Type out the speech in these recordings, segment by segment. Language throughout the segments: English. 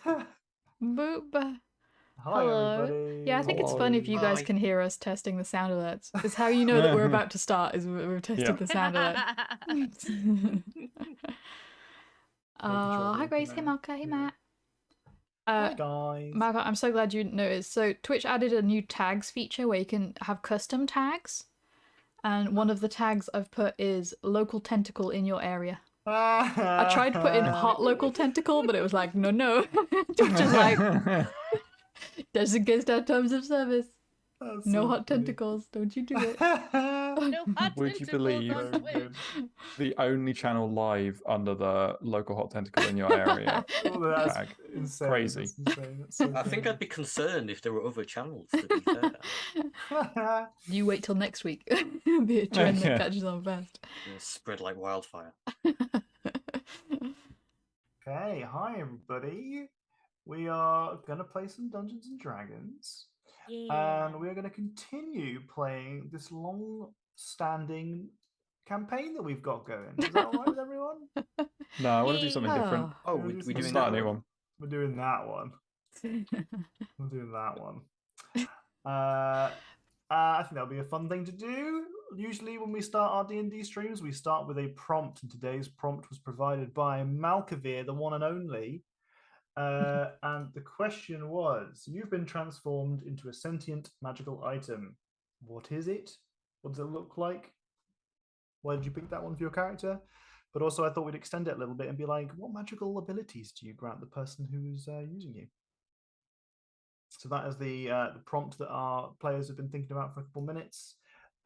Boop. Hi, Hello. Yeah, I everybody. think it's fun if Hello. you guys Hi. can hear us testing the sound alerts. It's how you know that we're about to start, is we've tested Yeah. the sound alert. Making sure Hi everyone can Grace, hey Malka, hey hear Matt. it. Hi, guys. Malka, I'm so glad you noticed. So Twitch added a new tags feature where you can have custom tags. And one of the tags I've put is local tentacle in your area. I tried to put in hot local tentacle, but it was like, no. Twitch is like, that's against our terms of service. That's No so hot funny. tentacles, don't you do it. No hot Would you tentacles believe on Very Twitch. good. the only channel live under the local hot tentacle in your area Oh, that's tag? insane. Crazy. That's insane. That's so I think funny. I'd be concerned if there were other channels, to be fair. You wait till next week. Be a trend that Yeah. catches on fast. Spread like wildfire. Okay, hi, everybody. We are going to play some Dungeons and Dragons. And we're going to continue playing this long-standing campaign that we've got going. Is that all right with everyone? No, I want to do something different. Oh, We're we're doing doing Start that a new one? one. We're doing that one. We're doing that one. I think that'll be a fun thing to do. Usually when we start our D&D streams, we start with a prompt, and today's prompt was provided by Malkavir, the one and only. And the question was, you've been transformed into a sentient magical item. What is it? What does it look like? Why did you pick that one for your character? But also I thought we'd extend it a little bit and be like, what magical abilities do you grant the person who's using you? So that is the prompt that our players have been thinking about for a couple minutes.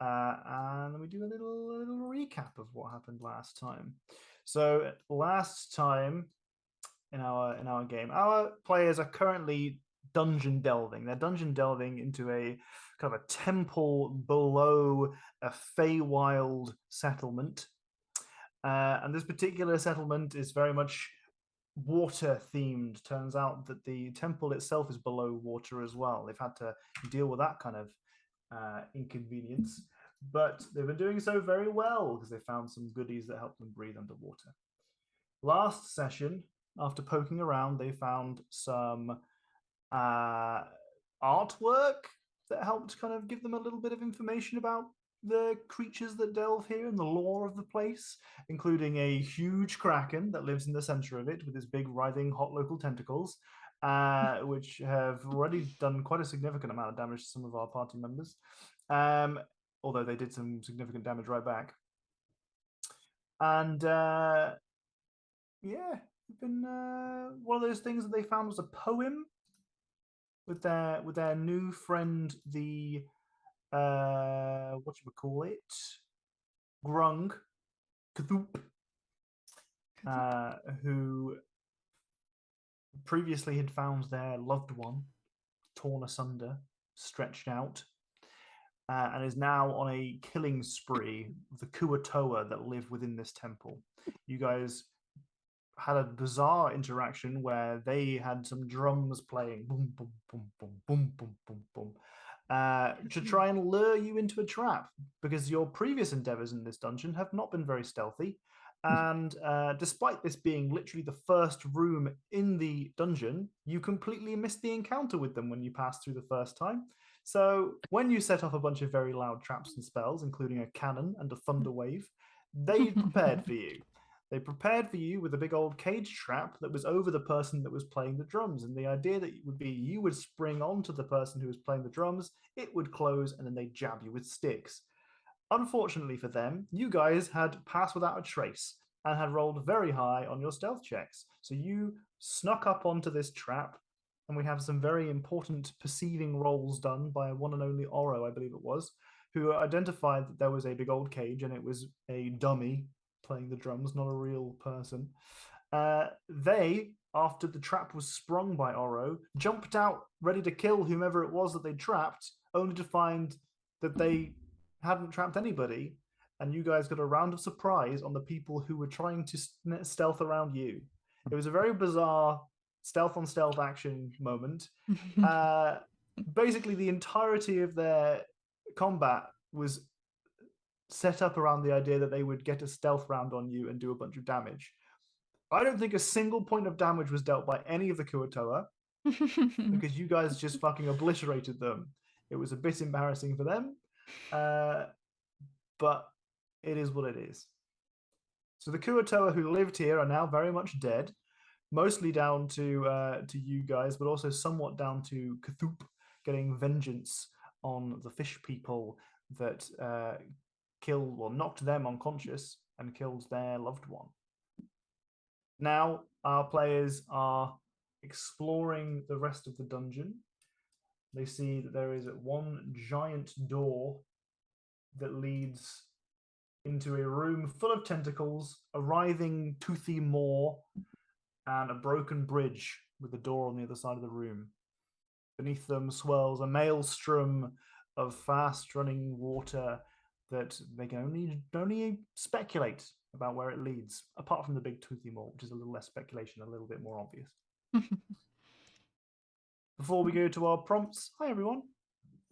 And then we do a little recap of what happened last time. So last time in our game, our players are currently dungeon delving. They're dungeon delving into a kind of a temple below a Feywild settlement. And this particular settlement is very much water themed. Turns out that the temple itself is below water as well. They've had to deal with that kind of inconvenience, but they've been doing so very well because they found some goodies that help them breathe underwater. Last session, after poking around, they found some artwork that helped kind of give them a little bit of information about the creatures that delve here and the lore of the place, including a huge kraken that lives in the center of it with his big writhing hot local tentacles, which have already done quite a significant amount of damage to some of our party members, although they did some significant damage right back. And yeah, been one of those things that they found was a poem with their new friend, the what you would call it, Grung Kathoop, who previously had found their loved one torn asunder, stretched out, and is now on a killing spree of the Kuatoa that live within this temple. You guys had a bizarre interaction where they had some drums playing, boom, boom, boom, boom, boom, boom, boom, boom, to try and lure you into a trap, because your previous endeavors in this dungeon have not been very stealthy. And despite this being literally the first room in the dungeon, you completely missed the encounter with them when you passed through the first time. So when you set off a bunch of very loud traps and spells, including a cannon and a thunder wave, they prepared for you. They prepared for you with a big old cage trap that was over the person that was playing the drums. And the idea that would be you would spring onto the person who was playing the drums, it would close, and then they'd jab you with sticks. Unfortunately for them, you guys had passed without a trace and had rolled very high on your stealth checks. So you snuck up onto this trap, and we have some very important perceiving rolls done by one and only Oro, I believe it was, who identified that there was a big old cage and it was a dummy playing the drums, not a real person. They, after the trap was sprung by Oro, jumped out ready to kill whomever it was that they trapped, only to find that they hadn't trapped anybody, and you guys got a round of surprise on the people who were trying to stealth around you. It was a very bizarre stealth on stealth action moment. Basically, the entirety of their combat was set up around the idea that they would get a stealth round on you and do a bunch of damage. I don't think a single point of damage was dealt by any of the Kuatoa because you guys just fucking obliterated them. It was a bit embarrassing for them, but it is what it is. So the Kuatoa who lived here are now very much dead, mostly down to you guys, but also somewhat down to Cthulhu getting vengeance on the fish people that knocked them unconscious and killed their loved one. Now our players are exploring the rest of the dungeon. They see that there is one giant door that leads into a room full of tentacles, a writhing, toothy maw, and a broken bridge with a door on the other side of the room. Beneath them swirls a maelstrom of fast-running water that they can only speculate about where it leads, apart from the big toothy maw, which is a little less speculation, a little bit more obvious. Before we go to our prompts, hi everyone.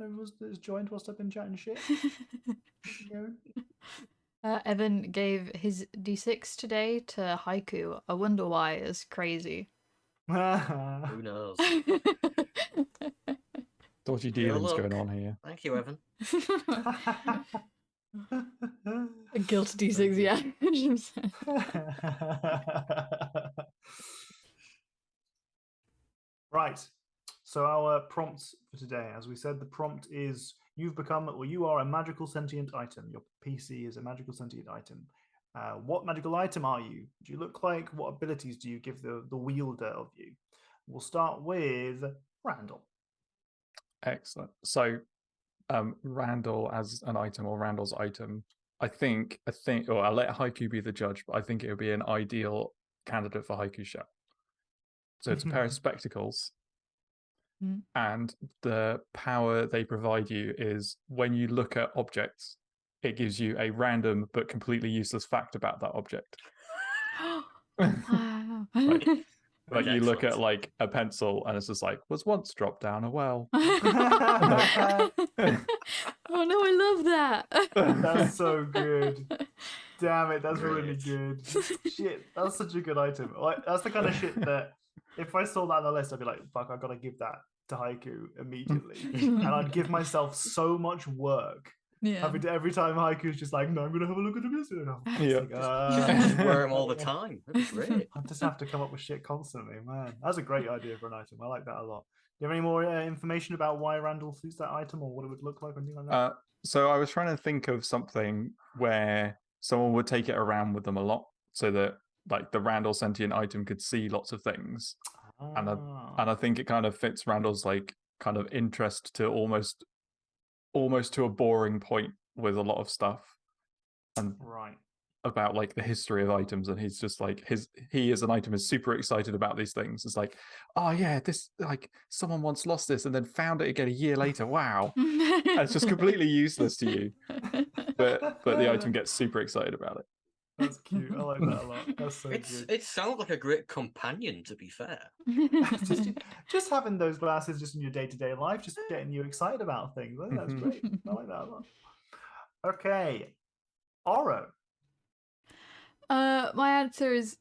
Everyone's joined whilst I've been chatting shit. Evan gave his D6 today to Haiku. I wonder why. It's crazy. Who knows? Dodgy dealings look. going on here. Thank you, Evan. A guilt D6, yeah. 100%. Right. So our prompts for today, as we said, the prompt is you are a magical sentient item. Your PC is a magical sentient item. What magical item are you? Do you look like? What abilities do you give the wielder of you? We'll start with Randall. Excellent. So, Randall as an item or Randall's item, I think, or I'll let Haiku be the judge, but I think it would be an ideal candidate for Haiku's shell. So it's a pair of spectacles, and the power they provide you is when you look at objects, it gives you a random but completely useless fact about that object. Wow. Like you look at like a pencil and it's just like, was once dropped down a well. Oh no, I love that. That's so good. Damn it, that's really good. Shit, that's such a good item. Like, that's the kind of shit that if I saw that on the list, I'd be like, fuck, I've got to give that to Haiku immediately. And I'd give myself so much work. Yeah. Every time Haiku's just like, no, I'm going to have a look at this. Yeah. Just wear them all the time. That'd be great. I just have to come up with shit constantly, man. That's a great idea for an item. I like that a lot. Do you have any more information about why Randall suits that item or what it would look like or anything like that? So I was trying to think of something where someone would take it around with them a lot, so that like the Randall sentient item could see lots of things, and I think it kind of fits Randall's like kind of interest to almost to a boring point with a lot of stuff, and right. about like the history of items, and he's just like he as an item is super excited about these things. It's like, oh yeah, this like someone once lost this and then found it again a year later. Wow. And it's just completely useless to you, but the item gets super excited about it. That's cute. I like that a lot. That's so good. It sounds like a great companion, to be fair. just having those glasses just in your day-to-day life, just getting you excited about things. I think that's great. I like that a lot. Okay. Oro. My answer is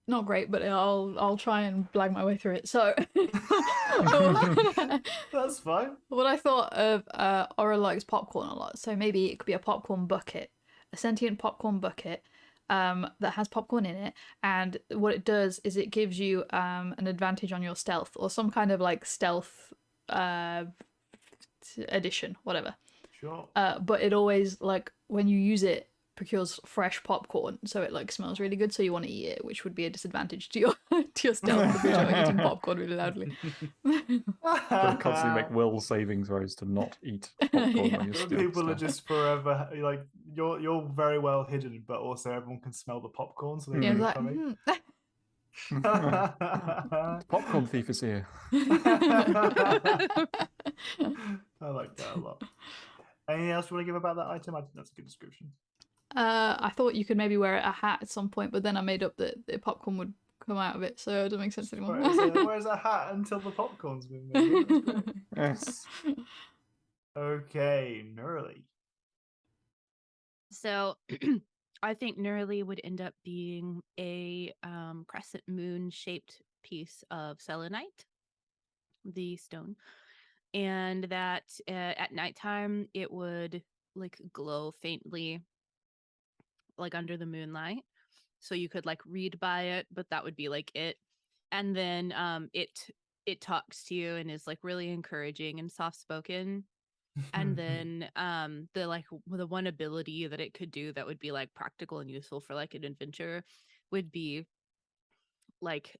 not great, but I'll try and blag my way through it. So that's fine. What I thought of, Oro likes popcorn a lot, so maybe it could be a popcorn bucket, a sentient popcorn bucket that has popcorn in it, and what it does is it gives you an advantage on your stealth or some kind of like stealth addition, whatever. Sure. But it always, like, when you use it, procures fresh popcorn, so it like smells really good, so you want to eat it, which would be a disadvantage to your stealth because you're eating popcorn really loudly. Constantly make will saving throws to not eat popcorn when you're stealing people stuff. are just forever like you're very well hidden, but also everyone can smell the popcorn, so they're like, coming. Popcorn thief is here. I like that a lot. Anything else you want to give about that item? I think that's a good description. I thought you could maybe wear a hat at some point, but then I made up that the popcorn would come out of it, so it doesn't make sense anymore. Where's a hat until the popcorn's been made? Yes. Okay, Nerly. So I think Neurali would end up being a crescent moon shaped piece of selenite, the stone, and that at nighttime it would like glow faintly, like under the moonlight, so you could like read by it, but that would be like it. And then it talks to you and is like really encouraging and soft spoken. And then the one ability that it could do that would be like practical and useful for like an adventure would be like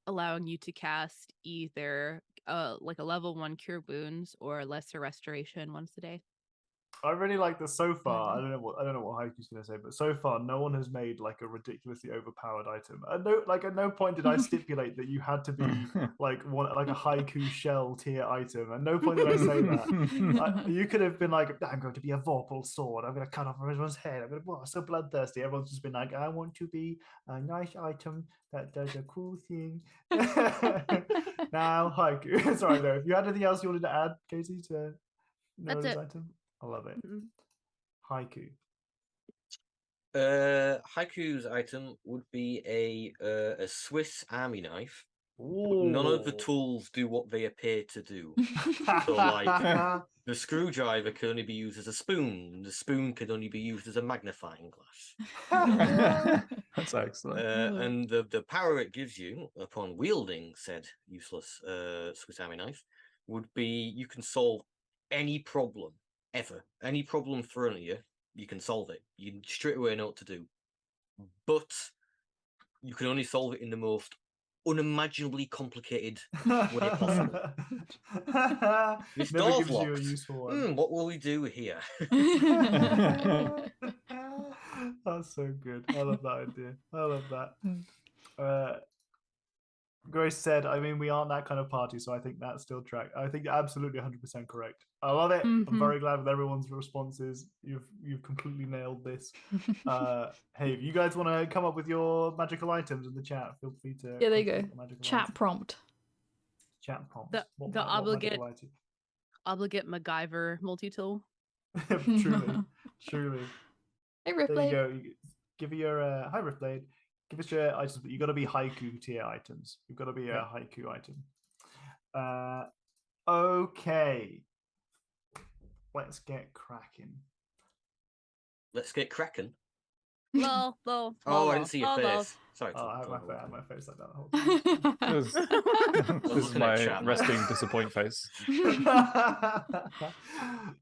allowing you to cast either like a level 1 cure wounds or lesser restoration once a day. I really like that so far. I don't know what Haiku's gonna say, but so far no one has made like a ridiculously overpowered item. At no point did I stipulate that you had to be like a haiku shell tier item. At no point did I say that. You could have been like, I'm going to be a vorpal sword. I'm going to cut off everyone's head. I'm going to so bloodthirsty. Everyone's just been like, I want to be a nice item that does a cool thing. Now haiku. Sorry, no. If you had anything else you wanted to add, Katie, to That's this it. item? I love it. Mm-mm. Haiku. Haiku's item would be a Swiss army knife. But none of the tools do what they appear to do. So, like, the screwdriver can only be used as a spoon, and the spoon can only be used as a magnifying glass. That's excellent. And the power it gives you upon wielding said useless Swiss army knife would be you can solve any problem ever. Any problem thrown at you, you can solve it. You straight away know what to do. But you can only solve it in the most unimaginably complicated way possible. This Never door's gives you a locked. useful one. What will we do here? That's so good. I love that idea. I love that. Grace said, I mean, we aren't that kind of party, so I think that's still track. I think absolutely 100% correct. I love it. I'm very glad with everyone's responses. You've completely nailed this. Hey, if you guys want to come up with your magical items in the chat, feel free to. Yeah, there you go. Chat prompt. Chat prompt. The obligate MacGyver multi-tool. Truly. Hey, Riftblade. There you go. Give me your hi Riftblade. Give us your items, but you got to be haiku tier items. You've got to be a haiku item. Okay. Let's get cracking. Let's get cracking. Low. Oh, I didn't see your face. Sorry. I had my face like that the whole time. This is my resting disappoint face.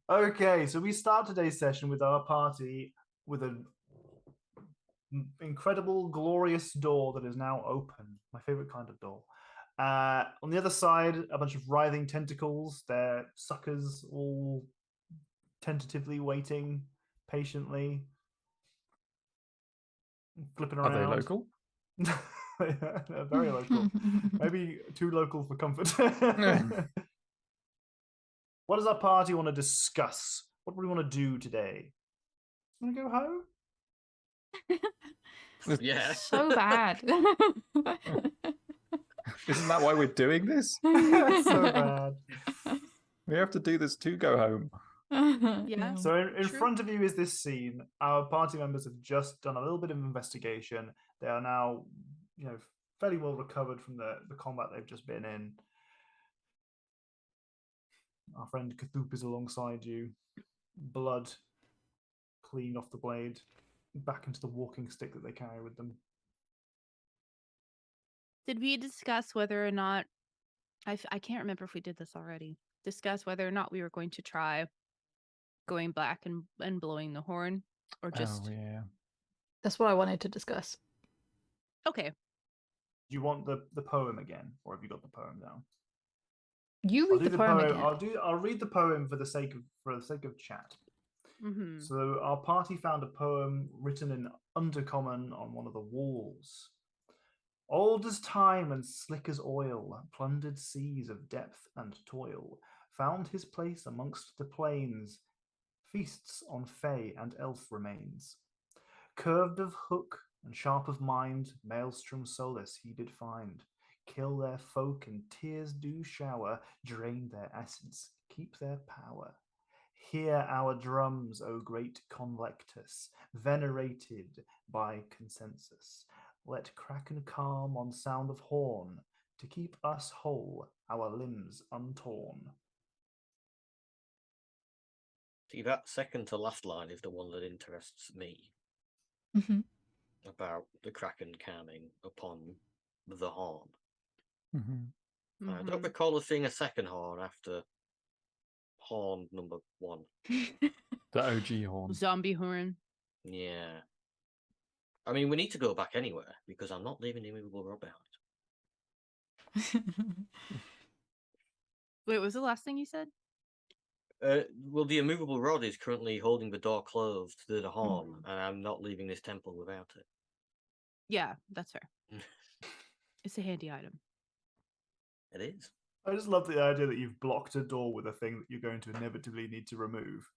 Okay, so we start today's session with our party with an incredible, glorious door that is now open. My favorite kind of door. On the other side, a bunch of writhing tentacles. They're suckers, all tentatively waiting patiently, flipping around. Are they local? They're very local. Maybe too local for comfort. What does our party want to discuss? What do we want to do today? Want to go home? Yeah. So bad. Isn't that why we're doing this? So bad. We have to do this to go home. Yeah. So in front of you is this scene. Our party members have just done a little bit of investigation. They are now, fairly well recovered from the combat they've just been in. Our friend Cthulhu is alongside you. Blood clean off the blade, back into the walking stick that they carry with them. Did we discuss whether or not I can't remember if we did this already. Discuss whether or not we were going to try going back and blowing the horn, or just. Oh, yeah. That's what I wanted to discuss. Okay. Do you want the poem again, or have you got the poem down? You read the poem again. I'll read the poem for the sake of chat. Mm-hmm. So our party found a poem written in Undercommon on one of the walls. Old as time and slick as oil, plundered seas of depth and toil, found his place amongst the plains, feasts on fey and elf remains. Curved of hook and sharp of mind, maelstrom solace he did find. Kill their folk and tears do shower, drain their essence, keep their power. Hear our drums, O great Conlectus, venerated by consensus. Let Kraken calm on sound of horn, to keep us whole, our limbs untorn. See, that second to last line is the one that interests me Mhm. about the Kraken calming upon the horn. Mhm. I don't recall us seeing a second horn after horn number 1. The OG horn. Zombie horn. Yeah. I mean, we need to go back anywhere because I'm not leaving the immovable rod behind. Wait, what was the last thing you said? Well, the immovable rod is currently holding the door closed to the horn, and I'm not leaving this temple without it. Yeah, that's fair. It's a handy item. It is. I just love the idea that you've blocked a door with a thing that you're going to inevitably need to remove.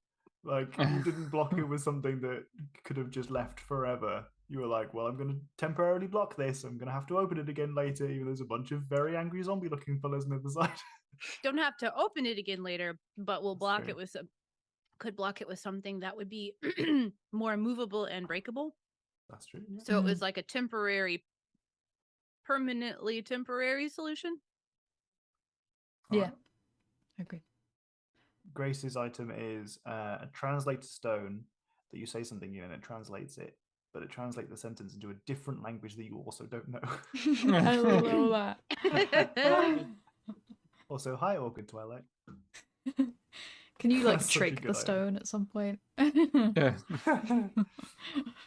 Like, you didn't block it with something that could have just left forever. You were like, well, I'm going to temporarily block this. I'm going to have to open it again later, even though there's a bunch of very angry zombie-looking fellas on the other side. Don't have to open it again later, but we'll That's block true. it with could block it with something that would be more movable and breakable. That's true. Yeah. So it was like a permanently temporary solution. Yeah. Alright. I agree. Grace's item is a translator stone that you say something in and it translates it, but it translates the sentence into a different language that you also don't know. I love that. Also, hi, Awkward Twilight. Can you like That's such a trick good the idea. stone at some point? Yeah.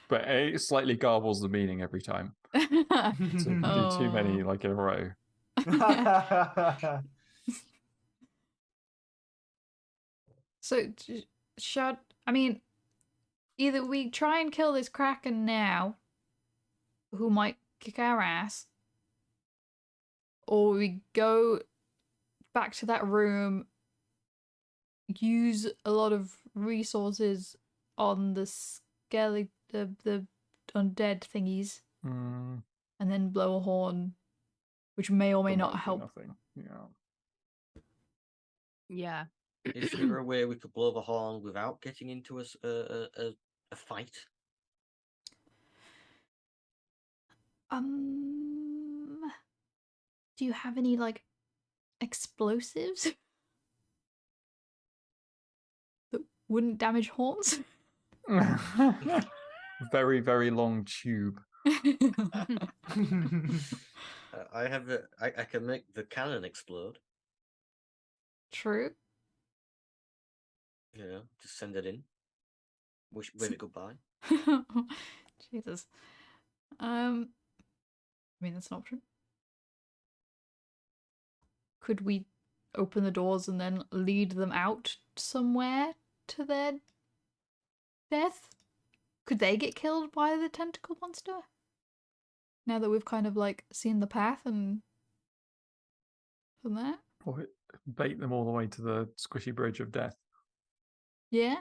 But it slightly garbles the meaning every time. So if you do too many Oh. like in a row. So should I mean either we try and kill this Kraken now, who might kick our ass, or we go back to that room, use a lot of resources on the the undead thingies, Mm, and then blow a horn, which may or may that not might do help. nothing. Yeah. Yeah. Is there a way we could blow the horn without getting into a fight? Do you have any like explosives that wouldn't damage horns? Very, very long tube. I have I can make the cannon explode. True. You know, just send it in. Wave it goodbye. Jesus. I mean that's an option. Could we open the doors and then lead them out somewhere to their death? Could they get killed by the tentacle monster? Now that we've kind of like seen the path and from that? Or bait them all the way to the squishy bridge of death. Yeah.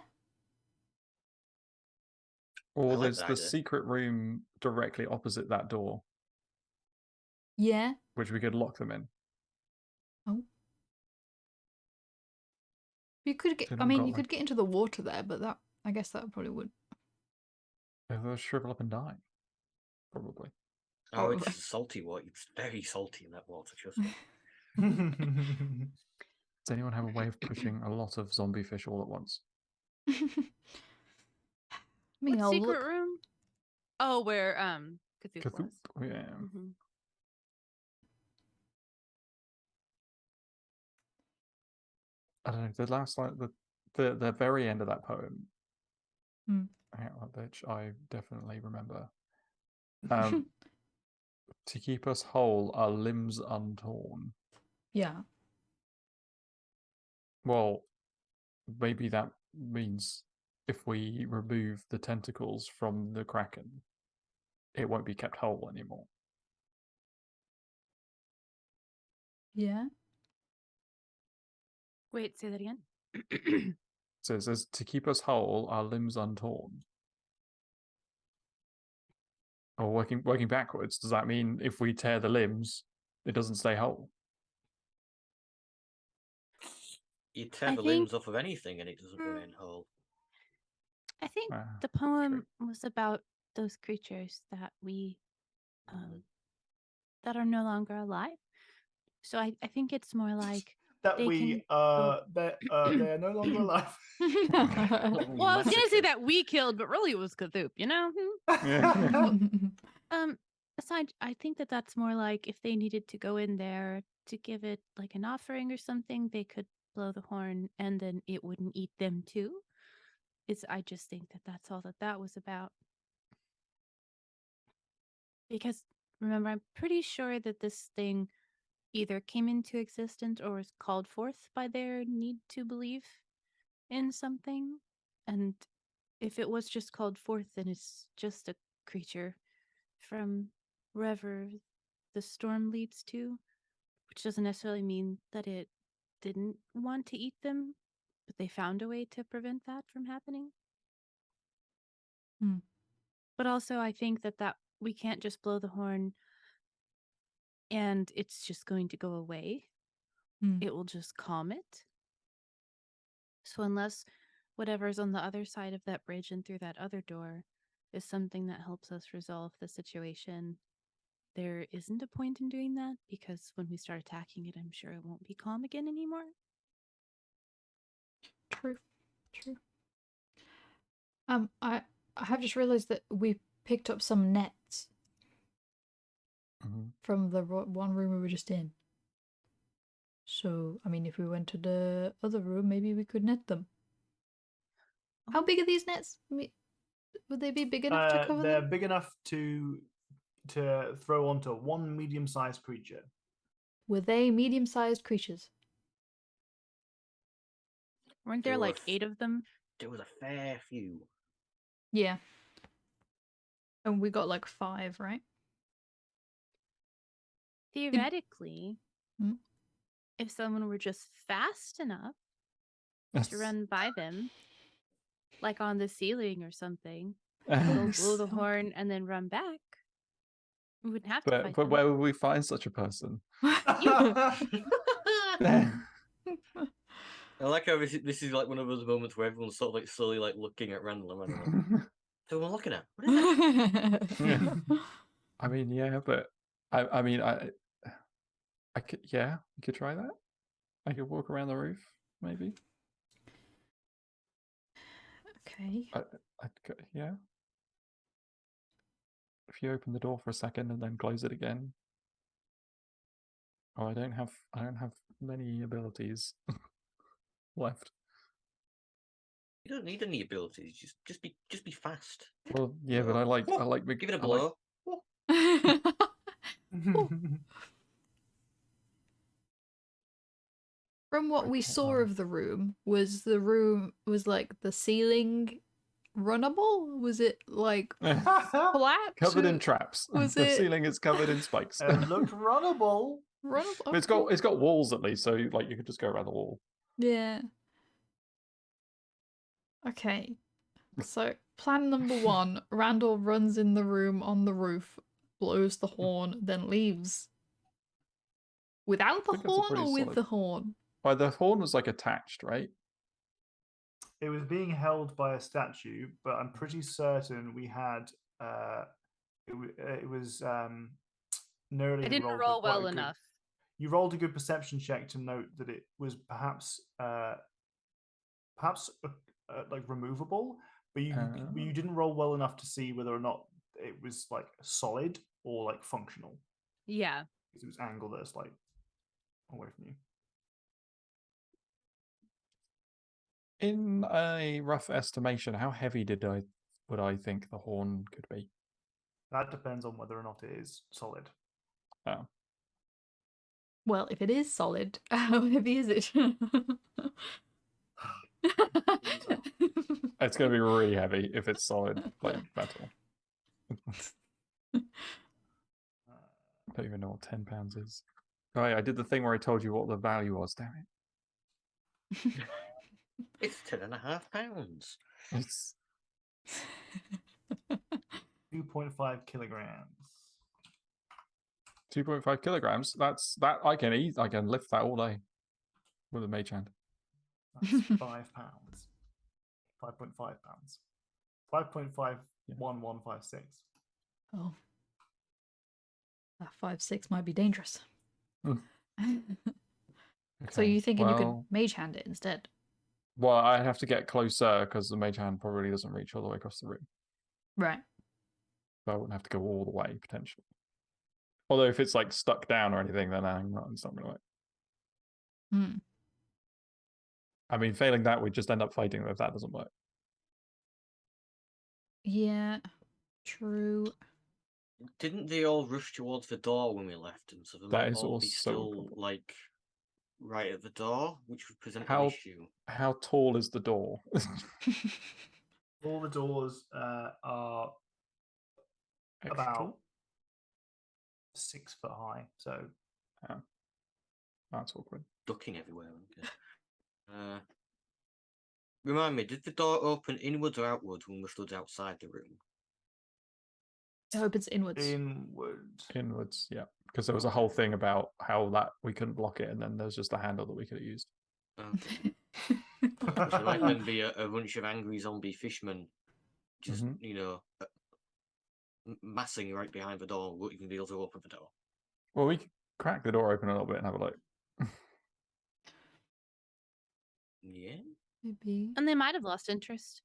Or like there's that the idea. secret room directly opposite that door, Yeah. which we could lock them in. Oh. You could get. They I don't mean, got, you could get into the water there, but that I guess that probably would. They'll shrivel up and die. Probably. Oh, Oh, it's salty water. It's very salty in that water, trust me. Does anyone have a way of pushing a lot of zombie fish all at once? I mean, What I'll secret look. room? Oh, where Cthulhu Cthulhu, was. yeah. Mhm. I don't know. The last line, the very end of that poem, Hmm. which I definitely remember. To keep us whole, our limbs untorn. Yeah. Well, maybe that means if we remove the tentacles from the Kraken, it won't be kept whole anymore. Yeah. Wait, say that again. So it says, to keep us whole, our limbs untorn. Or working backwards, does that mean if we tear the limbs, it doesn't stay whole? You tear the limbs off of anything and it doesn't remain whole. I think Ah, the poem was about those creatures that we that are no longer alive. So I think it's more like That they we can they are no longer alive. Well, I was gonna say that we killed, but really it was Cthulhu, you know? Yeah. Aside, I think that that's more like if they needed to go in there to give it like an offering or something, they could blow the horn and then it wouldn't eat them too. I just think that that's all that was about. Because remember, I'm pretty sure that this thing either came into existence or was called forth by their need to believe in something. And if it was just called forth, then it's just a creature from wherever the storm leads to, which doesn't necessarily mean that it didn't want to eat them, but they found a way to prevent that from happening. But also, I think that we can't just blow the horn and it's just going to go away. It will just calm it. So unless whatever's on the other side of that bridge and through that other door is something that helps us resolve the situation, there isn't a point in doing that, because when we start attacking it, I'm sure it won't be calm again anymore. True. I have just realized that we picked up some nets from the one room we were just in. So, I mean, if we went to the other room, maybe we could net them. How big are these nets? I mean, would they be big enough to cover They're them? big enough to throw onto one medium-sized creature. Were they medium-sized creatures? Weren't there like 8 of them? There was a fair few. Yeah. And we got like 5, right? Theoretically, if someone were just fast enough to run by them, like on the ceiling or something, they'll blow the horn and then run back. We wouldn't have to fight But them. where would we find such a person? I like how this is like one of those moments where everyone's sort of like slowly like looking at Randall and like, so we're looking at. What is that? I mean, yeah, but I could, yeah, you could try that. I could walk around the roof, maybe. Okay. Yeah. If you open the door for a second and then close it again. Oh, I don't have many abilities left. You don't need any abilities. Just be fast. Well, yeah, but I like give it a blow. From what we saw of the room was like the ceiling runnable? Was it like flat? Covered in traps. Was the it... ceiling is covered in spikes. It looked runnable. Runnable. But it's got walls at least, so like you could just go around the wall. Yeah. Okay. So plan number 1: Randall runs in the room on the roof, blows the horn, then leaves. Without the horn or with the horn? Well, the horn was like attached, right? It was being held by a statue, but I'm pretty certain we had. It was Nerly. I didn't roll well enough. You rolled a good perception check to note that it was perhaps like removable, but you didn't roll well enough to see whether or not it was like solid or like functional. Yeah, because it was angled that's like away from you. In a rough estimation, how heavy would I think the horn could be? That depends on whether or not it is solid. Oh. Well, if it is solid, how heavy is it? It's going to be really heavy if it's solid, like metal. I don't even know what 10 pounds is. Oh, yeah, I did the thing where I told you what the value was, damn it. It's 10.5 pounds. It's 2.5 kilograms. 2.5 kilograms. That's that I can eat. I can lift that all day with a mage hand. That's £5. 5.5 pounds. 5.51156. Oh. That 5-6 might be dangerous. So Okay, you thinking you could well- mage hand it instead? Well, I have to get closer because the mage hand probably doesn't reach all the way across the room. Right. So I wouldn't have to go all the way potentially. Although if it's like stuck down or anything, then it's not going to work. Hmm. I mean, failing that, we just end up fighting them if that doesn't work. Yeah. True. Didn't they all rush towards the door when we left them? So they That might is all be also a still problem. like right at the door, which would present an How- issue. How tall is the door? All the doors are Extra about tall? 6 foot high. So That's awkward. Ducking everywhere. Okay. Remind me, did the door open inwards or outwards when we stood outside the room? It opens inwards. inward. Inwards, yeah. Because there was a whole thing about how that we couldn't block it, and then there's just a handle that we could have used. Okay. Which there might then be a bunch of angry zombie fishmen just, massing right behind the door, wouldn't even be able to open the door. Well, we could crack the door open a little bit and have a look. Yeah. Maybe. And they might have lost interest,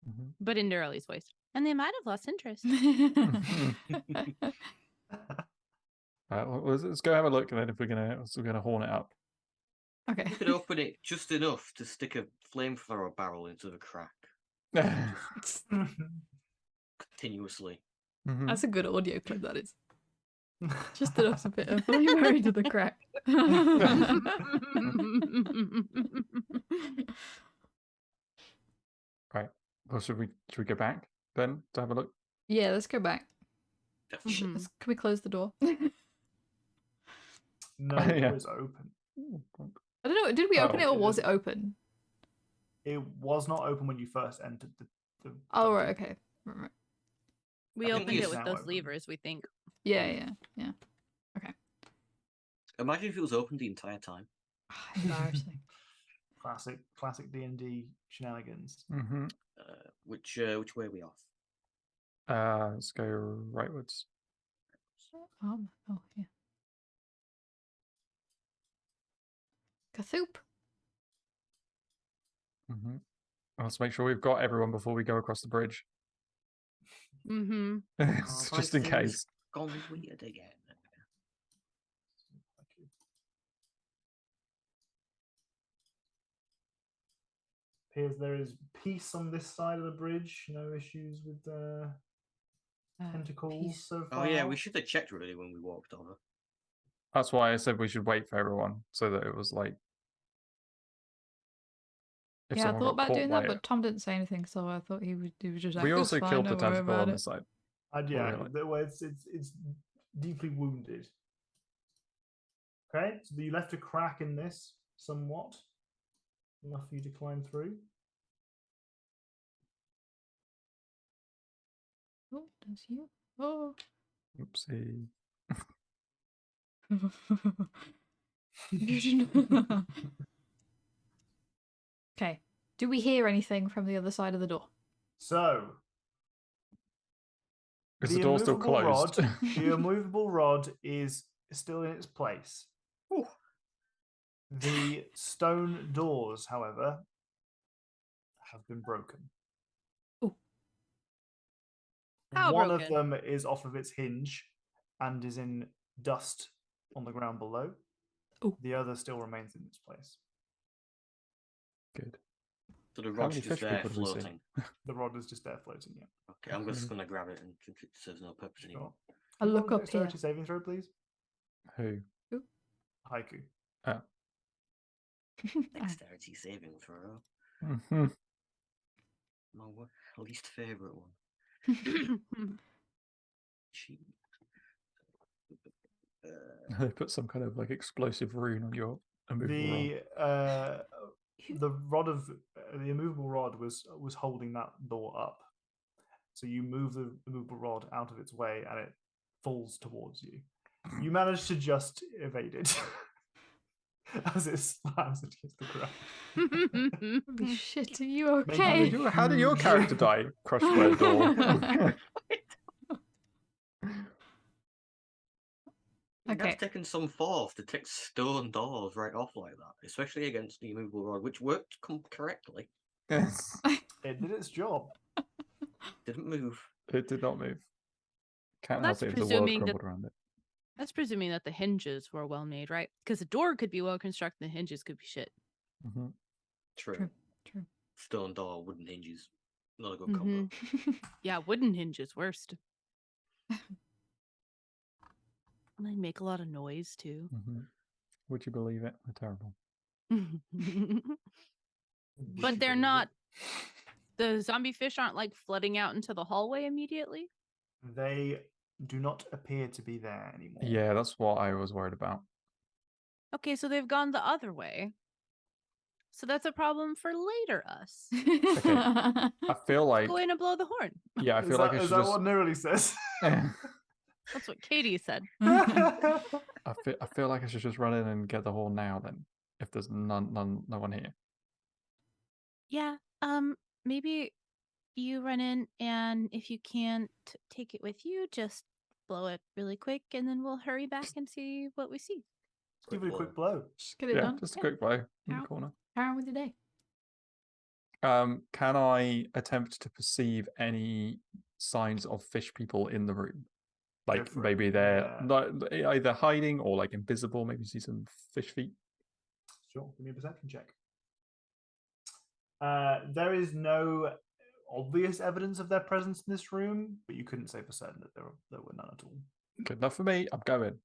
Mhm. but in Nerly's voice. And they might have lost interest. Let's go have a look, and then if we're gonna horn it up. Okay. You could open it just enough to stick a flamethrower barrel into the crack continuously. Mhm. That's a good audio clip, that is. Just enough to fit a flavor into the crack. Right. Well, should we go back then to have a look? Yeah, let's go back. Definitely. Mhm. Can we close the door? No, the Yeah. door is open. I don't know. Did we open Oh, it or it was is. it open? It was not open when you first entered the Oh, right. dungeon. Okay. Right. We I think opened it's it with now those open. levers, we think. Yeah. Imagine if it was open the entire time. Embarrassing. Classic D&D shenanigans. Mm-hmm. Which way are we off? Let's go rightwards. Oh, yeah. Kathoop. Mm-hmm. Let's make sure we've got everyone before we go across the bridge. Mm-hmm. Just in things case. Gone weird again. Appears there is peace on this side of the bridge. No issues with tentacles Peace. so Oh far. yeah, we should have checked really when we walked over. That's why I said we should wait for everyone, so that it was like. If Yeah, I someone thought got about caught doing by that, but it. Tom didn't say anything, so I thought he was just like, We "It's also fine, killed the don't worry tentacle about on it." the side. Yeah, Really? it's deeply wounded. Okay, so you left a crack in this somewhat, enough for you to climb through. Oh, that's you. Oh. Oopsie. Okay. Do we hear anything from the other side of the door? So Is the door still immovable closed? rod, the immovable rod is still in its place. Ooh. The stone doors, however, have been broken. Ooh. How One broken? of them is off of its hinge and is in dust on the ground below. Ooh. The other still remains in its place. Good. So the How rod's many just fish there people do we see? floating. The rod is just there floating. Yeah. Okay, I'm just gonna grab it and it serves no purpose anymore. I'll Can you look roll a up here. dexterity saving throw, please. Who? Haiku. Oh. Dexterity saving throw. Mhm. My least favourite one. Cheat. They put some kind of like explosive rune on your immovable rod. The rod of the immovable rod was holding that door up. So you move the immovable rod out of its way, and it falls towards you. You manage to just evade it. as it slams against the ground. Holy shit, are you Making okay? a How did your huge- character die? Crushed by a door. Okay. That's taken some force to take stone doors right off like that, especially against the immovable rod, which worked correctly. Yes. It did its job. Didn't move. It did not move. Can't Well, help that's it if the world presuming that- crumbled around it. That's presuming that the hinges were well made, right? Because the door could be well constructed, the hinges could be shit. Mhm. True. True. Stone door, wooden hinges. Not a good combo. Yeah, wooden hinges, worst. And they make a lot of noise too. Mhm. Would you believe it? They're terrible. Would But you they're believe not- it? The zombie fish aren't like flooding out into the hallway immediately. They do not appear to be there anymore. Yeah, that's what I was worried about. Okay, so they've gone the other way. So that's a problem for later us. I feel like, Go in and blow the horn. yeah, I Is feel like that- I is should that just. what Neroli says? That's what Katie said. I feel like I should just run in and get the horn now. Then, if there's no one here. Yeah. Maybe you run in, and if you can't take it with you, just blow it really quick, and then we'll hurry back and see what we see. Give it a quick blow. Just get it Yeah, done. just a Yeah. quick blow in Ow. the corner. Carry on with your day. Can I attempt to perceive any signs of fish people in the room? Like for it. maybe they're Yeah. either hiding or like invisible. Maybe see some fish feet. Sure, give me a perception check. There is no obvious evidence of their presence in this room, but you couldn't say for certain that there were none at all. Good enough for me. I'm going.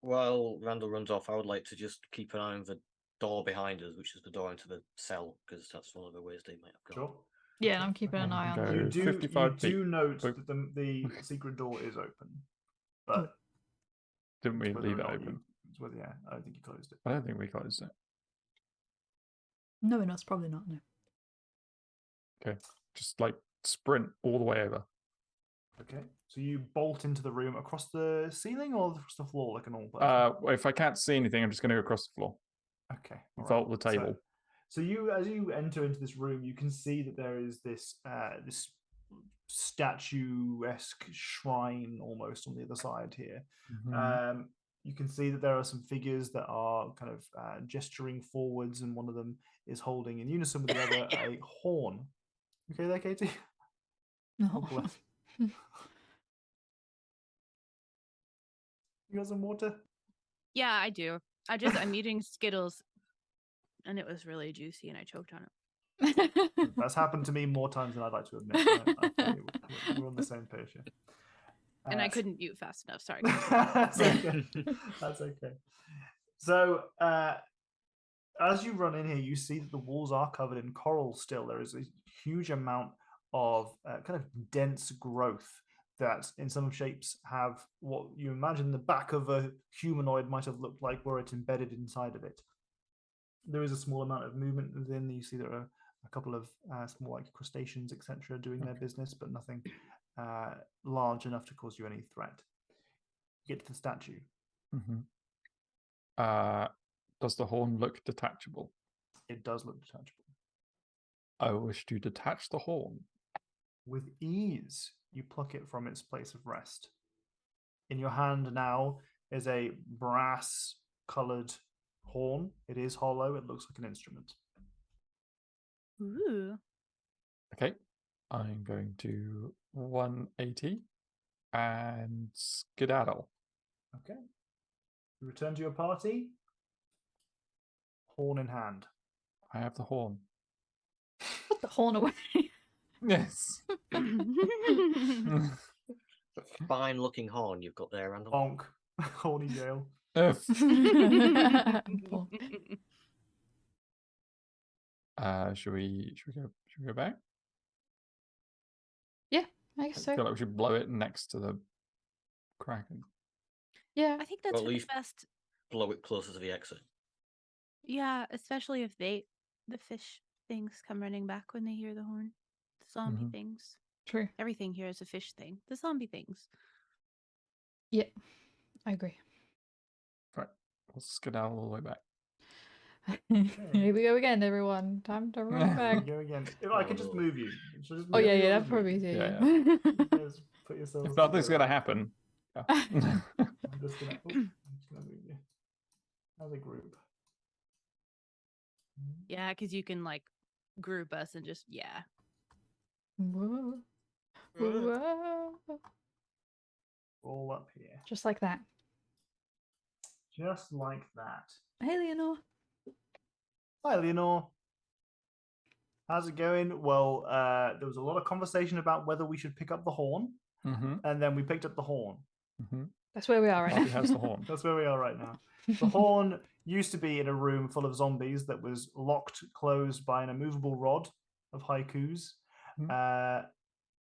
While Randall runs off, I would like to just keep an eye on the door behind us, which is the door into the cell, because that's one of the ways they might have gone. Sure. Yeah, and I'm keeping an eye on Go. them. You do 55 feet. note Wait. that the secret door is open, but Didn't we whether or leave it not open? it's whether, yeah, I don't think you closed it. I don't think we closed it. No, it's probably not. No. Just like sprint all the way over. Okay, so you bolt into the room across the ceiling or across the floor like a normal person? If I can't see anything, I'm just going to go across the floor. Okay, all right. Vault the table. So you, as you enter into this room, you can see that there is this this statuesque shrine almost on the other side here. Mhm. You can see that there are some figures that are kind of gesturing forwards, and one of them is holding in unison with the other a horn. Okay, there, Katie. No. Oh, bless. You got some water? Yeah, I do. I'm eating Skittles, and it was really juicy, and I choked on it. That's happened to me more times than I'd like to admit. I tell you, we're on the same page here. And I couldn't mute fast enough. Sorry. That's okay. That's okay. So, as you run in here, you see that the walls are covered in coral still. There is a huge amount of kind of dense growth that in some shapes have what you imagine the back of a humanoid might have looked like were it embedded inside of it. There is a small amount of movement within. You see there are a couple of small like crustaceans, etc., doing their business, but nothing large enough to cause you any threat. You get to the statue. Mhm. Does the horn look detachable? It does look detachable. I wish to detach the horn. With ease, you pluck it from its place of rest. In your hand now is a brass-colored horn. It is hollow. It looks like an instrument. Ooh. Okay, I'm going to 180 and skedaddle. Okay. You return to your party. Horn in hand. I have the horn. Put the horn away. Yes. Fine looking horn you've got there, Randall. Bonk. Horny jail. Should we go back? Yeah, I guess I so. feel like we should blow it next to the Kraken. Yeah. I think that's Well, at for the least- best. Blow it closer to the exit. Yeah, especially if the fish things come running back when they hear the horn. The zombie Mhm. things. True. Everything here is a fish thing. The zombie things. Yeah, I agree. Right, we'll skedaddle all the way back. Here we go again, everyone. Time to run Here back. we go again. If I could just no. move you. Should I just Oh move yeah, you yeah, or that'd just move probably you? be easier. Yeah, Yeah. You guys put yourselves If nothing's together. gonna happen. Yeah. I'm just gonna move you as a group. Yeah, because you can like group us and just Whoa. Whoa. All up here. Just like that. Just like that. Hey, Leonor. Hi, Leonor. How's it going? Well, there was a lot of conversation about whether we should pick up the horn, Mm-hmm. and then we picked up the horn. Mm-hmm. That's where we are right Party now. has the horn. That's where we are right now. The horn used to be in a room full of zombies that was locked closed by an immovable rod of haikus.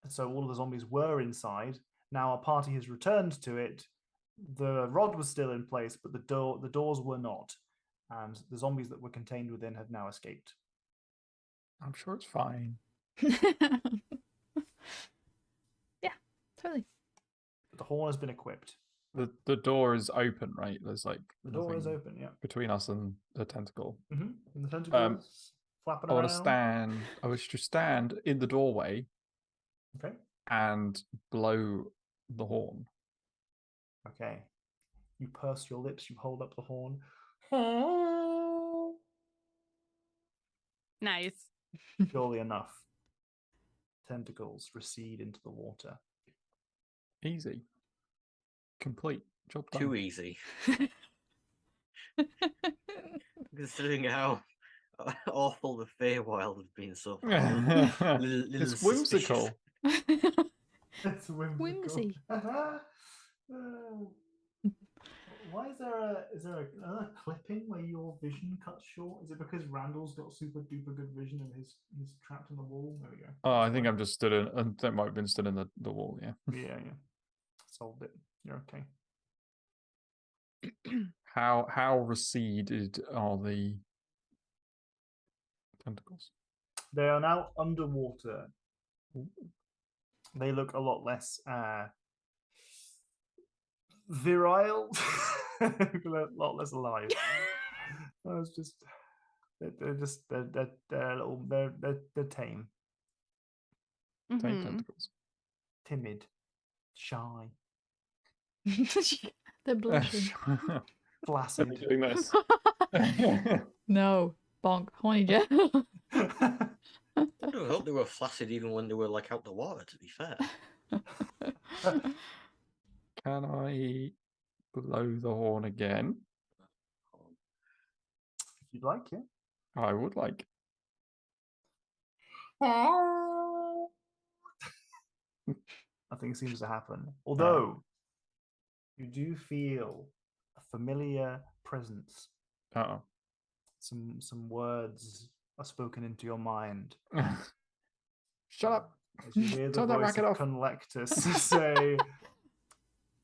So all of the zombies were inside. Now our party has returned to it. The rod was still in place, but the doors were not. And the zombies that were contained within have now escaped. I'm sure it's fine. Yeah, totally. But the horn has been equipped. The door is open, right? There's like The door is nothing open, yeah. between us and the tentacle. And the tentacles flapping I around. want to stand. I wish to stand in the doorway Okay. and blow the horn. Okay. You purse your lips, you hold up the horn. nice. Surely enough. Tentacles recede into the water. Easy. Complete. Job done. Too easy. Considering how awful the Feywild has been so far. Little It's suspicious. whimsical. It's whimsical. Whimsy. Why is there a clipping where your vision cuts short? Is it because Randall's got super duper good vision and he's trapped in the wall? There we go. Oh, I That's think fine. I'm just stood in, and that might have been stood in the wall. Yeah. Yeah. Solved it. You're okay. How receded are the tentacles? They are now underwater. They look a lot less virile, a lot less alive. I was just they're tame, Tame Mhm. tentacles. timid, shy, They're blushing. Are flaccid. we doing this? No. Bonk. Horny Joe. I would have hoped they were flaccid even when they were like out the water, to be fair. Can I blow the horn again? If you'd like, yeah. I would like. Nothing seems to happen. Although you do feel a familiar presence. Uh-oh. Some words are spoken into your mind. Shut up. As you hear the Turn that voice racket of off. Conlectus say,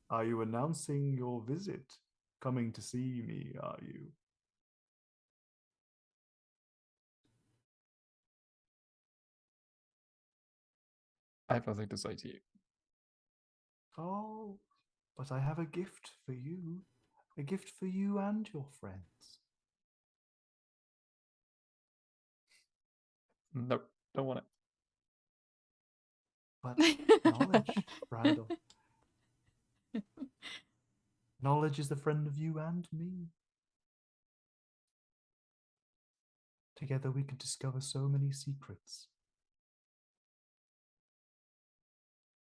"Are you announcing your visit? Coming to see me, are you?" I have nothing to say to you. Oh, but I have a gift for you. A gift for you and your friends. Nope, don't want it. But knowledge, Randall. Knowledge is the friend of you and me. Together we can discover so many secrets.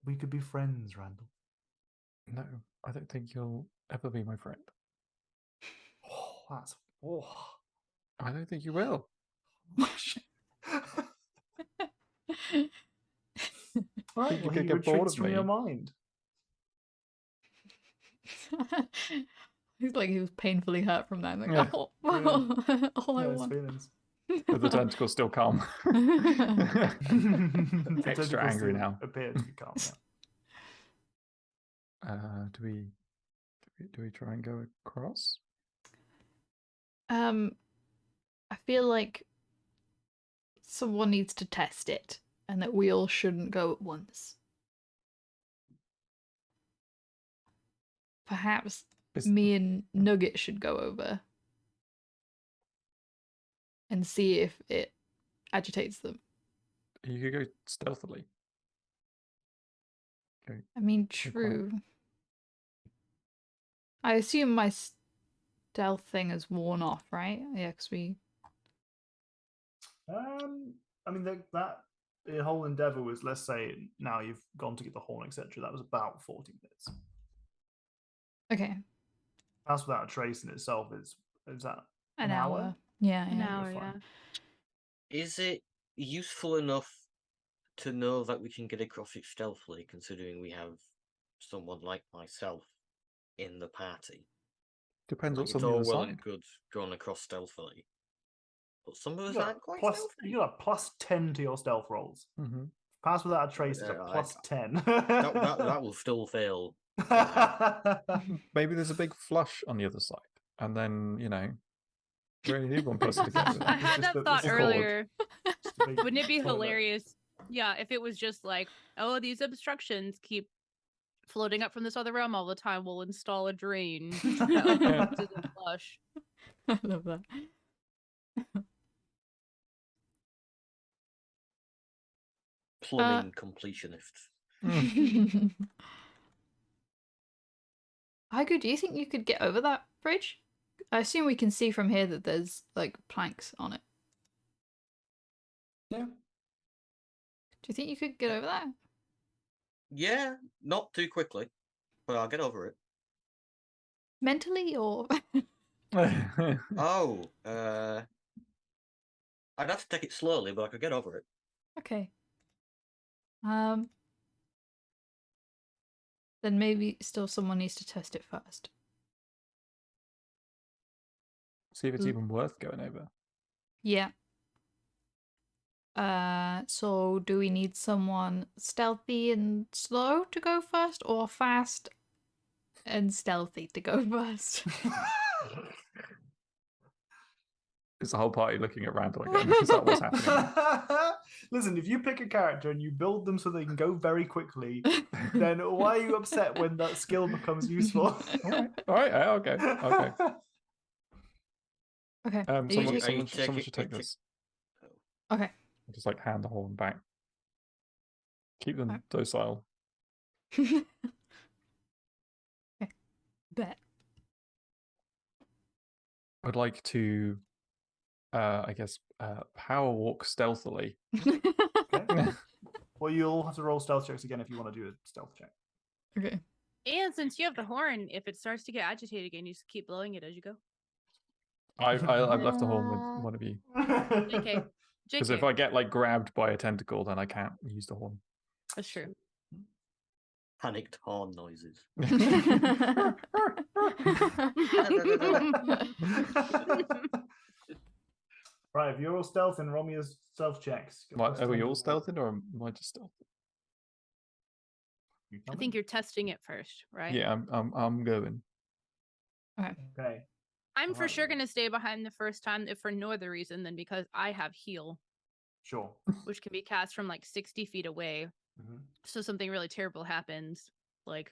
We could be friends, Randall. No, I don't think you'll ever be my friend. Oh, that's oh. I don't think you will. Right, think you well, could he get bored retreats of from your me. mind. He's like he was painfully hurt from that. Like, Yeah. oh, Yeah. all I Yeah, his want. feelings. But the tentacles still calm. The Extra tentacles angry still now. appear to be calm. Yeah. Do we try and go across? I feel like someone needs to test it, and that we all shouldn't go at once. Perhaps Is- me and Nugget should go over. and see if it agitates them. You could go stealthily. Okay. I mean, quiet. true. I assume my stealth thing has worn off, right? Yeah, because we. I mean, the whole endeavor was, let's say, now you've gone to get the horn, etc. That was about 40 minutes. Okay. Pass Without a Trace in itself is that An hour. Yeah, An yeah. hour, You're yeah. fine. Is it useful enough to know that we can get across it stealthily, considering we have someone like myself in the party? Depends Like, what's it's on the all other well side. and good going across stealthily, but some of us You got aren't quite plus, stealthy. you got a plus 10 to your stealth rolls. Mm-hmm. Pass Without a Trace is a I- plus 10. that will still fail. Maybe there's a big flush on the other side, and then we only need one person to get over I there. had just that the thought sword. earlier. Just a big Wouldn't it be toilet. hilarious? Yeah, if it was just like, oh, these obstructions keep floating up from this other realm all the time, we'll install a drain that opens to the flush. I love that. Plumbing completionists. Haiku, do you think you could get over that bridge? I assume we can see from here that there's like planks on it. Yeah. Do you think you could get over that? Yeah, not too quickly, but I'll get over it. Mentally or Oh, I'd have to take it slowly, but I could get over it. okay. Then maybe still someone needs to test it first. See if it's even worth going over. Yeah. So do we need someone stealthy and slow to go first, or fast and stealthy to go first? Is the whole party looking at Randall again? Is that what's happening? Listen, if you pick a character and you build them so they can go very quickly, then why are you upset when that skill becomes useful? All right, okay. Okay. Someone should take this. Okay. Just like hand the horn back. Keep them docile. Okay. Bet. I'd like to, I guess, power walk stealthily. Okay. Well, you'll have to roll stealth checks again if you want to do a stealth check. Okay. And since you have the horn, if it starts to get agitated again, you just keep blowing it as you go. I've left the horn with one of you. JK. Because if I get like grabbed by a tentacle, then I can't use the horn. That's true. Panicked horn noises. Right, if you're all stealth and roll me your stealth checks. Are we all stealthing or am I just stealthing? I think you're testing it first, right? Yeah, I'm going. Okay. I'm for sure gonna stay behind the first time, if for no other reason than because I have heal. Sure. Which can be cast from like 60 feet away. Mm-hmm. So something really terrible happens, like,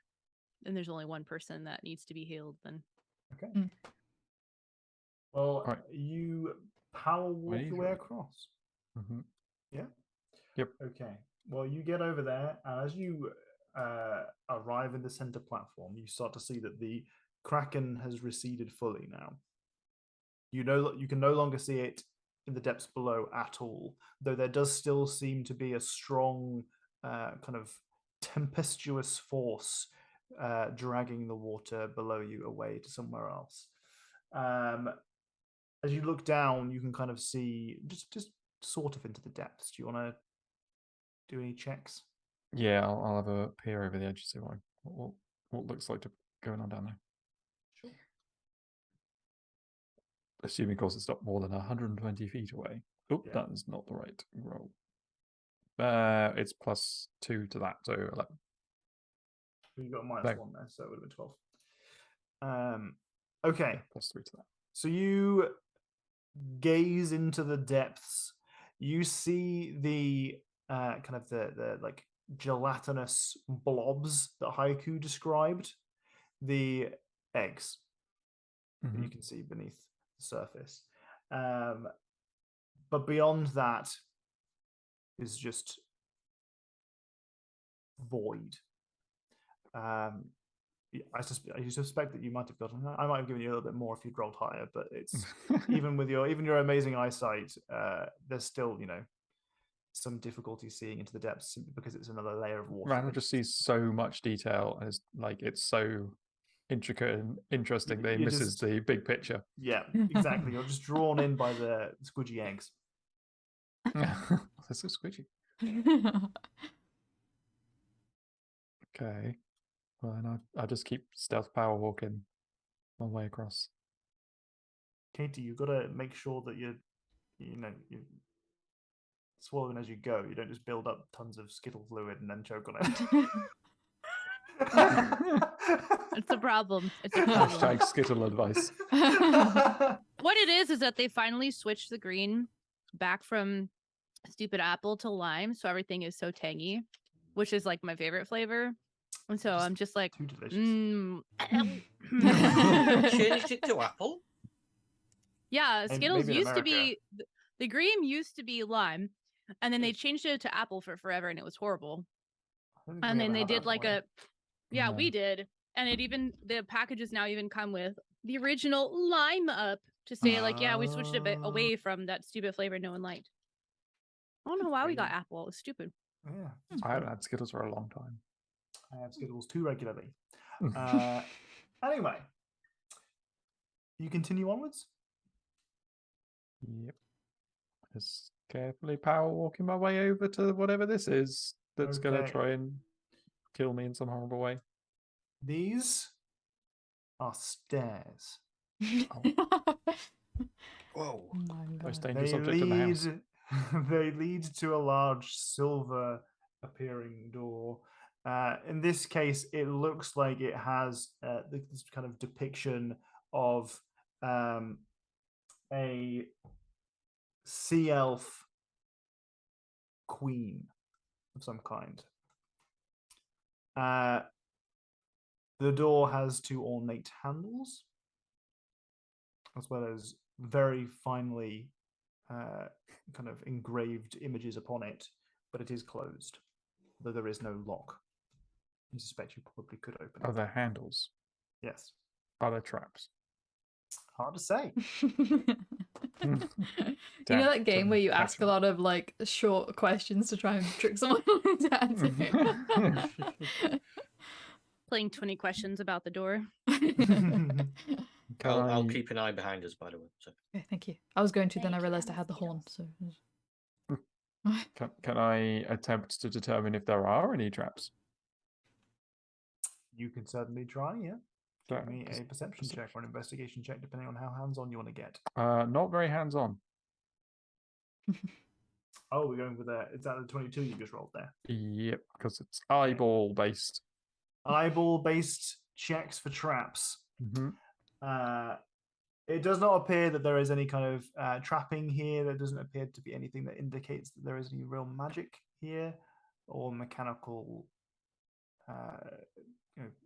and there's only one person that needs to be healed, then. Okay. Well, you power walk your way across. Mm-hmm. Yeah? Yep. Okay. Well, you get over there, and as you arrive in the center platform, you start to see that the Kraken has receded fully now. You can no longer see it in the depths below at all, though there does still seem to be a strong kind of tempestuous force dragging the water below you away to somewhere else. As you look down, you can kind of see just sort of into the depths. Do you want to do any checks? Yeah, I'll have a peer over the edge to see what looks like going on down there. Sure. Assuming, of course, it's not more than 120 feet away. Oh, Yeah. that is not the right roll. It's +2 to that, so 11. You got -1 there, so it would have been 12. Okay. +3 to that. So you gaze into the depths. You see the kind of the like gelatinous blobs that Haiku described, the eggs that you can see beneath the surface. But beyond that is just void. I suspect that you might have gotten. I might have given you a little bit more if you'd rolled higher, but it's even with your amazing eyesight, there's still some difficulty seeing into the depths simply because it's another layer of water. Randall just sees so much detail, and it's so intricate and interesting that he misses the big picture. Yeah, exactly. You're just drawn in by the squidgy eggs. They're so squidgy. Okay. Well, then I just keep stealth power walking my way across. Katie, you've got to make sure that you're swallowing as you go. You don't just build up tons of skittle fluid and then choke on it. It's a problem. It's a problem. Hashtag skittle advice. What it is that they finally switched the green back from stupid apple to lime, so everything is so tangy, which is like my favorite flavor. And so I'm just like, too delicious. Changed it to apple. Yeah, Skittles maybe in used to America. be the green used to be lime, and then they changed it to apple for forever, and it was horrible. And then they did like a, No. we did, and the packages now even come with the original lime up to say like, yeah, we switched a bit away from that stupid flavor no one liked. I don't know why we got apple. It's stupid. Yeah, I haven't had Skittles for a long time. I have Skittles too regularly. Anyway, you continue onwards. Yep. Just carefully power walking my way over to whatever this is that's going to Okay. try and kill me in some horrible way. These are stairs. Whoa. Most dangerous They object in the house. they lead to a large silver appearing door. In this case, it looks like it has this kind of depiction of a sea elf queen of some kind. The door has two ornate handles, as well as very finely kind of engraved images upon it, but it is closed, though there is no lock. I suspect you probably could open Are it. there handles? Yes. Are there traps? Hard to say. You know that game where you ask a lot of like short questions to try and trick someone into answering? Playing 20 questions about the door. I'll keep an eye behind us, by the way. So. Okay, thank you. I was going to, then I realized I had the horn. So Can I attempt to determine if there are any traps? You can certainly try, yeah. Give me a perception perception. check or an investigation check, depending on how hands-on you want to get. Not very hands-on. Oh, we're going with is that the 22 you just rolled there? Yep, because it's eyeball-based. Eyeball-based checks for traps. Mm-hmm. It does not appear that there is any kind of trapping here. There doesn't appear to be anything that indicates that there is any real magic here or mechanical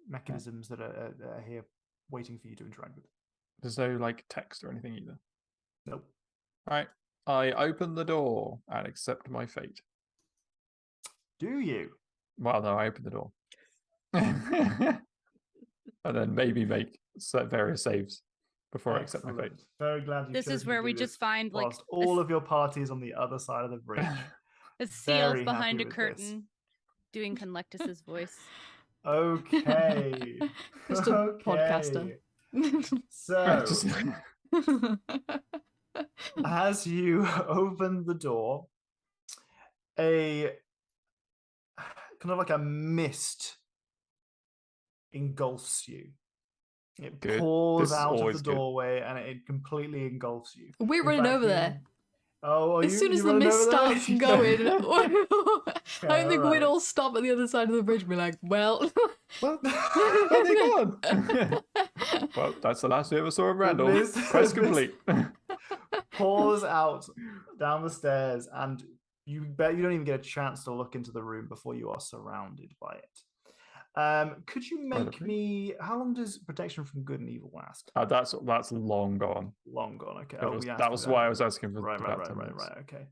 mechanisms that are here waiting for you to interact with. There's no like text or anything either. Nope. All right. I open the door and accept my fate. Do you? Well, no, I open the door. And then maybe make various saves before I accept my fate. Excellent. Very glad you This is where we just find like whilst all of your parties on the other side of the bridge. a seal Very behind happy a with curtain doing Conlectus's voice. Okay. just a podcaster. So, as you open the door, a kind of like a mist engulfs you. It pours out of the doorway and it completely engulfs you. We're running over there. Oh, as soon as the mist starts going, I don't think we'd all stop at the other side of the bridge and be like, well, where are they gone? Well, that's the last we ever saw of Randall. Quest complete. Pours out down the stairs, and you don't even get a chance to look into the room before you are surrounded by it. Could you By the make way. me? How long does protection from good and evil last? That's long gone. Long gone. Okay. That Oh, was, we asked that you was that. why I was asking for Right. about 10 minutes. Right. Okay.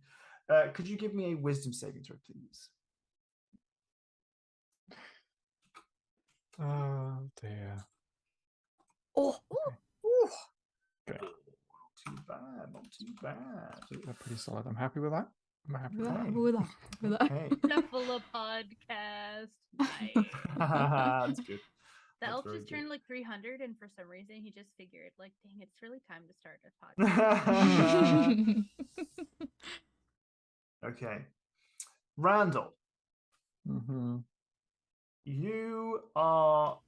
Could you give me a wisdom saving throw, please? Oh dear. Oh, Okay. Not too bad. They're pretty solid. I'm happy with that. I'm happy with that. with that. With that. Okay. Shuffle a podcast. Nice. That's good. The That's elf very just good. turned like 300, and for some reason, he just figured, like, dang, it's really time to start a podcast. Okay. Randall, Mm-hmm. you are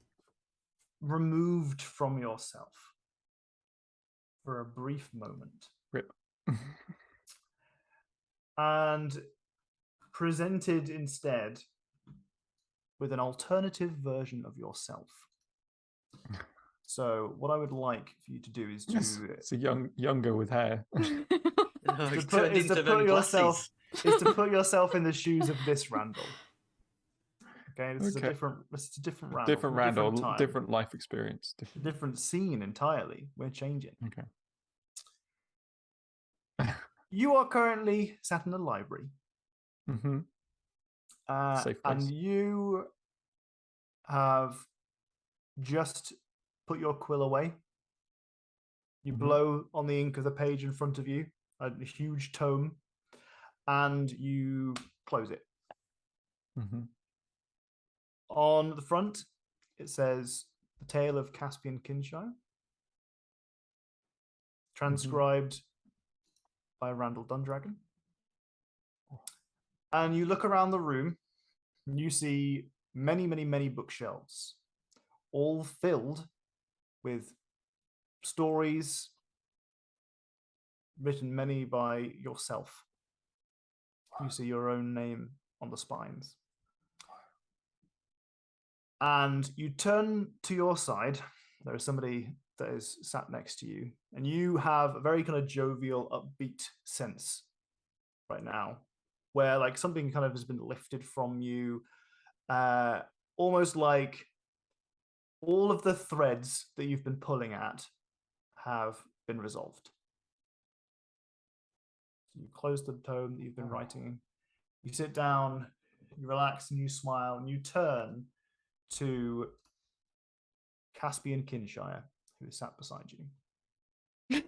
removed from yourself for a brief moment Rip. and presented instead with an alternative version of yourself. So what I would like for you to do is to It's a younger with hair. Oh, is he's to put, turned is to into put them yourself glasses. is to put yourself in the shoes of this Randall. Okay, this is a Okay. different Randall. Different from a Randall, time, different life experience. different scene entirely. We're changing. Okay. You are currently sat in a library. Mm-hmm. Safe And place. you have just put your quill away. You Mhm. blow on the ink of the page in front of you, a huge tome, and you close it. Mm-hmm. On the front, it says The Tale of Caspian Kinshire, transcribed by Randall Dundragon. And you look around the room, and you see many, many, many bookshelves, all filled with stories written many by yourself. You see your own name on the spines. And you turn to your side. There is somebody that is sat next to you, and you have a very kind of jovial, upbeat sense right now, where like something kind of has been lifted from you, almost like all of the threads that you've been pulling at have been resolved. You close the tome that you've been writing. You sit down, you relax, and you smile, and you turn to Caspian Kinshire, who is sat beside you.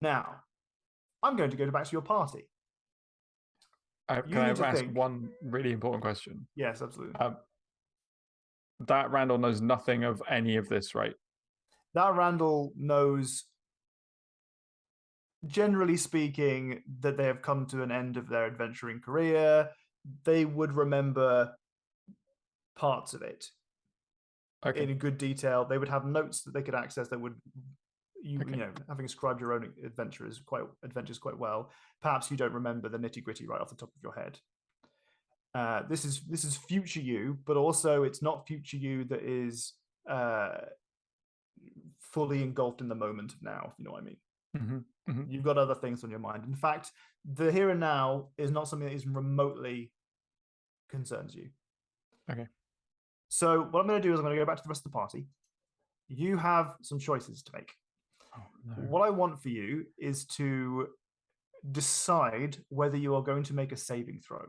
Now, I'm going to go back to your party. Can I ask one really important question? Yes, absolutely. That Randall knows nothing of any of this, right? That Randall knows, generally speaking, that they have come to an end of their adventuring career. They would remember parts of it in good detail. They would have notes that they could access that would, you know, having described your own adventures quite well, perhaps you don't remember the nitty-gritty right off the top of your head. This is future you, but also it's not future you that is fully engulfed in the moment of now, if you know what I mean. Mm-hmm. Mm-hmm. You've got other things on your mind. In fact, the here and now is not something that even remotely concerns you. Okay. So what I'm going to do is I'm going to go back to the rest of the party. You have some choices to make. Oh, no. What I want for you is to decide whether you are going to make a saving throw.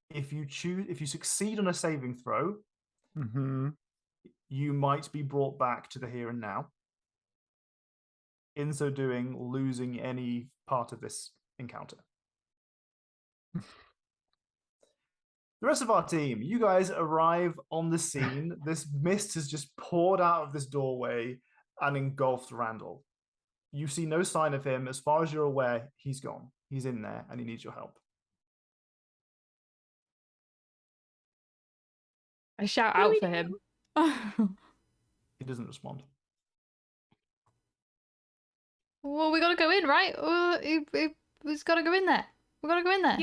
If you succeed on a saving throw, you might be brought back to the here and now. In so doing, losing any part of this encounter. The rest of our team, you guys arrive on the scene. This mist has just poured out of this doorway and engulfed Randall. You see no sign of him. As far as you're aware, he's gone. He's in there and he needs your help. I shout out for him. He doesn't respond. Well, we gotta go in, right? We've got to go in there. We gotta go in there.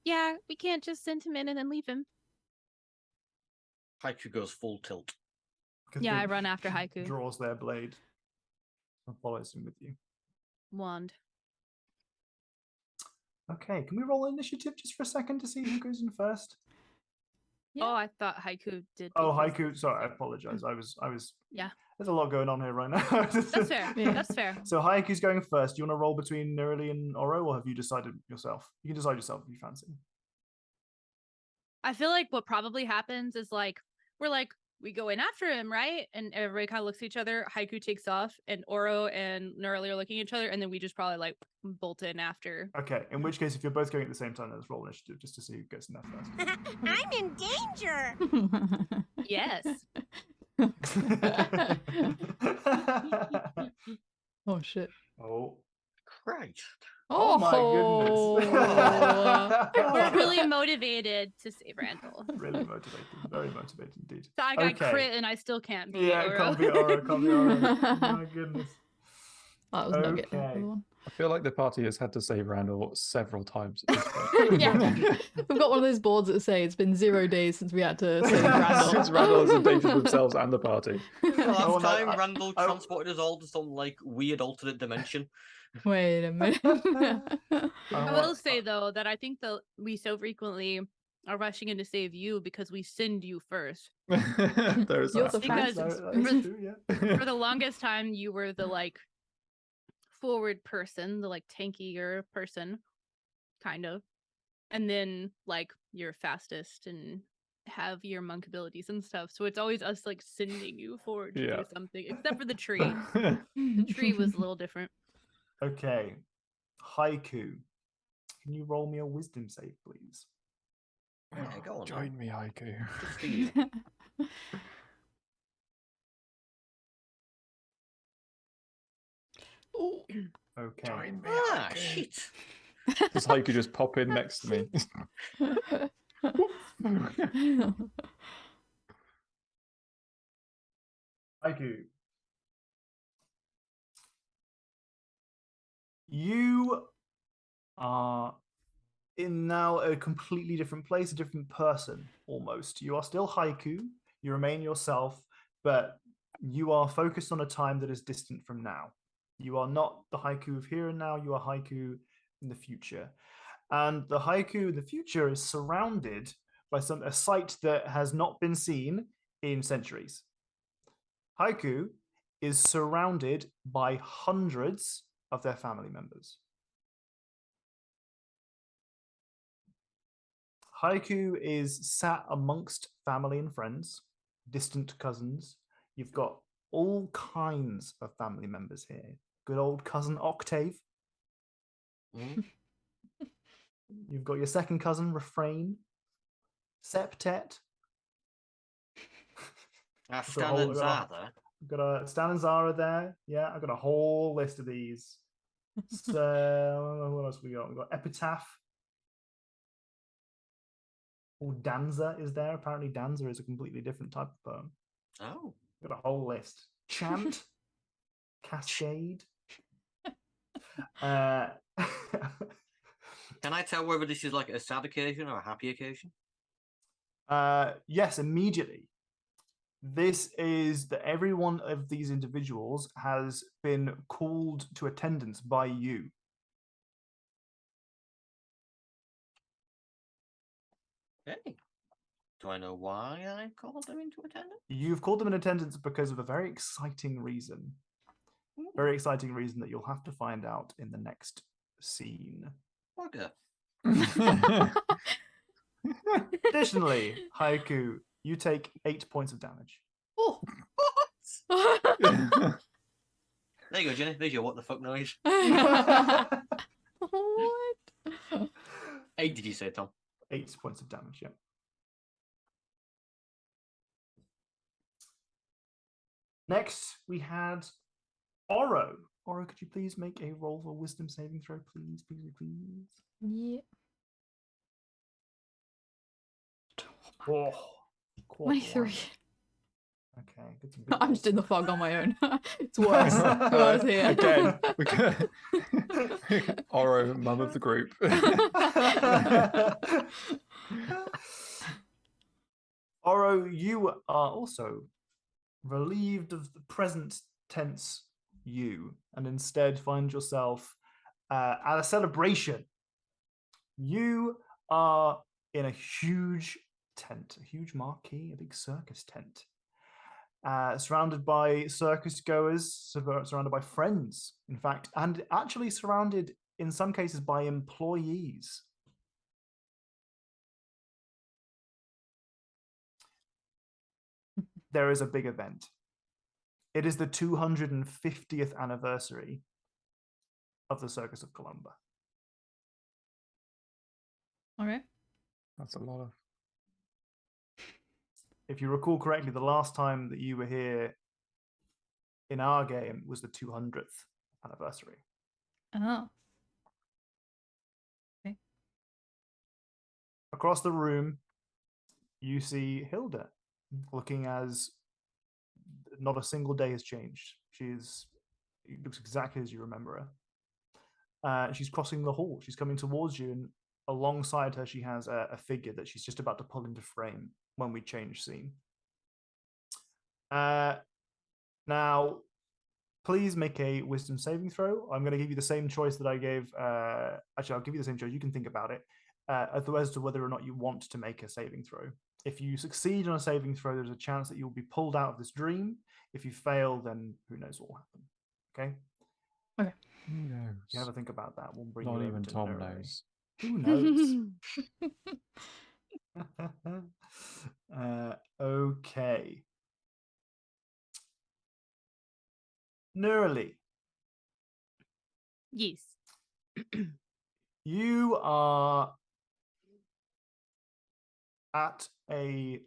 Yeah, we can't just send him in and then leave him. Haiku goes full tilt. Yeah, I run after Haiku. Draws their blade and follows him with you. Wand. Okay, can we roll initiative just for a second to see who goes in first? Yeah. Oh, I thought Haiku did. Oh, because- Haiku. Sorry, I apologize. I was. Yeah. There's a lot going on here right now. That's fair. Yeah. That's fair. So Haiku's going first. Do you want to roll between Neroli and Oro, or have you decided yourself? You can decide yourself if you fancy. I feel like what probably happens is like we go in after him, right? And everybody kind of looks at each other. Haiku takes off, and Oro and Neroli are looking at each other, and then we just probably like bolt in after. Okay. In which case, if you're both going at the same time, let's roll initiative just to see who gets in there first. I'm in danger. Yes. Oh shit. Oh. Christ. Oh my goodness. We're really motivated to save Randall. Really motivated. Very motivated indeed. So I got Okay. crit, and I still can't beat Yeah, Oro. can't be Oro. Can't be Oro. My goodness. That was not getting Okay. the one. I feel like the party has had to save Randall several times at this point. Yeah. We've got one of those boards that say it's been 0 days since we had to save Randall. Since Randall has endangered themselves and the party. Last Oh, no, time I- Randall I- transported us all to some like weird alternate dimension. Wait a minute. I will say though that I think that we so frequently are rushing in to save you because we sinned you first. There's You're that. the Because fastest. that is true, yeah. For the longest time, you were the like forward person, the like tankier person, kind of. And then like you're fastest and have your monk abilities and stuff. So it's always us like sending you forward to Yeah. do something, except for the tree. The tree was a little different. Okay. Haiku. Can you roll me a wisdom save, please? Yeah, go on. Join me, Haiku. Just for you. Ooh. Okay. Join me, Ah, Haiku. shit. Does Haiku just pop in next to me? Haiku. You are in now a completely different place, a different person almost. You are still Haiku, you remain yourself, but you are focused on a time that is distant from now. You are not the Haiku of here and now, you are Haiku in the future. And the Haiku in the future is surrounded by a site that has not been seen in centuries. Haiku is surrounded by hundreds of their family members. Haiku is sat amongst family and friends, distant cousins. You've got all kinds of family members here. Good old cousin Octave. Mhm. You've got your second cousin Refrain, Septet. Stan and Zara. I've got Stan and Zara there. Yeah, I've got a whole list of these. So what else we got? We've got Epitaph. Oh, Danza is there. Apparently, Danza is a completely different type of poem. Oh. Got a whole list. Chant, Cascade. Can I tell whether this is like a sad occasion or a happy occasion? Yes, immediately. This is that every one of these individuals has been called to attendance by you. Hey. Do I know why I called them into attendance? You've called them in attendance because of a very exciting reason. Very exciting reason that you'll have to find out in the next scene. Bugger. Additionally, Haiku, you take 8 points of damage. Oh. There you go, Jenny. There's your what the fuck noise. What? 8 did you say, Tom? 8 points of damage, yeah. Next, we had Oro. Oro, could you please make a roll for wisdom saving throw, please, please, please? Yeah. Oh, 23. Okay, good to I'm just in the fog on my own. It's worse. It's worse here. Again, Oro, mum of the group. Oro, you are also relieved of the present tense you, and instead find yourself at a celebration You are in a huge tent, a huge marquee, a big circus tent. Surrounded by circus goers, surrounded by friends, in fact, and actually surrounded in some cases by employees. There is a big event. It is the 250th anniversary of the Circus of Columba. Okay. That's a lot of. If you recall correctly, the last time that you were here in our game was the 200th anniversary. Oh. Okay. Across the room, you see Hilda, looking as not a single day has changed. She looks exactly as you remember her. She's crossing the hall. She's coming towards you, and alongside her, she has a figure that she's just about to pull into frame when we change scene. Now, please make a wisdom saving throw. I'm going to give you the same choice that I gave. Actually, I'll give you the same choice. You can think about it as to whether or not you want to make a saving throw. If you succeed on a saving throw, there's a chance that you'll be pulled out of this dream. If you fail, then who knows what will happen. Okay? Okay. Who knows? You have a think about that. We'll bring Not you even over to Tom Nuri. knows. Who knows? Okay. Nurli, Yes. you are at a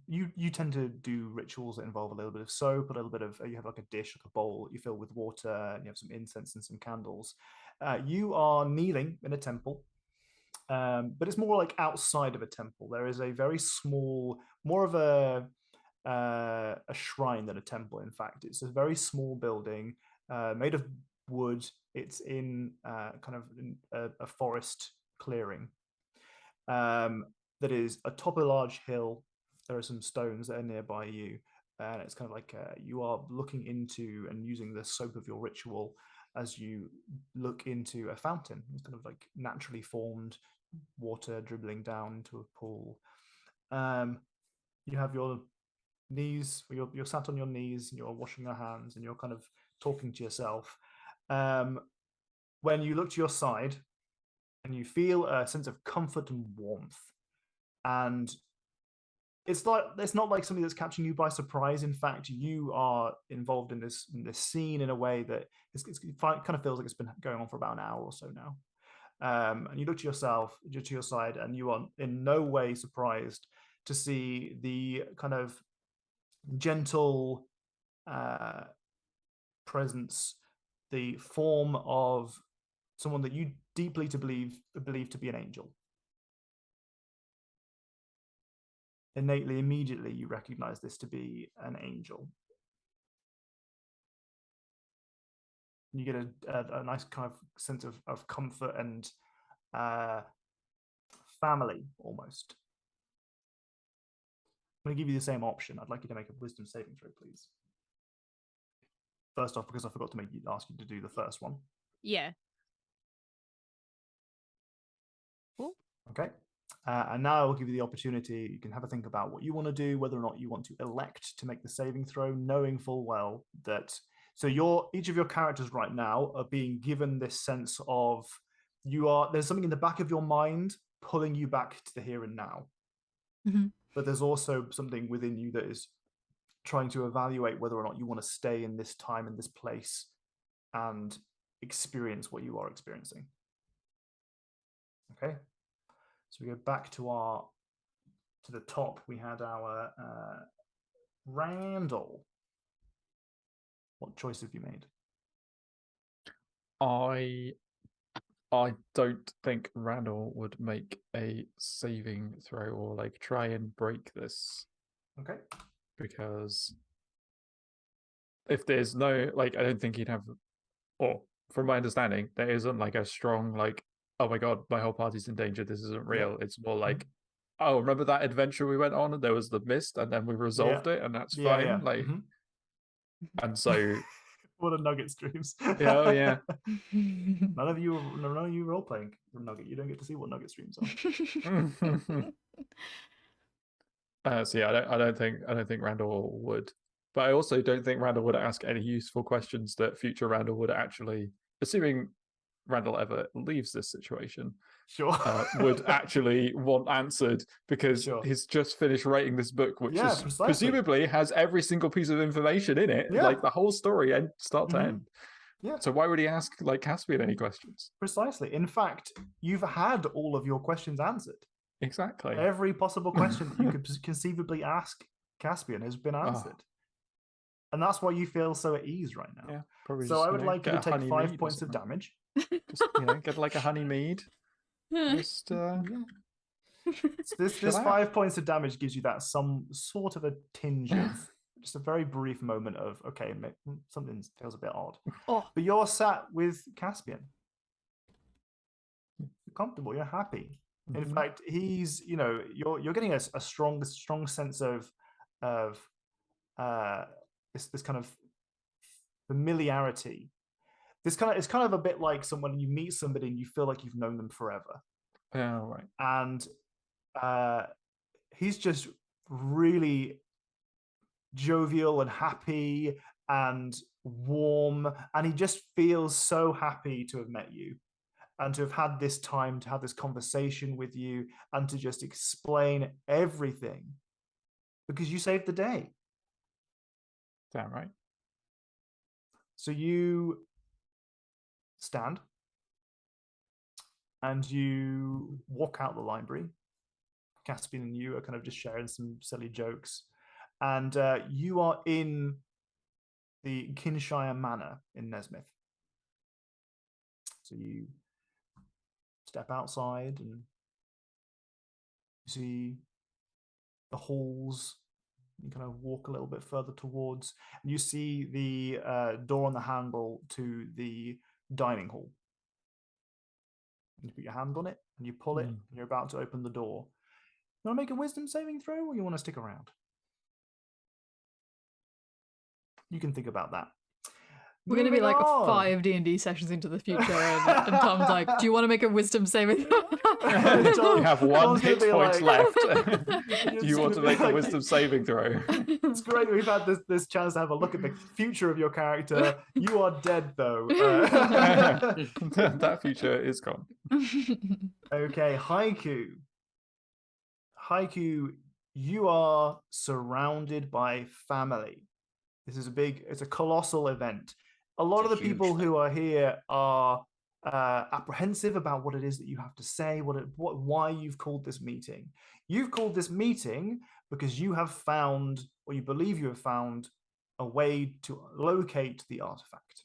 you tend to do rituals that involve a little bit of soap, a little bit of you have like a dish, like a bowl that you fill with water, and you have some incense and some candles. You are kneeling in a temple, but it's more like outside of a temple. There is a very small, more of a shrine than a temple. In fact, it's a very small building made of wood. It's in kind of a forest clearing. That is atop a large hill. There are some stones that are nearby you, and it's kind of like you are looking into and using the soap of your ritual as you look into a fountain. It's kind of like naturally formed water dribbling down into a pool. You have your knees, you're sat on your knees, and you're washing your hands, and you're kind of talking to yourself. When you look to your side, and you feel a sense of comfort and warmth, and it's not like something that's catching you by surprise. In fact, you are involved in this scene in a way that it kind of feels like it's been going on for about an hour or so now. And you look to yourself, to your side, and you are in no way surprised to see the kind of gentle presence, the form of someone that you deeply believe to be an angel. Innately, immediately, you recognize this to be an angel. You get a nice kind of sense of comfort and family, almost. I'm going to give you the same option. I'd like you to make a wisdom saving throw, please. First off, because I forgot to ask you to do the first one. Yeah. Cool. Okay. And now I will give you the opportunity. You can have a think about what you want to do, whether or not you want to elect to make the saving throw, knowing full well that. So each of your characters right now are being given this sense of there's something in the back of your mind pulling you back to the here and now. Mm-hmm. But there's also something within you that is trying to evaluate whether or not you want to stay in this time, in this place, and experience what you are experiencing. Okay. So we go back to the top. We had our Randall. What choice have you made? I don't think Randall would make a saving throw or like try and break this. Okay. Because if there's no I don't think he'd have, or from my understanding, there isn't like a strong oh my god, my whole party's in danger, this isn't real. It's more like, oh, remember that adventure we went on and there was the mist and then we resolved it and that's fine. And so What are Nugget streams? Yeah, oh yeah. None of you role playing Nugget. You don't get to see what Nugget streams are. So yeah, I don't think Randall would. But I also don't think Randall would ask any useful questions that future Randall would actually, assuming Randall ever leaves this situation, Sure. would actually want answered, because Sure. he's just finished writing this book, which is precisely. presumably has every single piece of information in it, Yeah. like the whole story, and start to end. Yeah. So why would he ask like Caspian any questions? Precisely. In fact, you've had all of your questions answered. Exactly. Every possible question that you could conceivably ask Caspian has been answered. And that's why you feel so at ease right now. Yeah, probably. So just, I would like you to take 5 points of something. damage. Just get like a honey mead. Just This chill out. 5 points of damage gives you that some sort of a tinge of just a very brief moment of, okay, something feels a bit odd. Oh. But you're sat with Caspian. You're comfortable. You're happy. In fact, he's, you're getting a strong sense of this kind of familiarity. It's kind of a bit like when you meet somebody and you feel like you've known them forever. Yeah, right. And he's just really jovial and happy and warm, and he just feels so happy to have met you and to have had this time to have this conversation with you and to just explain everything, because you saved the day. Damn right. So you stand and you walk out the library. Caspian and you are kind of just sharing some silly jokes, and you are in the Kinshire Manor in Nesmith. So you step outside and you see the halls. You kind of walk a little bit further towards, and you see the door on the handle to the dining hall. You put your hand on it and you pull it, and you're about to open the door. You want to make a wisdom saving throw, or you want to stick around? You can think about that. We're going to be like 5 D&D sessions into the future, and Tom's like, do you want to make a wisdom saving throw? You have 1 hit point left. Do you want to make a like, wisdom saving throw? It's great we've had this chance to have a look at the future of your character. You are dead, though. That future is gone. Okay, Haiku. Haiku, you are surrounded by family. This is it's a colossal event. A lot of the people who are here are apprehensive about what it is that you have to say, why you've called this meeting. You've called this meeting because you have found, or you believe you have found, a way to locate the artifact.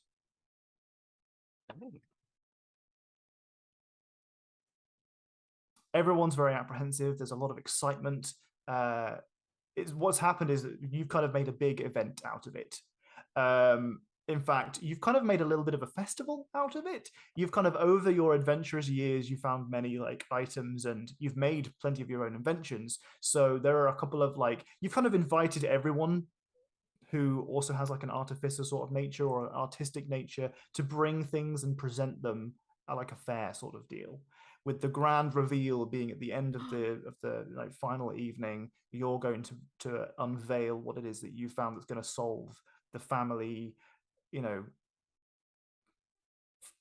Everyone's very apprehensive. There's a lot of excitement. What's happened is that you've kind of made a big event out of it. In fact, you've kind of made a little bit of a festival out of it. You've kind of, over your adventurous years, you found many items, and you've made plenty of your own inventions. So there are a couple of you've kind of invited everyone who also has an artificer sort of nature or an artistic nature to bring things and present them at a fair sort of deal. With the grand reveal being at the end of the final evening, you're going to unveil what it is that you found that's going to solve the family,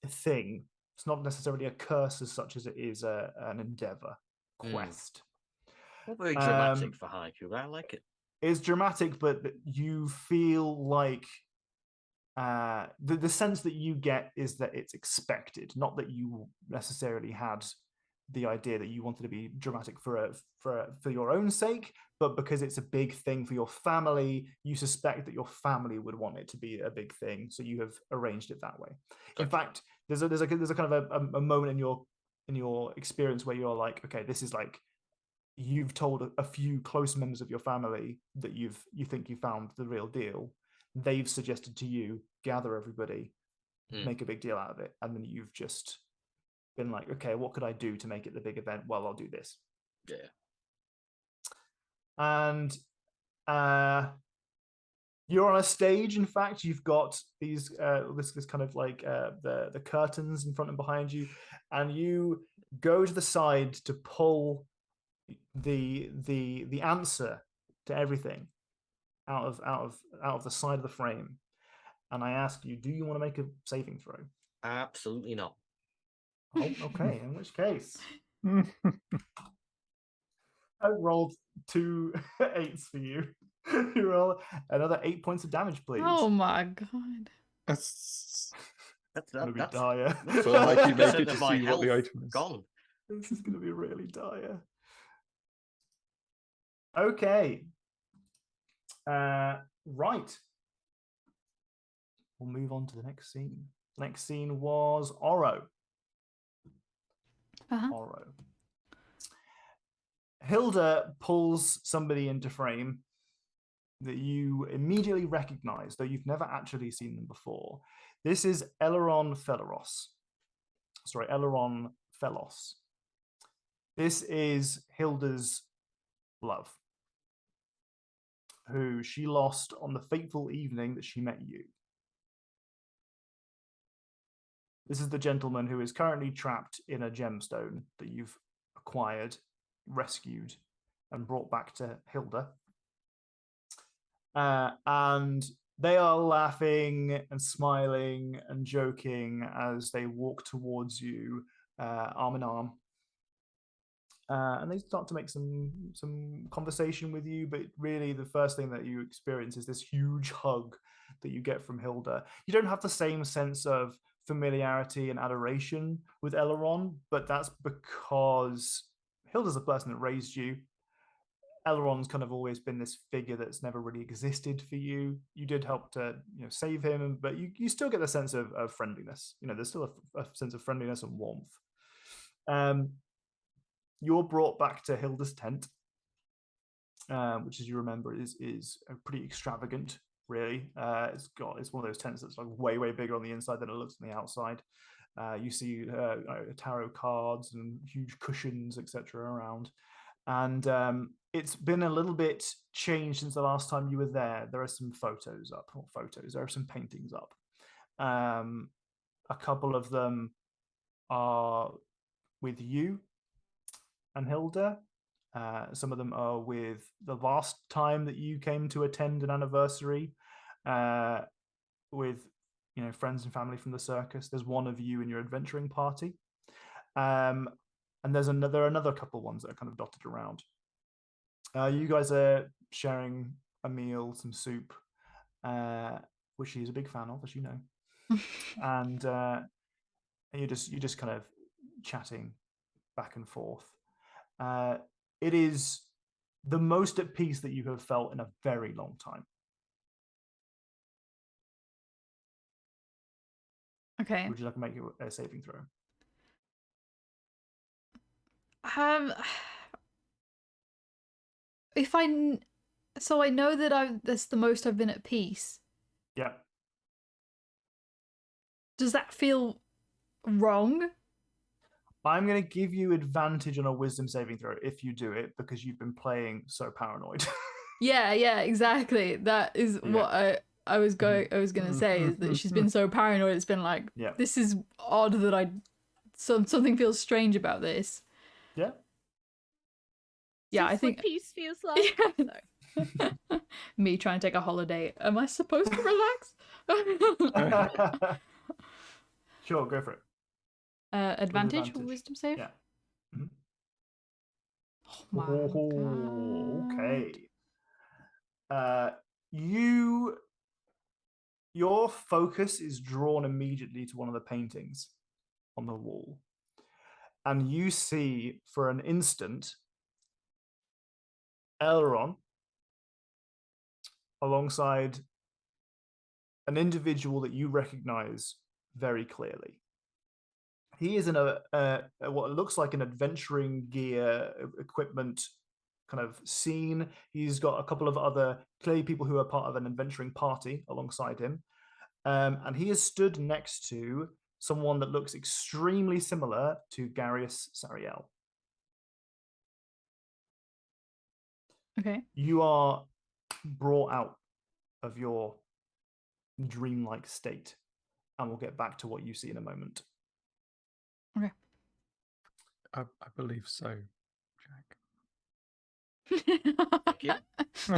thing. It's not necessarily a curse as such as it is an endeavor quest. Not very dramatic for Haiku, but I like it. It's dramatic, but you feel like the sense that you get is that it's expected, not that you necessarily had the idea that you wanted to be dramatic for your own sake, but because it's a big thing for your family, you suspect that your family would want it to be a big thing, so you have arranged it that way. Gotcha. In fact, there's a kind of a moment in your experience where you're like, okay, this is you've told a few close members of your family that you think you found the real deal. They've suggested to you, gather everybody, make a big deal out of it, and then you've just been like, okay, what could I do to make it the big event? Well, I'll do this. Yeah. And You're on a stage. In fact, you've got these this kind of like the curtains in front and behind you, and you go to the side to pull the answer to everything out of the side of the frame. And I ask you, do you want to make a saving throw? Absolutely not. Oh, okay. In which case, I rolled 2 8s for you. You roll another 8 points of damage, please. Oh my god. That's gonna be That's dire. so like you make 50% it to of my see what the health item is. gone. This is gonna be really dire. Okay. Right. We'll move on to the next scene. Next scene was Oro. Oro. Hilda pulls somebody into frame that you immediately recognize, though you've never actually seen them before. This is Eleron Felos. This is Hilda's love, who she lost on the fateful evening that she met you. This is the gentleman who is currently trapped in a gemstone that you've acquired, rescued, and brought back to Hilda. And they are laughing and smiling and joking as they walk towards you, arm in arm. And they start to make some conversation with you, but really the first thing that you experience is this huge hug that you get from Hilda. You don't have the same sense of familiarity and adoration with Eleron, but that's because Hilda's the person that raised you. Eleron's kind of always been this figure that's never really existed for you. You did help to save him, but you still get the sense of friendliness. There's still a sense of friendliness and warmth. You're brought back to Hilda's tent, which, as you remember, is pretty extravagant. Really, it's one of those tents that's like way bigger on the inside than it looks on the outside. You see tarot cards and huge cushions, etc., around, and it's been a little bit changed since the last time you were there. There are some photos up, there are some paintings up. A couple of them are with you and Hilda. Some of them are with the last time that you came to attend an anniversary with friends and family from the circus. There's one of you in your adventuring party, and there are another couple ones that are kind of dotted around. You guys are sharing a meal, some soup, which she's a big fan of, as you know, and you're just kind of chatting back and forth. It is the most at peace that you have felt in a very long time. Okay. Would you like to make a saving throw? So I know that that's the most I've been at peace. Yeah. Does that feel wrong? I'm going to give you advantage on a wisdom saving throw if you do it, because you've been playing so paranoid. Yeah, exactly. That is what I was going to say, is that she's been so paranoid. It's been like, this is odd that something feels strange about this. Yeah. Yeah, I think what peace feels like. Yeah. Me trying to take a holiday. Am I supposed to relax? Sure, go for it. Advantage for wisdom save? Yeah. Mm-hmm. Oh my God. Okay. Your focus is drawn immediately to one of the paintings on the wall. And you see for an instant Eleron alongside an individual that you recognize very clearly. He is in what looks like an adventuring gear equipment kind of scene. He's got a couple of other clearly people who are part of an adventuring party alongside him. And he is stood next to someone that looks extremely similar to Garius Sariel. Okay. You are brought out of your dreamlike state, and we'll get back to what you see in a moment. Okay. I believe so, Jack. Thank you.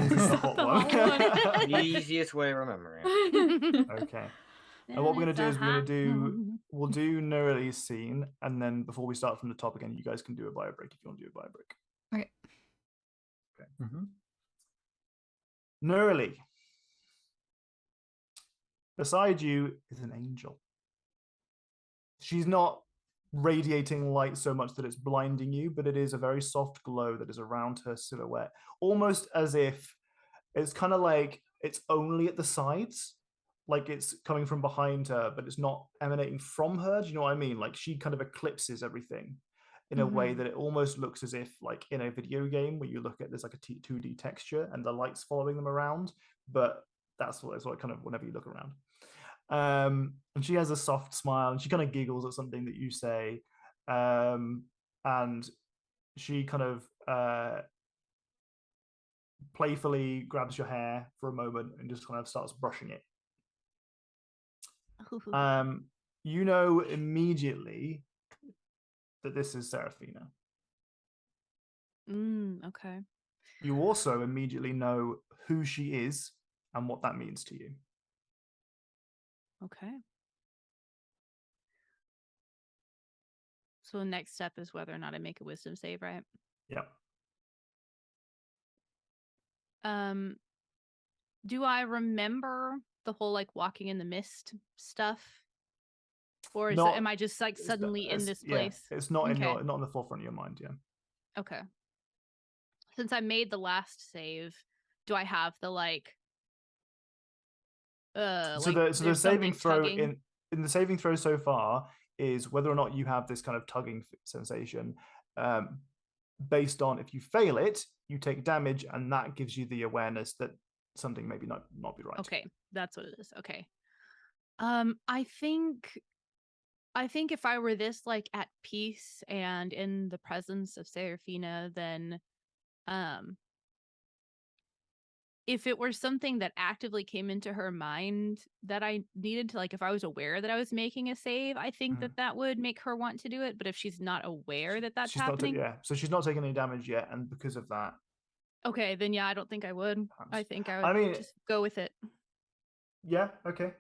This is the hot one. The easiest way of remembering it. Okay. And what we're going to do is we'll do Neurali's scene, and then before we start from the top again, you guys can do a bio break if you want to do a bio break. Okay. Okay. Mm-hmm. Neurali. Beside you is an angel. She's not radiating light so much that it's blinding you, but it is a very soft glow that is around her silhouette, almost as if it's kind of like it's only at the sides, like it's coming from behind her, but it's not emanating from her. Do you know what I mean? Like she kind of eclipses everything in a way that it almost looks as if, like in a video game where you look at, there's like a 2D texture and the light's following them around, but that's what it's like kind of whenever you look around. And she has a soft smile and she kind of giggles at something that you say, and she kind of playfully grabs your hair for a moment and just kind of starts brushing it. You know immediately that this is Seraphina. Okay. You also immediately know who she is and what that means to you. Okay. So the next step is whether or not I make a wisdom save, right? Yep. Do I remember the whole like walking in the mist stuff? Or is am I just like suddenly in this place? Yeah, it's not in your, not in the forefront of your mind, yeah. Okay. Since I made the last save, do I have the like so the saving throw in the saving throw so far is whether or not you have this kind of tugging sensation. Based on, if you fail it, you take damage, and that gives you the awareness that something maybe not be right. Okay, that's what it is. Okay. I think if I were this like at peace and in the presence of Seraphina, then if it were something that actively came into her mind that I needed to, like, if I was aware that I was making a save, I think that would make her want to do it. But if she's not aware that that's happening, so she's not taking any damage yet, and because of that, okay, then yeah, I don't think I would. Perhaps. I think I would just go with it. Yeah. Okay.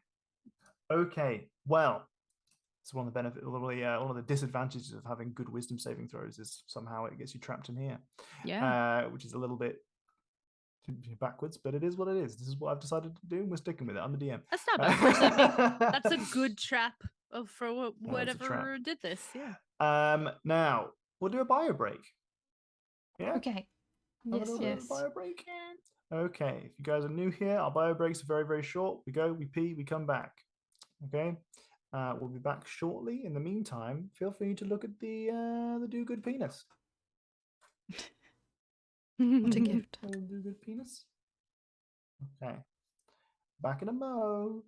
Well, it's one of the benefits, one of the disadvantages of having good wisdom saving throws is somehow it gets you trapped in here. Yeah. Which is a little bit backwards, but it is what it is. This is what I've decided to do, and we're sticking with it. I'm the DM. That's not bad. That's a good trap for whatever did this. Yeah. Now we'll do a bio break. Yeah. Okay. Yes. Bio break. Okay. If you guys are new here, our bio breaks are very, very short. We go, we pee, we come back. Okay. We'll be back shortly. In the meantime, feel free to look at the do good penis. What a gift. Do good penis. Okay. Back in a mo.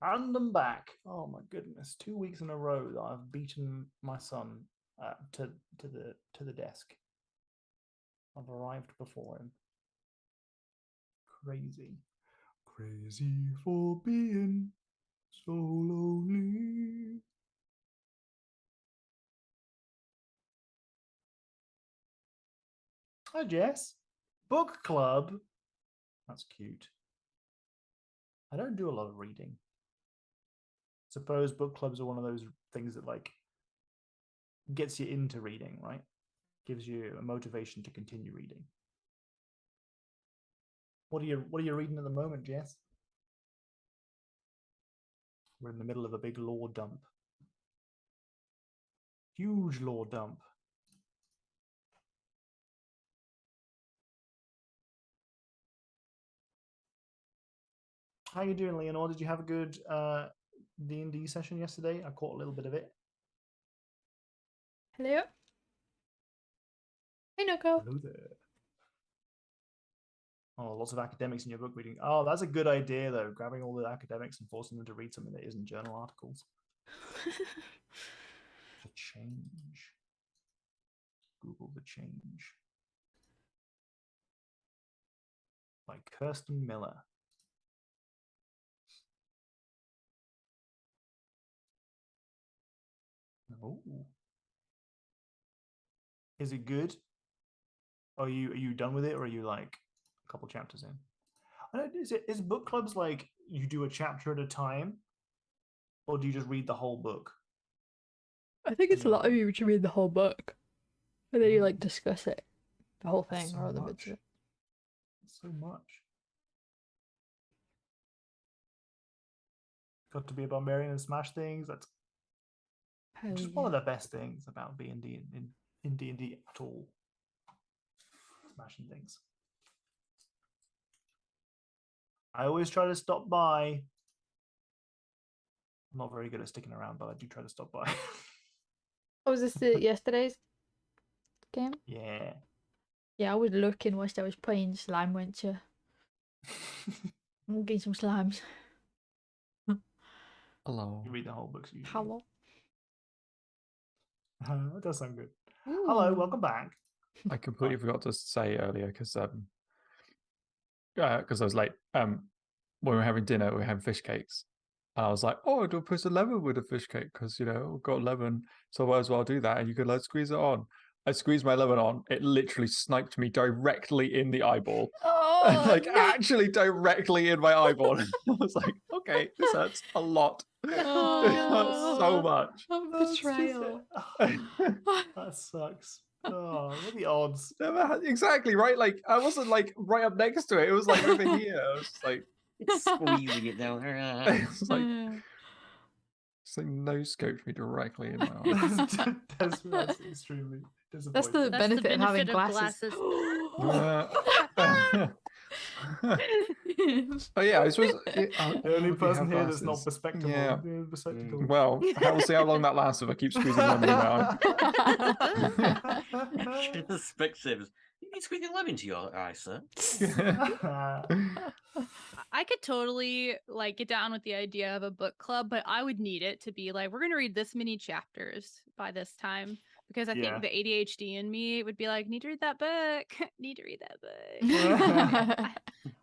And I'm back. Oh my goodness! 2 weeks in a row that I've beaten my son to the desk. I've arrived before him. Crazy, crazy for being so lonely. Hi, Jess. Book club. That's cute. I don't do a lot of reading. Suppose book clubs are one of those things that like gets you into reading, right? Gives you a motivation to continue reading. What are you reading at the moment, Jess? We're in the middle of a big lore dump. Huge lore dump. How you doing, Leonore? Did you have a good D&D session yesterday? I caught a little bit of it. Hello? Hey, Noko. Hello there. Oh, lots of academics in your book reading. Oh, that's a good idea, though. Grabbing all the academics and forcing them to read something that isn't journal articles. The change. Google the change. By Kirsten Miller. Oh. Is it good? Are you done with it, or are you like a couple chapters in? I don't, is book clubs like you do a chapter at a time, or do you just read the whole book? I think it's a lot of you to read the whole book. And then you like discuss it. The whole thing, so or other much. bits of it. So much. Got to be a barbarian and smash things. That's just one of the best things about D&D in D&D at all. Smashing things. I always try to stop by. I'm not very good at sticking around, but I do try to stop by. Oh, was this yesterday's game? Yeah. Yeah, I was looking whilst I was playing Slime Wencher. I'm getting some slimes. Hello. You read the whole books usually. Hello. That does sound good. Ooh. Hello, welcome back. I completely forgot to say earlier because I was late. When we were having dinner, we were having fish cakes. And I was like, oh, do I put a lemon with a fish cake? Because, we've got lemon, so I might as well do that. And you could like squeeze it on. I squeezed my lemon on. It literally sniped me directly in the eyeball. Oh, like, no. actually directly in my eyeball. I was like, okay, this hurts a lot. Oh, It hurts so much. Betrayal. That sucks. Oh, what are the odds? Exactly, right? Like, I wasn't like right up next to it. It was like over here. I was just like, squeezing it down. it's like no scoped me directly in my eye. That's extremely disappointing. That's the benefit of having glasses. Oh yeah, I suppose the only person here that's not bespectacled. Yeah. Bespectacled. Well, we'll see how long that lasts if I keep squeezing lemon in my eye. Specsavers. You need squeezing lemon into your eye, sir. I could totally like get down with the idea of a book club, but I would need it to be like, we're gonna read this many chapters by this time. Because I think the ADHD in me would be like, need to read that book. Need to read that book.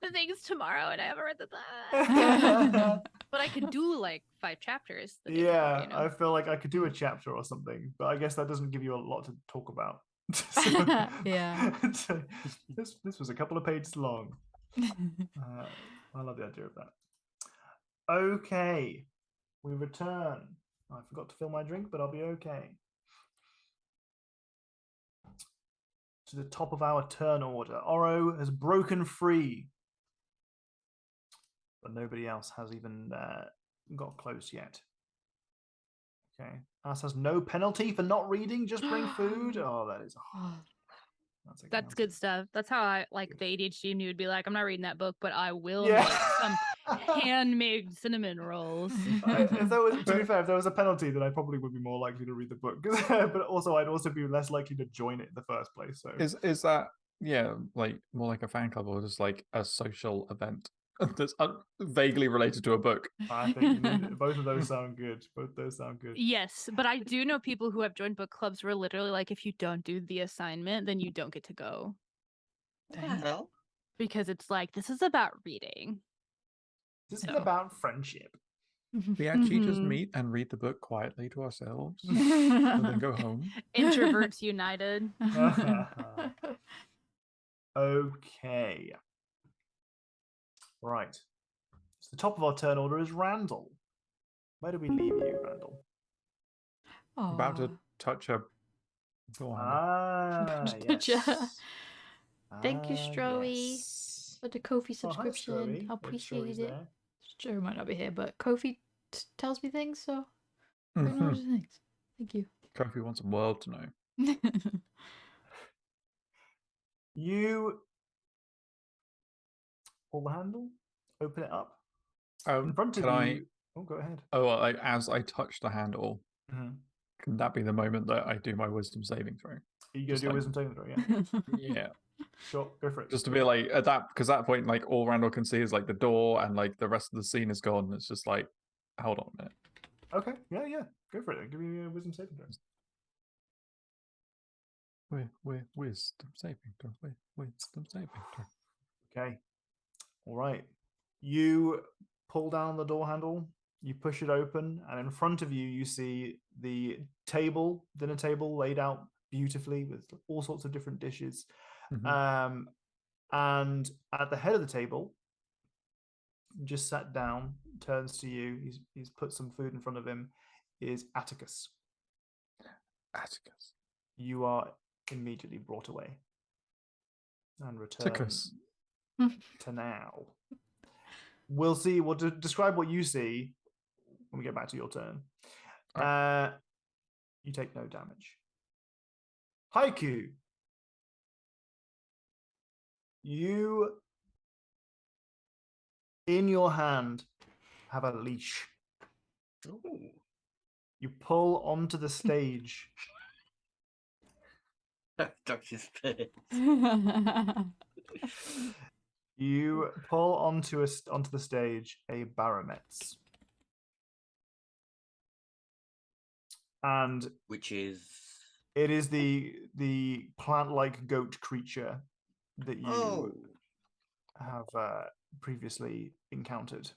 The thing's tomorrow and I haven't read the book. But I could do like 5 chapters. Yeah, I feel like I could do a chapter or something, but I guess that doesn't give you a lot to talk about. Yeah. This was a couple of pages long. I love the idea of that. Okay, we return. I forgot to fill my drink, but I'll be okay. To the top of our turn order. Oro has broken free, but nobody else has even got close yet. Okay, Us has no penalty for not reading. Just bring food. Oh, that is. That's good stuff. That's how I like the ADHD in me would be like, I'm not reading that book, but I will Yeah. make some handmade cinnamon rolls. If there was, to be fair, if there was a penalty, then I probably would be more likely to read the book. But also, I'd also be less likely to join it in the first place. So Is that like more like a fan club or just like a social event? That's vaguely related to a book. I think both of those sound good. Both those sound good. Yes, but I do know people who have joined book clubs where literally, like, if you don't do the assignment, then you don't get to go. Well, Because it's like, this is about reading. This is No. about friendship. We actually just Mhm. meet and read the book quietly to ourselves, and then go home. Introverts United. Okay. Right. So the top of our turn order is Randall. Where do we leave you, Randall? About to Aw. touch a door handle. Ah, Touch a- yes. Thank you, Stroey, Yes. for the Kofi Oh, hi, subscription. Stroey. I If appreciate Stroey's it. there. Stroey might not be here, but Kofi tells me things, so who Mhm. knows things. Thank you. Kofi wants the world to know. You pull the handle, open it up. In front of Can I? you. Oh, go ahead. Oh, well, as I touch the handle, Mhm. can that be the moment that I do my wisdom saving throw? Are you going Just to do a like- wisdom saving throw? Yeah. Yeah, Sure, go for it. just to be like at that, because that point, like all Randall can see is like the door, and like the rest of the scene is gone. It's just like, hold on a minute. Okay, yeah. Go for it. Give me a wisdom saving throw. Wisdom saving throw. Wisdom saving throw. Okay. All right. You pull down the door handle, you push it open, and in front of you, you see the dinner table laid out beautifully with all sorts of different dishes. Mhm. And at the head of the table, just sat down, turns to you. He's put some food in front of him. Is Atticus. Atticus. You are immediately brought away and return Atticus. to now. We'll see. We'll describe what you see when we get back to your turn. You take no damage. Haiku. You, in your hand, have a leash. ooh. You pull onto the stage. Doctor's face. You pull onto the stage a Barometz. And Which is it is the plant-like goat creature that you have previously encountered.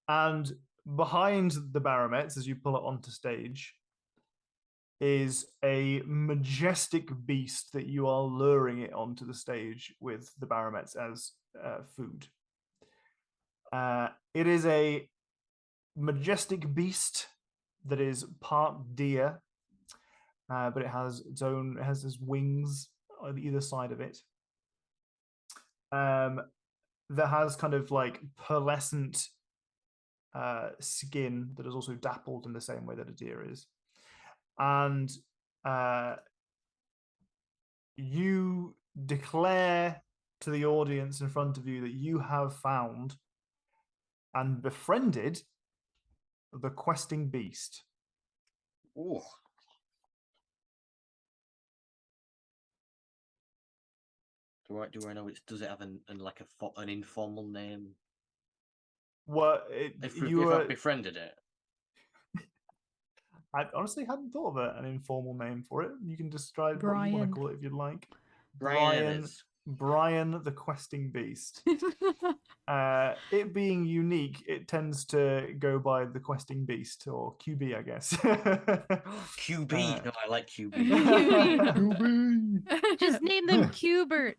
And behind the Barometz, as you pull it onto stage, is a majestic beast that you are luring it onto the stage with the Barometz as food. It is a majestic beast that is part deer, but it has its wings on either side of it. That has kind of like pearlescent skin that is also dappled in the same way that a deer is. And you declare to the audience in front of you that you have found and befriended the questing beast. ooh. Do I know it? Does it have an informal name? Well, If you I've befriended it, I honestly hadn't thought of an informal name for it. You can describe what you want to Brian. call it if you'd like. Brian it is. Brian the questing beast. It being unique, it tends to go by the questing beast, or QB, I guess. QB. No, I like QB. QB. Just name them Cubert.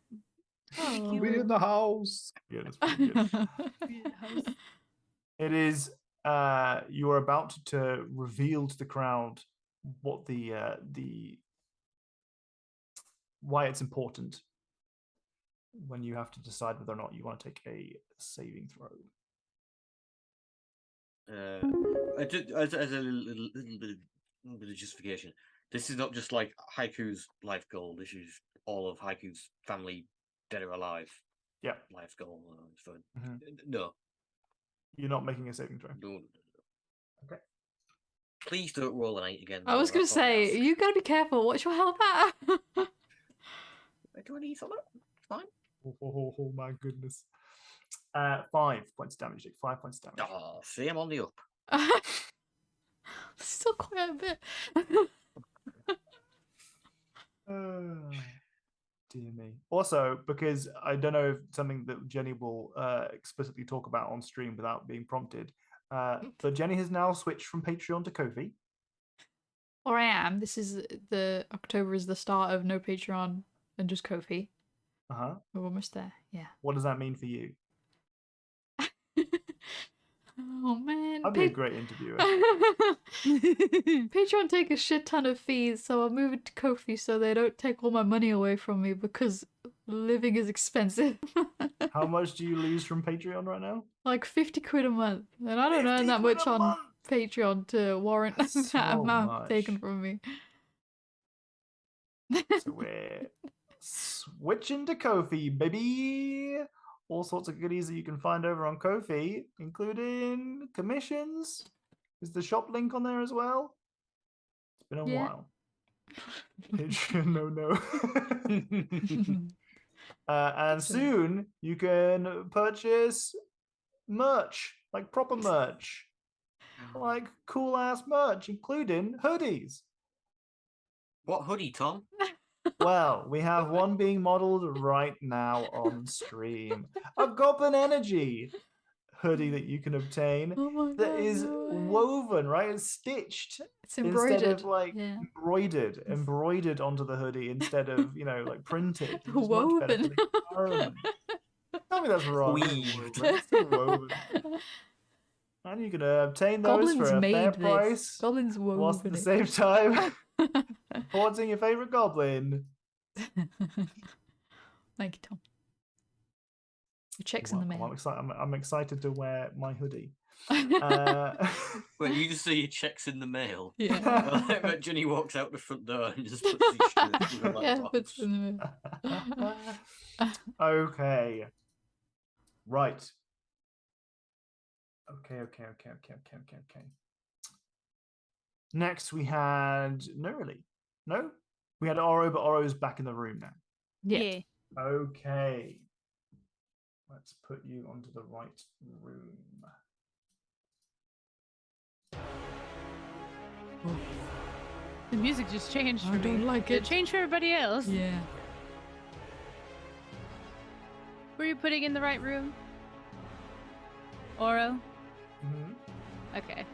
QB in the house. Yeah, that's pretty good. It is. You are about to reveal to the crowd what why it's important when you have to decide whether or not you want to take a saving throw. As a little bit of justification, this is not just like Haiku's life goal. This is all of Haiku's family, dead or alive. Yeah. Life goal. Mhm. No. You're not making a saving throw. No. Okay. Please don't roll an 8 again. I was going to say, you got to be careful. What's your health at? Do I need something? Fine. Oh my goodness. 5 points of damage. 5 points of damage. Oh, see, I'm on the up. Still quite a bit. Dear me. Also, because I don't know if something that Jenny will explicitly talk about on stream without being prompted, but Jenny has now switched from Patreon to Ko-fi. Or I am. This is October is the start of no Patreon and just Ko-fi. We're almost there. Yeah. What does that mean for you? Oh man. I'd be a great interviewer. Patreon take a shit ton of fees, so I'll move it to Ko-fi so they don't take all my money away from me because living is expensive. How much do you lose from Patreon right now? Like 50 quid a month. And I don't earn that much on Patreon to warrant that So amount much. taken from me. So we're switching to Ko-fi, baby. All sorts of goodies that you can find over on Ko-fi, including commissions. Is the shop link on there as well? It's been a while. Patreon, no. And soon you can purchase merch, like proper merch, like cool ass merch, including hoodies. What hoodie, Tom? Well, we have one being modeled right now on stream. A Goblin Energy hoodie that you can obtain that is woven, right? It's stitched. It's embroidered. Instead of like embroidered onto the hoodie instead of, like printed. It's much better for the environment. Tell me that's wrong. Weaved. It's still woven. And you can obtain those for a fair price. Goblins woven whilst at the same time supporting your favorite goblin. Thank you, Tom. Your check's in the mail. I'm excited to wear my hoodie. Wait, you just say your check's in the mail? Yeah. I bet Jenny walks out the front door and just puts these shirts in the laptop. Puts in the mail. Okay. Right. Okay. Next we had No? We had Oro, but Oro's back in the room now. Yeah. Okay. Let's put you onto the right room. The music just changed for me. I don't like it. It changed for everybody else. Yeah. Were you putting in the right room? Oro? Mm-hmm. Okay.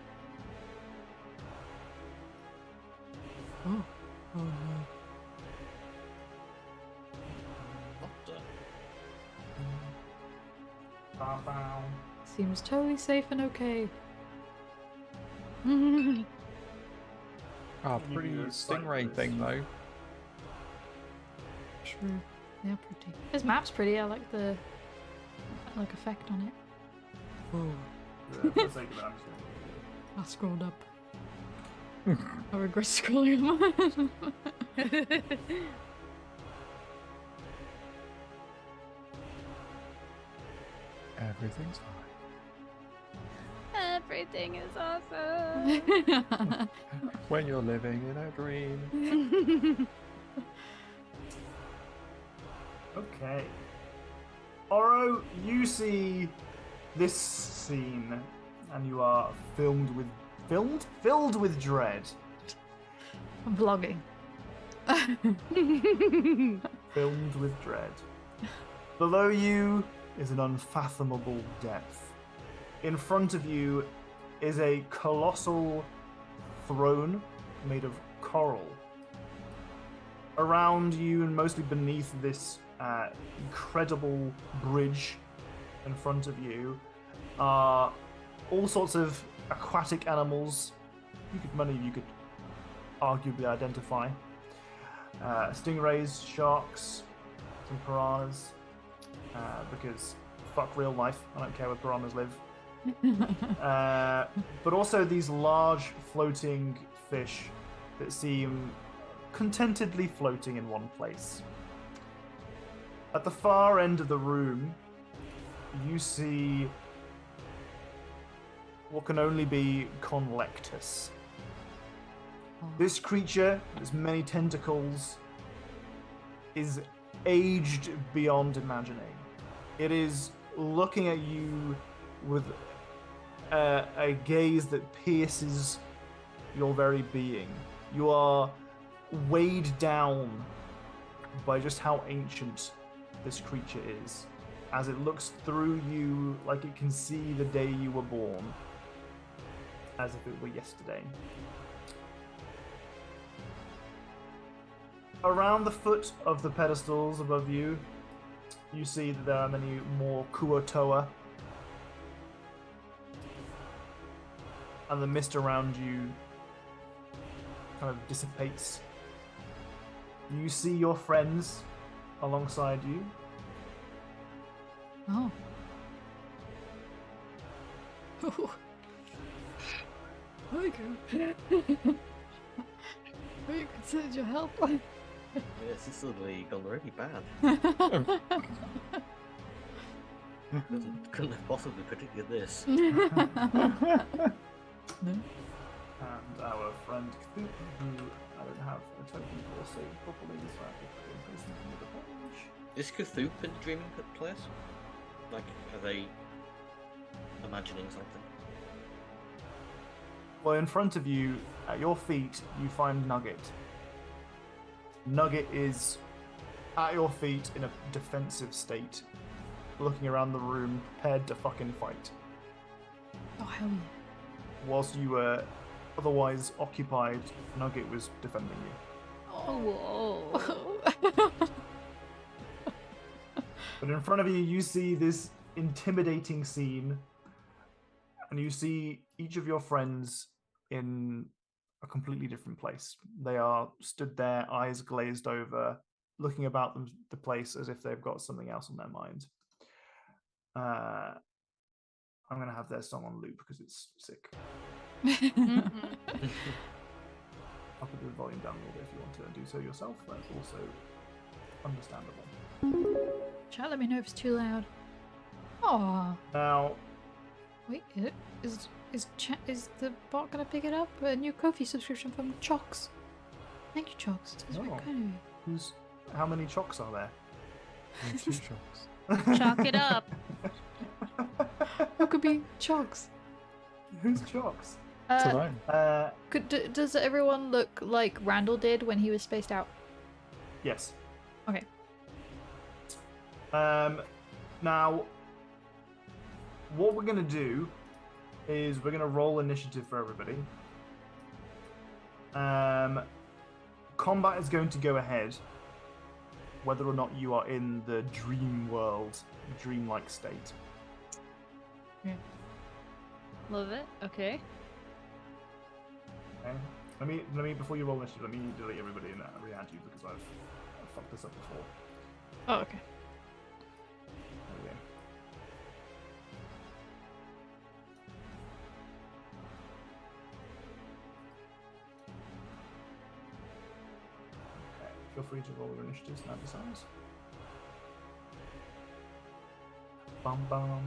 Oh. Seems totally safe and okay. Pretty stingray thing though. True. Yeah, pretty. This map's pretty. I like the effect on it. Yeah, for the sake of it, I'm just gonna- I scrolled up. I regret scrolling up. Everything's fine. Everything is awesome. When you're living in a dream. Okay. Oro, you see this scene and you are filled with dread. I'm vlogging. Filled with dread. Below you is an unfathomable depth. In front of you is a colossal throne made of coral. Around you and mostly beneath this incredible bridge in front of you are all sorts of aquatic animals. Many of you could arguably identify. Stingrays, sharks, some piranhas. Because fuck real life, I don't care where piranhas live. But also these large floating fish that seem contentedly floating in one place. At the far end of the room, you see what can only be Conlectus. This creature, with many tentacles, is aged beyond imagining. It is looking at you with a gaze that pierces your very being. You are weighed down by just how ancient this creature is, as it looks through you like it can see the day you were born, as if it were yesterday. Around the foot of the pedestals above you, you see that there are many more Kuotoa, and the mist around you kind of dissipates. You see your friends alongside you. Oh. Okay. Have you considered your help? Yes, it's suddenly gone really bad. Couldn't have possibly predicted this. No. And our friend Cthulhu, who I don't have a token for saved properly, so I have to put in place into the page. Is Cthulhu in the dreaming place? Like, are they imagining something? Well, in front of you, at your feet, you find Nugget. Nugget is at your feet in a defensive state, looking around the room, prepared to fucking fight. Oh, hell yeah. Whilst you were otherwise occupied, Nugget was defending you. Oh, But in front of you, you see this intimidating scene, and you see each of your friends in a completely different place. They are stood there, eyes glazed over, looking about them, the place as if they've got something else on their mind. I'm going to have their song on loop because it's sick. I'll put the volume down a little bit if you want to do so yourself. That's also understandable. Chat, let me know if it's too loud. Oh. Now, Wait, is the bot gonna pick it up? A new Ko-fi subscription from Chocs. Thank you, Chocs. That's very Oh. kind of you. how many chocks are there? 2 shocks. chalk it up. Who could be Chocs? Who's chocks? Tonight. Does everyone look like Randall did when he was spaced out? Yes. Okay. Now, what we're going to do is we're going to roll initiative for everybody. Combat is going to go ahead, whether or not you are in the dream world, dreamlike state. Yeah. Love it. Okay. Okay. Let me before you roll initiative, let me delete everybody and re-add you because I've fucked this up before. Oh, okay. There we go. Okay, feel free to roll your initiatives now, decides. Bum bum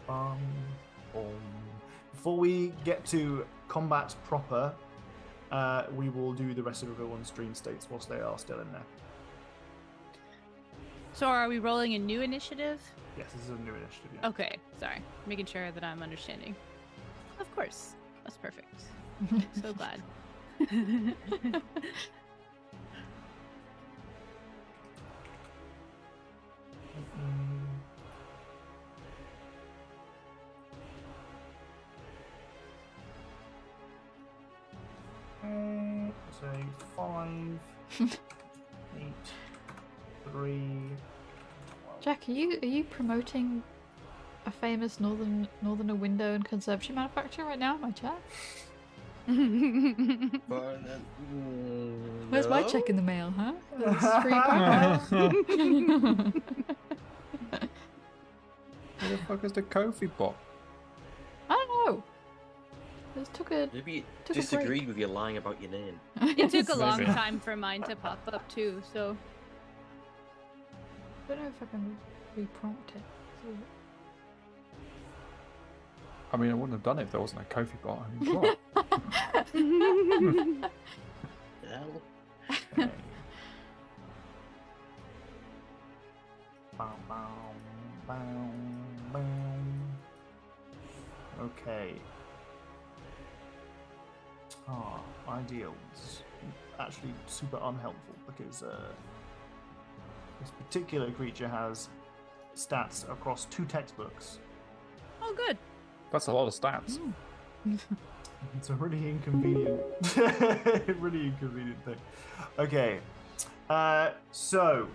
bum boom. Before we get to combat proper, we will do the rest of everyone's dream states whilst they are still in there. So are we rolling a new initiative? Yes, this is a new initiative. Yeah. Okay, sorry. Making sure that I'm understanding. Of course. That's perfect. So glad. Say 5, 8, 3. Jack, are you promoting a famous northerner window and conservatory manufacturer right now in my chat? But, Where's my no? check in the mail, huh? That's free podcast. Where the fuck is the Ko-fi bot? I don't know. Just took a Maybe it Took a break. disagreed with you lying about your name. It took a long Maybe. time for mine to pop up too, so I don't know if I can re-prompt it. So- I mean, I wouldn't have done it if there wasn't a Ko-fi bot. I mean, what? Hell, Okay. Bow, bow, bow, Okay. Ideal. This is actually super unhelpful because this particular creature has stats across 2 textbooks. Oh, good. That's a lot of stats. It's a really inconvenient, really inconvenient thing. Okay, so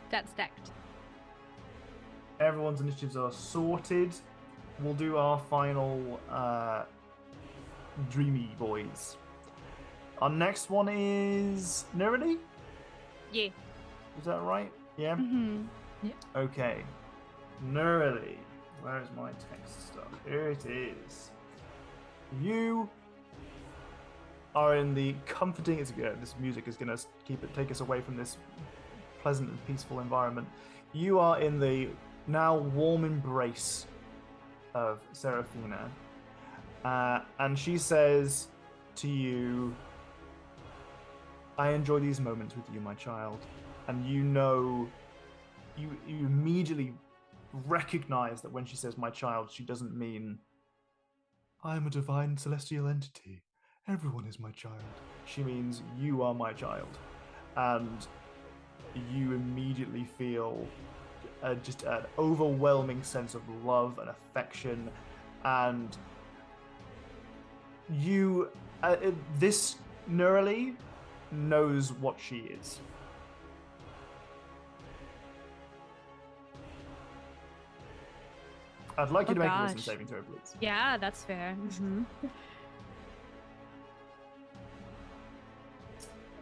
That's stacked. everyone's initiatives are sorted. We'll do our final Dreamy Boys. Our next one is Nerily? Yeah. Is that right? Yeah? Mm-hmm. Okay. Nerily. Where's my text stuff? Here it is. You are in the comforting. This music is going to take us away from this pleasant and peaceful environment. You are in the now warm embrace of Seraphina, and she says to you, "I enjoy these moments with you, my child," and you immediately recognize that when she says "my child," she doesn't mean "I am a divine celestial entity. Everyone is my child." She means you are my child. And you immediately feel just an overwhelming sense of love and affection. And this Nerily knows what she is. I'd like you to make a wisdom saving throw, please. Yeah, that's fair. Mm-hmm.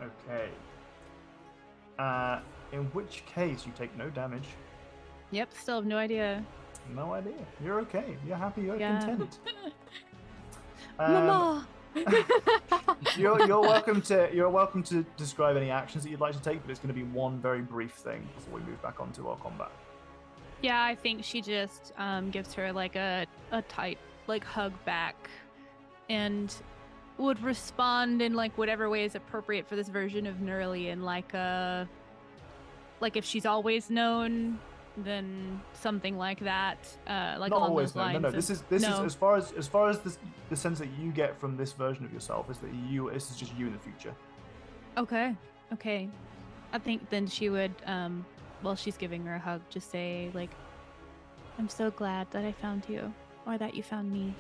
Okay. In which case you take no damage. Yep, still have no idea. No idea. You're okay. You're happy. You're content. Mama! You're welcome to describe any actions that you'd like to take, but it's going to be one very brief thing before we move back onto our combat. Yeah, I think she just gives her like a tight like hug back, and would respond in like whatever way is appropriate for this version of Nerly, and like if she's always known, then something like that. Like not along always those known. lines. No. This is as far as the sense that you get from this version of yourself is that this is just you in the future. Okay. I think then she would while she's giving her a hug, just say like, "I'm so glad that I found you, or that you found me."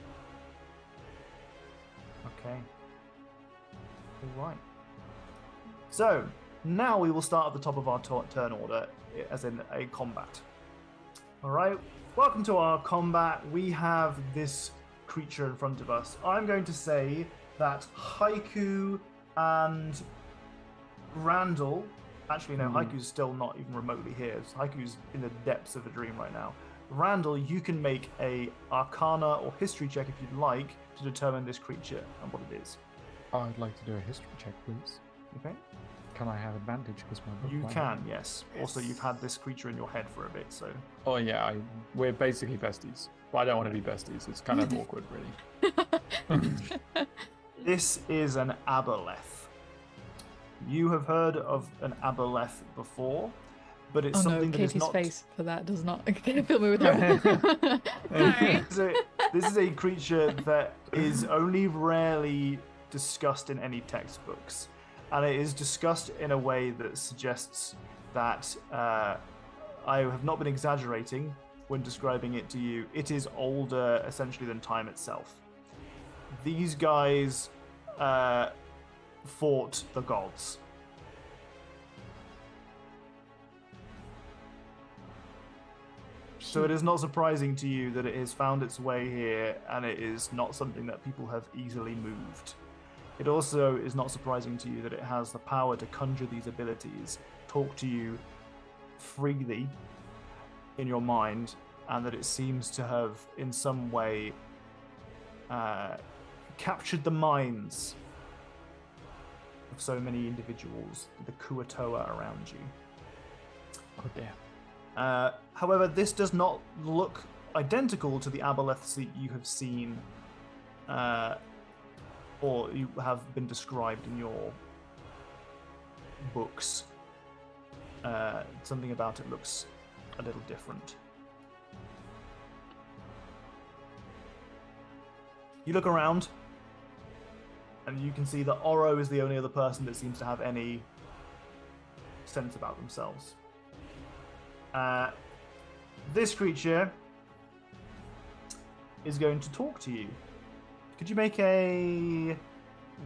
Okay. All right. So now we will start at the top of our turn order, as in a combat. All right. Welcome to our combat. We have this creature in front of us. I'm going to say that Haiku and Randall. Actually, no, Haiku's still not even remotely here. So Haiku's in the depths of a dream right now. Randall, you can make a Arcana or History check if you'd like to determine this creature and what it is. I'd like to do a history check, please. Okay. Can I have advantage because my book You line- can, yes. Also, you've had this creature in your head for a bit, so. Oh yeah, we're basically besties. But I don't want to be besties. It's kind of awkward, really. This is an aboleth. You have heard of an aboleth before, but it's something that is Katie's not. face for that does not fill me with hope. Sorry. This is a creature that is only rarely discussed in any textbooks, and it is discussed in a way that suggests that I have not been exaggerating when describing it to you. It is older, essentially, than time itself. These guys fought the gods. So it is not surprising to you that it has found its way here, and it is not something that people have easily moved. It also is not surprising to you that it has the power to conjure these abilities, talk to you freely in your mind, and that it seems to have, in some way, captured the minds of so many individuals, the Kuatoa around you. Oh dear. However, this does not look identical to the aboleths that you have seen, or you have been described in your books. Something about it looks a little different. You look around, and you can see that Oro is the only other person that seems to have any sense about themselves. This creature is going to talk to you. Could you make a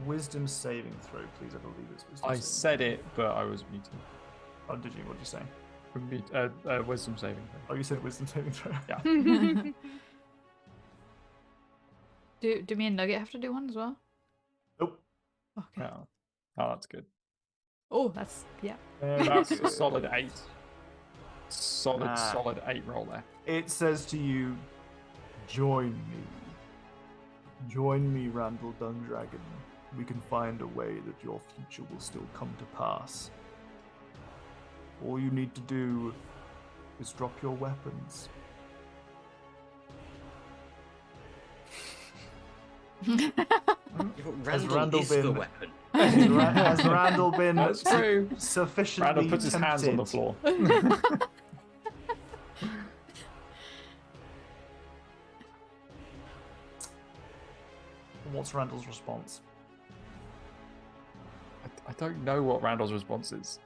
wisdom saving throw, please? I believe it's wisdom I saving said throw. it, but I was muted. Oh, did you? What did you say? Wisdom saving throw. Oh, you said wisdom saving throw. Yeah. Do me and Nugget have to do one as well? Nope. Okay. Oh, that's good. Oh, that's yeah. That's a good. solid 8. Solid, Ah. solid 8 roll there. It says to you, join me. Join me, Randall Dundragon. We can find a way that your future will still come to pass. All you need to do is drop your weapons. Yeah, but Randall is the been- weapon. Has Randall been That's true. sufficiently Randall puts his hands on the tempted? floor. What's Randall's response? I don't know what Randall's response is.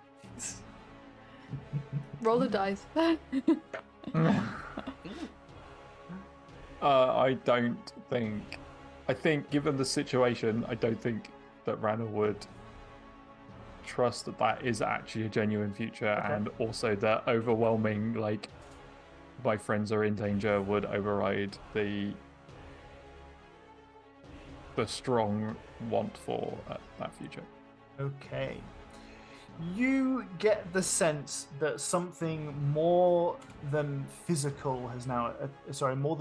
Roll the dice. I don't think. I think, given the situation, I don't think that Randall would trust that that is actually a genuine future, Okay. and also that overwhelming, like, my friends are in danger would override the strong want for that future. Okay. You get the sense that something more than physical has now, more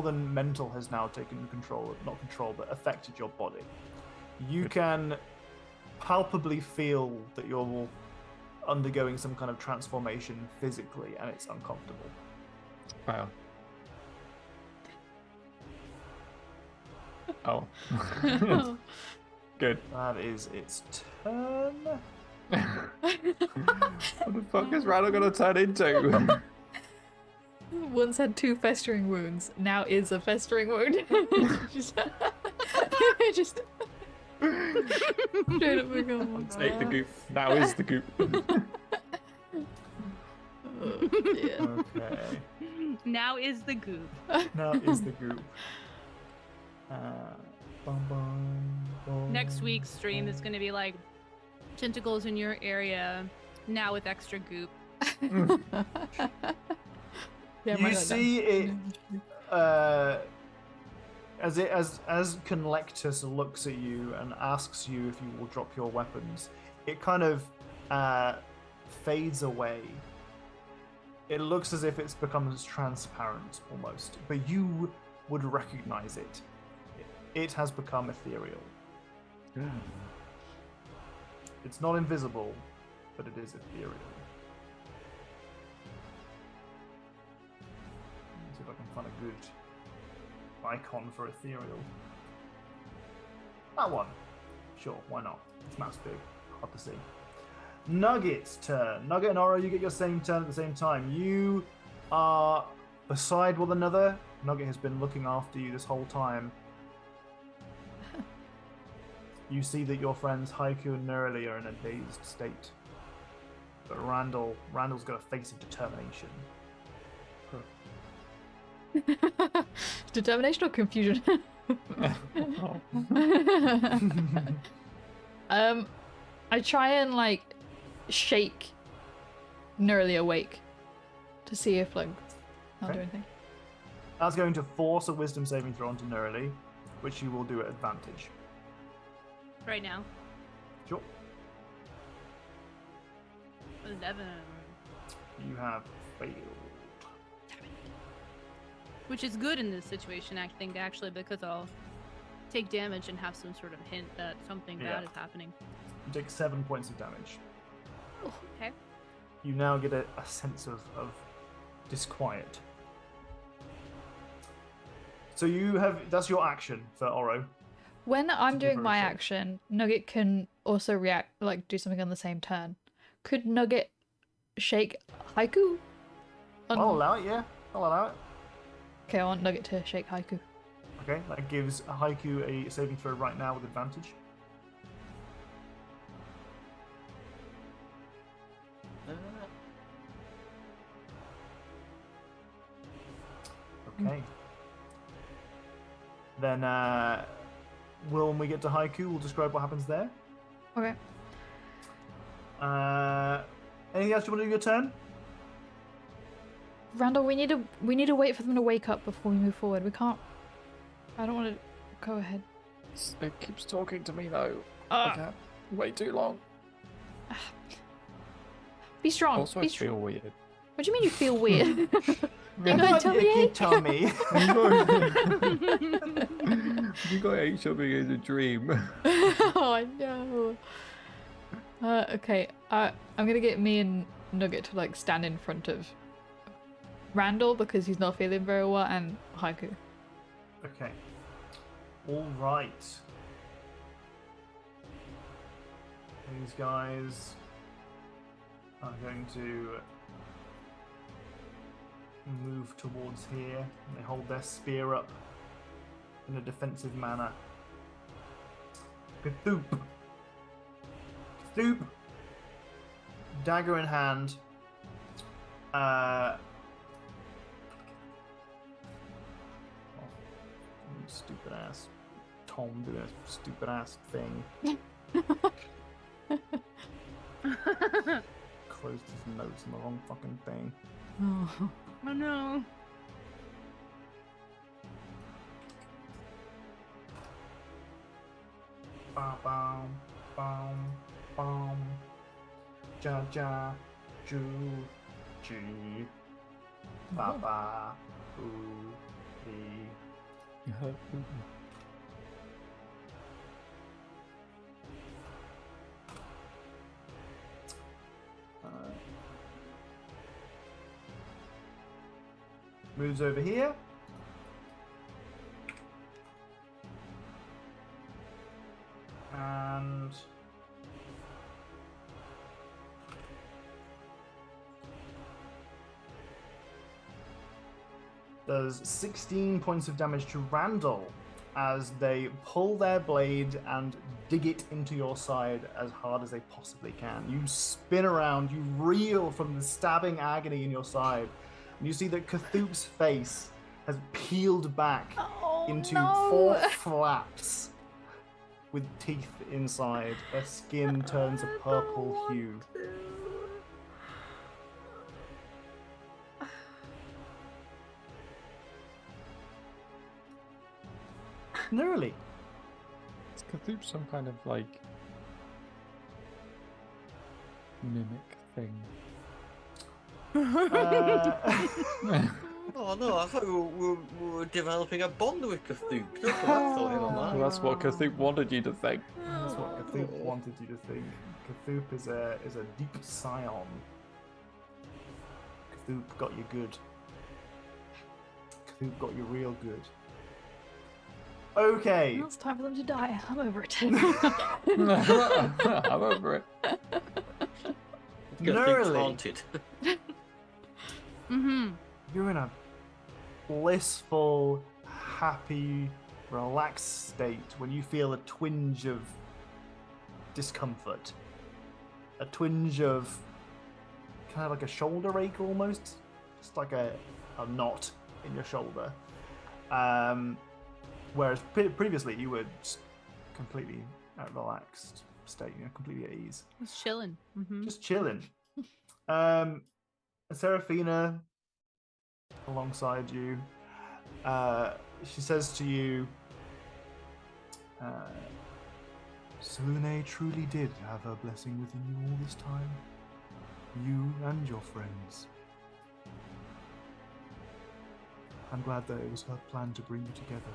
than mental has now taken control, not control, but affected your body. You can palpably feel that you're undergoing some kind of transformation physically, and it's uncomfortable. Wow. Oh. Good. That is its turn. What the fuck is Randall gonna turn into? Once had 2 festering wounds, now is a festering wound. just straight up become. Take the goop. Now is the goop. Yeah. Okay. Now is the goop. Now is the group. Bum, bum, bum, Next week's stream is bum. going to be like tentacles in your area, now with extra goop. Yeah, You see it as Conlectus looks at you and asks you if you will drop your weapons. It kind of fades away. It looks as if it's become transparent almost, but you would recognize it. It has become ethereal. It's not invisible, but it is ethereal. Let's see if I can find a good icon for ethereal. That one. Sure, why not? This map's big. Hard to see. Nugget's turn. Nugget and Oro, you get your same turn at the same time. You are beside one another. Nugget has been looking after you this whole time. You see that your friends Haiku and Nerli are in a dazed state. But Randall's got a face of determination. Determination or confusion? I try and like shake Nerli awake to see if like I'll do Okay. anything. That's going to force a wisdom saving throw onto Nerli, which you will do at advantage. Right now. Sure. 11. You have failed. Which is good in this situation, I think, actually, because I'll take damage and have some sort of hint that something bad Yeah. is happening. You take 7 points of damage. Okay. You now get a sense of disquiet. So that's your action for Oro. When I'm be doing very my short. action, Nugget can also react, like do something on the same turn. Could Nugget shake Haiku? I'll allow it, yeah. I'll allow it. Okay, I want Nugget to shake Haiku. Okay, that gives Haiku a saving throw right now with advantage. Okay. Then, when we get to Haiku, we'll describe what happens there. Okay. Anything else you want to do your turn? Randall, we need to wait for them to wake up before we move forward. We can't. I don't want to. Go ahead. It keeps talking to me though. I can't wait too long. Be strong. Also, Be I feel weird. What do you mean you feel weird? You I've got a got tummy a ache? tummy. You got ate something as a dream. Oh no. Okay. I'm gonna get me and Nugget to like stand in front of Randall because he's not feeling very well, and Haiku. Okay. All right. These guys are going to move towards here, and they hold their spear up in a defensive manner. Kathoop. Kathoop. Dagger in hand. Stupid ass Tom doing a stupid ass thing. Closed his notes on the wrong fucking thing. Oh. Oh no. Bam, bam, bam, bam. Ja, ja, ju, ji. Ba, ba, ooh, ee. Moves over here. And does 16 points of damage to Randall as they pull their blade and dig it into your side as hard as they possibly can. You spin around, you reel from the stabbing agony in your side, and you see that Kathoop's face has peeled back into 4 flaps with teeth inside. Their skin turns a purple hue. Nearly. Is Kathoop some kind of like mimic thing? Oh no, I thought we were developing a bond with Cthulhu. That's what I thought in my Well, mind. that's what Kathoop wanted you to think. That's what Kathoop wanted you to think. Kathoop is a deep scion. Kathoop got you good. Kathoop got you real good. Okay. Now it's time for them to die. I'm over it. I'm over it. Nearly. Haunted. Mm-hmm. You're in a blissful, happy, relaxed state when you feel a twinge of discomfort. A twinge of kind of like a shoulder ache almost. Just like a knot in your shoulder. Whereas previously you were just completely at relaxed state, completely at ease. Just chilling. Mm-hmm. Just chilling. Seraphina, alongside you, she says to you, Selene truly did have her blessing within you all this time. You and your friends. I'm glad that it was her plan to bring you together.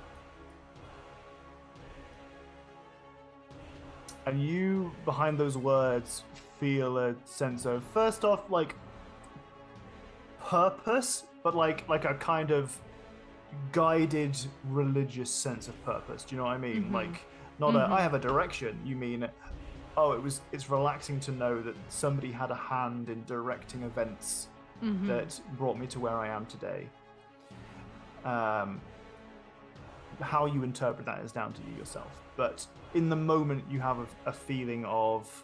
And you, behind those words, feel a sense of, first off, like, purpose, but like a kind of guided religious sense of purpose. Do you know what I mean? Mm-hmm. Like, not I have a direction. You mean, it's relaxing to know that somebody had a hand in directing events that brought me to where I am today. how you interpret that is down to you yourself. But in the moment, you have a feeling of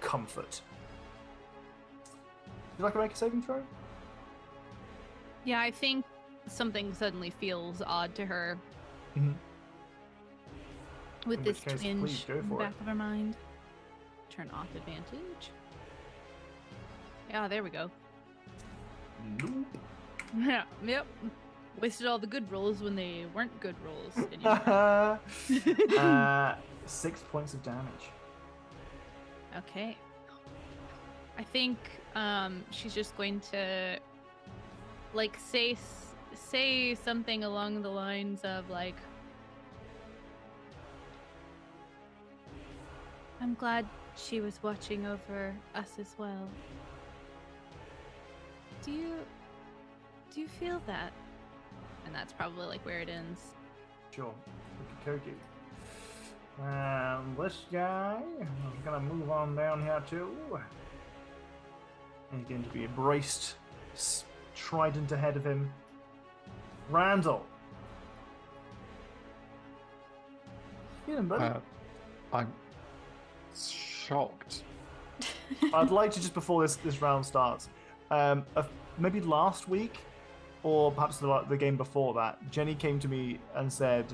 comfort. Would you like to make a saving throw? Yeah, I think something suddenly feels odd to her. Mhm. With In this which case, twinge please go in the for back it. of her mind. Turn off advantage. Yeah, there we go. Nope. Yeah, yep. Wasted all the good rolls when they weren't good rolls anymore. 6 points of damage. Okay. I think she's just going to like say something along the lines of like, I'm glad she was watching over us as well. Do you feel that? And that's probably like where it ends. Sure. Okey-dokey. This guy is gonna move on down here too. He's going to be braced, trident ahead of him. Randall. Feeling buddy? I'm shocked. I'd like to just before this round starts, maybe last week, or perhaps the game before that, Jenny came to me and said,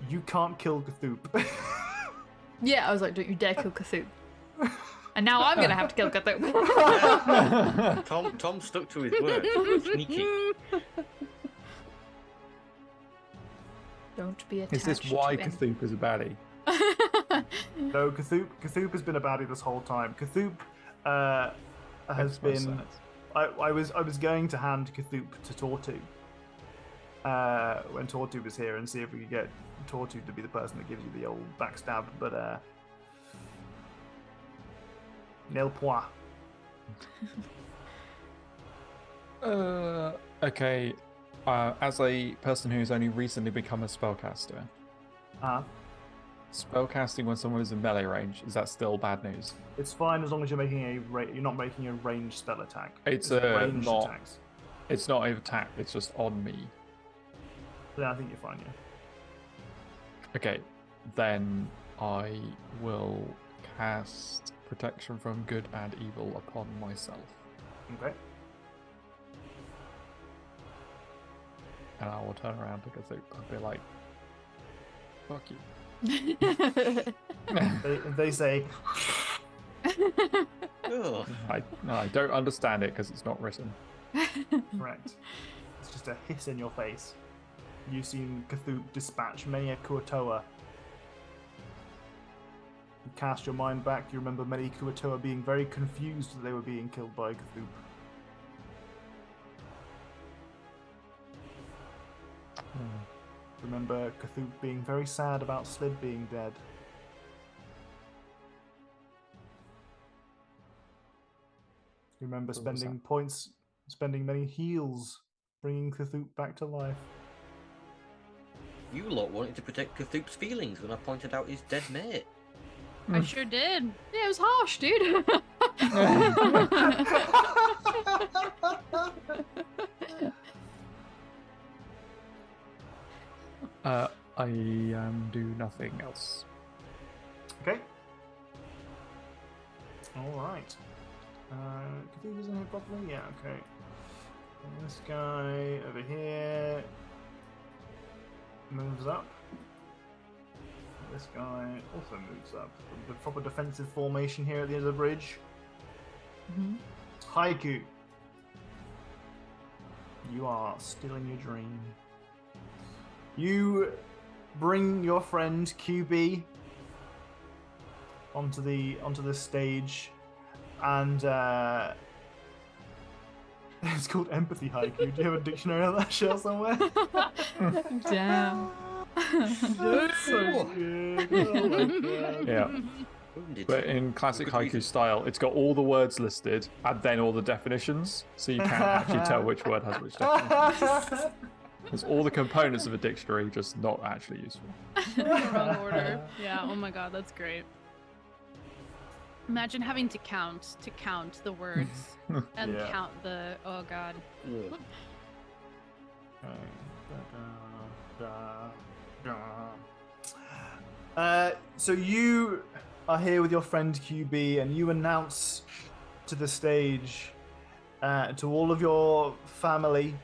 "You can't kill Cthulhu." Yeah, I was like, don't you dare kill Cthulhu. And now I'm gonna have to kill Cthulhu. Tom stuck to his word. Sneaky. Don't be attached. Is this why to anything. Cthulhu is a baddie? No, Cthulhu has been a baddie this whole time. Cthulhu has Makes been. more sense. I was going to hand Cthulhu to Tortu when Tortu was here and see if we could get Tortu to be the person that gives you the old backstab, but nil point. Okay. As a person who's only recently become a spellcaster, spellcasting when someone is in melee range, is that still bad news? It's fine as long as you're you're not making a ranged spell attack. It's ranged not. attacks. It's not an attack. It's just on me. Yeah, I think you're fine. Yeah. Okay, then I will cast protection from good and evil upon myself, Okay. and I will turn around to Cthulhu and be like, "Fuck you." They say, Ugh. I don't understand it because it's not written. correct. It's just a hiss in your face. You've seen Cthulhu dispatch many a Kuatoa. You cast your mind back, you remember many Kuatoa being very confused that they were being killed by Cthulhu. Remember Cthulhu being very sad about Slid being dead. You remember What was spending many heals, bringing Cthulhu back to life. You lot wanted to protect Cthulhu's feelings when I pointed out his dead mate. I sure did. Yeah, it was harsh, dude. I do nothing else. Okay. Alright. Cthulhu's in here properly? Yeah, okay. And this guy over here moves up. This guy also moves up. The proper defensive formation here at the end of the bridge. Mhm. Haiku. You are still in your dream. You bring your friend QB onto the stage, and it's called empathy haiku. Do you have a dictionary of that shit somewhere? Damn. That's so good. Oh my god. Yeah. But in classic Good haiku reason. style, it's got all the words listed and then all the definitions, so you can't actually tell which word has which definition. There's all the components of a dictionary, just not actually useful. Wrong order. Yeah, oh my god, that's great. Imagine having to count the words and Yeah. count the, oh god. Ugh. Okay. So you are here with your friend QB, and you announce to the stage, to all of your family,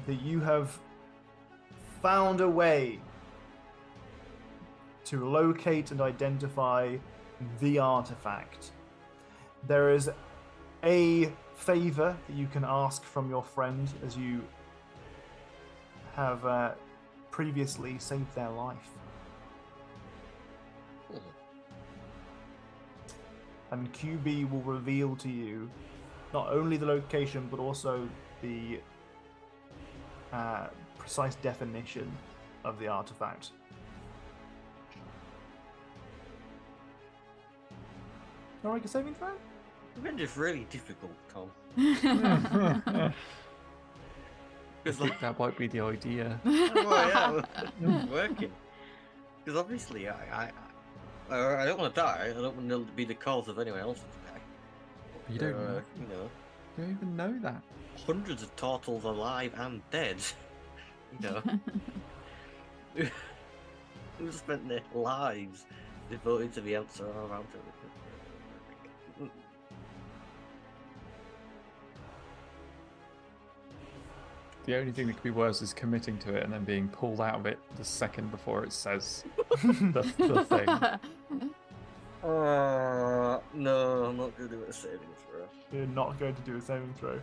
that you have found a way to locate and identify the artifact. There is a favor that you can ask from your friend, as you have previously saved their life. And QB will reveal to you not only the location, but also the precise definition of the artifact. All right, a saving throw? Revenge is really difficult, Tom. I Because think that might be the idea. well, yeah, it's working. Because obviously, I don't want to die. I don't want to be the cause of anyone else's death. You don't know. You know, You don't even know that. hundreds of turtles alive and dead. You know, who spent their lives devoted to the answer around it. The only thing that could be worse is committing to it and then being pulled out of it the second before it says the thing. No, I'm not going to do a saving throw. You're not going to do a saving throw. No.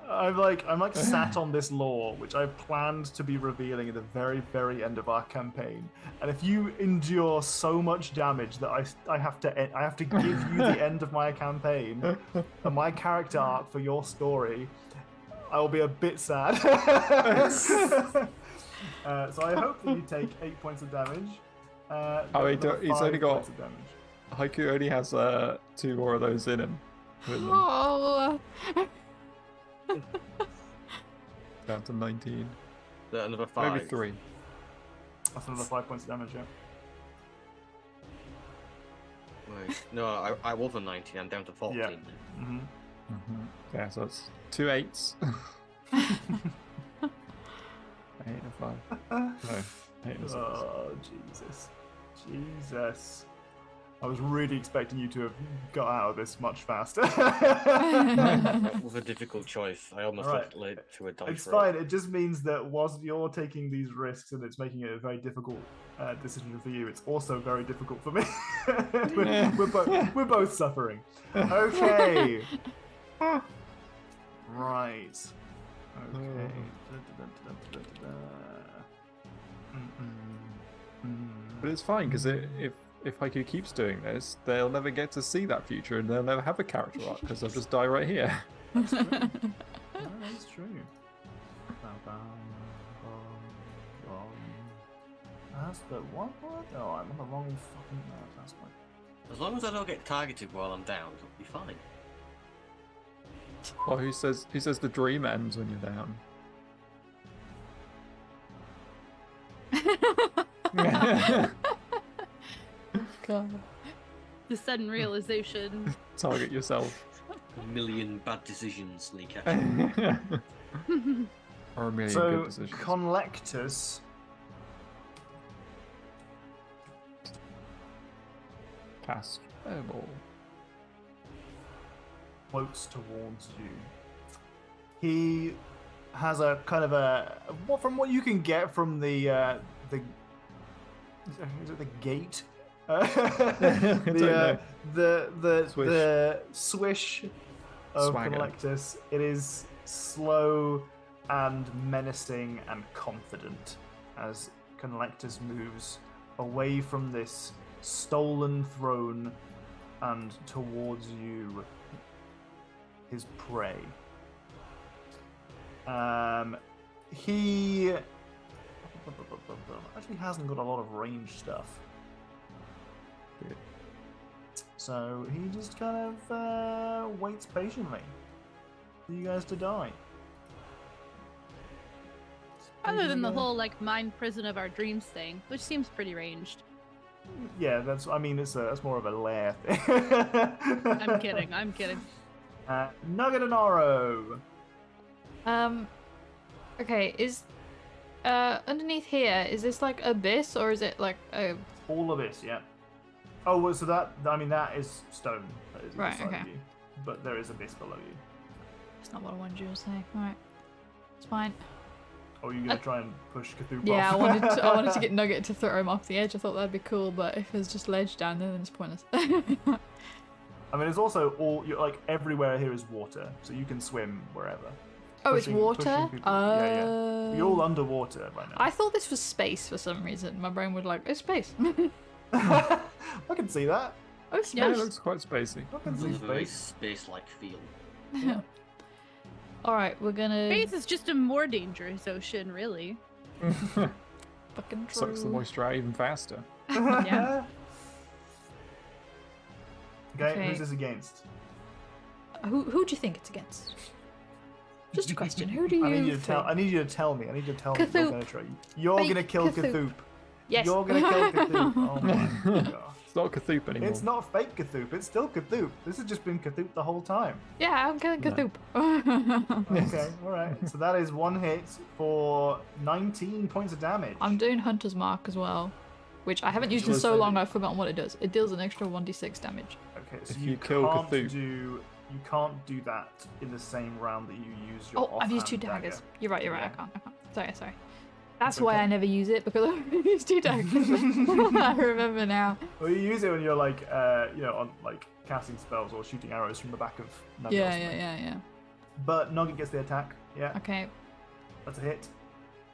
I'm like sat on this lore, which I planned to be revealing at the very, very end of our campaign. And if you endure so much damage that I have to give you the end of my campaign and my character arc for your story, I will be a bit sad. So I hope that you take 8 points of damage. He's only got. Points of damage. Haiku only has 2 more of those in him. With them. Oh. Down to 19. Another 5. Maybe 3. That's another 5 points of damage, yeah. Wait, no, I was on 19. I'm down to 14. Yeah. Mm-hmm. Mm-hmm. Yeah, so that's 2 8s. 8 and 5. No, 8 and 6. Oh, Jesus. Jesus. I was really expecting you to have got out of this much faster. That was a difficult choice. I almost Alright. led to a dice It's roll. fine. It just means that whilst you're taking these risks and it's making it a very difficult decision for you, it's also very difficult for me. we're both suffering. Okay. Right. Okay. But it's fine because if Haiku keeps doing this, they'll never get to see that future and they'll never have a character arc because they'll just die right here. That's true. That's true. That's the what? Oh, I'm on the wrong fucking map. That's my. As long as I don't get targeted while I'm down, it'll be fine. Well, who says the dream ends when you're down? God. The sudden realization. Target yourself. A million bad decisions sneak at you. Or a million good So, decisions. Conlectus Cast Fireball. floats towards you. He has a kind of a from what you can get from the is it the gate? the Swish. the swish of Swagger. Conlectus. It is slow and menacing and confident as Conlectus moves away from this stolen throne and towards you, his prey. He actually hasn't got a lot of range stuff. Good. So he just kind of waits patiently for you guys to die. Other than the Patiently. whole like mind prison of our dreams thing, which seems pretty ranged. Yeah, that's that's more of a lair thing. I'm kidding. I'm kidding. Nugget and Oro. Okay, underneath here, is this like abyss or is it like a... All abyss, yeah. Oh, well, so that is stone. That is Right, inside okay. of you. But there is abyss below you. That's not what I wanted you to say. Alright. It's fine. Oh, you're gonna try and push Cthulhu Yeah, off? I wanted to get Nugget to throw him off the edge. I thought that'd be cool, but if there's just ledge down there, then it's pointless. I mean, it's also like everywhere here is water, so you can swim wherever. Oh, it's water? pushing people- yeah. You're all underwater right now. I thought this was space for some reason. My brain would like, it's space. I can see that. Oh, it's Yeah, it space. looks quite spacey. I can It's see a very space. space-like feel. Alright, we're gonna... Space is just a more dangerous ocean, really. Fucking Sucks the true. moisture out even faster. Yeah. Okay, who's this against? Who do you think it's against? Just a question. Who do you I need you to think? tell. I need you to tell me. I need you to tell me. Cthulhu. You're gonna try. You're Fake gonna kill Cthulhu. Cthulhu. Yes. You're gonna kill Cthulhu. Oh my god. It's not Cthulhu anymore. It's not fake Cthulhu. It's still Cthulhu. This has just been Cthulhu the whole time. Yeah, I'm killing No. Cthulhu. Okay, all right. So that is one hit for 19 points of damage. I'm doing Hunter's Mark as well, which I haven't used in Just so say long that- I've forgotten what it does. It deals an extra 1d6 damage. Okay, so If you you kill can't Cthulhu- you can't do that in the same round that you use your. Oh, I've used 2 offhand daggers. dagger. You're right, Yeah. I can't. Sorry. That's It's why okay. I never use it, because I used 2 daggers. I remember now. Well, you use it when you're like, on like casting spells or shooting arrows from the back of. Nugget or Yeah. something. But Nugget gets the attack. Yeah, Okay, that's a hit.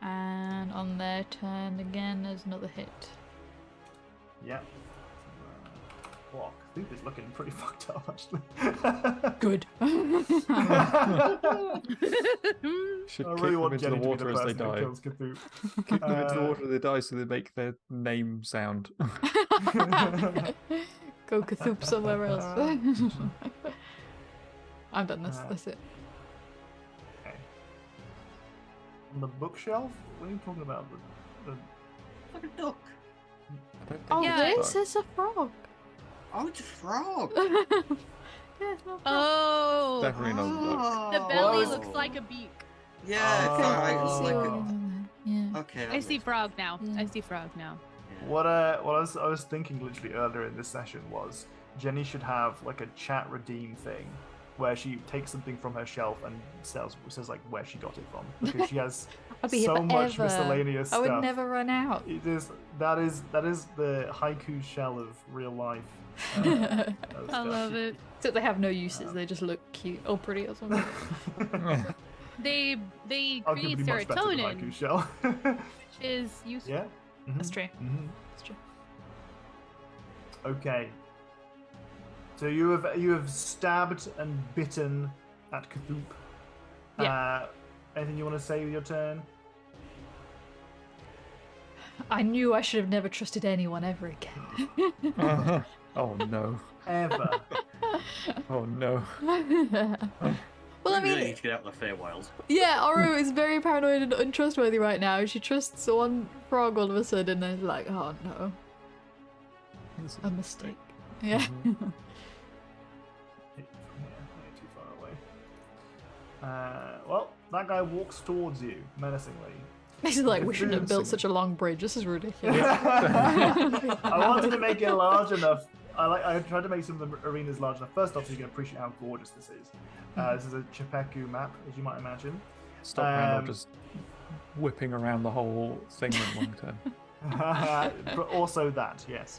and on their turn again, there's another hit. Yeah. Wow, Cthulhu's looking pretty fucked up actually. Good. Should I kick really them want into the Jenny to be water the as they person who die. kills Cthulhu. Kick them into the Uh, water as they die so they make their name sound. Go Cthulhu somewhere else. I'm done. That's it. Okay. On the bookshelf? What are you talking about? The... Like a duck. I don't think Oh, Yeah. this is a frog. Oh, it's a frog. Yeah, it's not a frog. Oh, Definitely not a duck. the Oh. belly looks like a beak. Yeah, Oh. it's alright. I It's see like what a... you're doing there. Yeah. Okay. I see frog now. Yeah. I see frog now. What I was thinking literally earlier in this session was Jenny should have like a chat redeem thing where she takes something from her shelf and says like where she got it from because she has I'd be here so much forever. miscellaneous I would stuff. never run out. It is that is the haiku shell of real life. I love it. Except they have no uses. They just look cute or pretty or something. They Arguably create much better than serotonin, haiku shell. which is useful. Yeah. Mhm, That's true. mhm. That's true. Okay. So you have stabbed and bitten at Cthulhu. Yeah. Anything you want to say with your turn? I knew I should have never trusted anyone ever again. Oh no. Ever. Oh no. Well, I We really mean, need to get out of the Feywild. yeah, Oru is very paranoid and untrustworthy right now. She trusts one frog all of a sudden and is like, oh no, a mistake. Yeah. Mhm. Hit from here, not too far away. Well, that guy walks towards you menacingly. This is like, we shouldn't have built Convincing. such a long bridge. This is ridiculous. I wanted to make it large enough. I tried to make some of the arenas large enough. First off, so you can appreciate how gorgeous this is. This is a Chapeku map, as you might imagine. Stop Randall Um, just whipping around the whole thing in one turn. But also that, yes.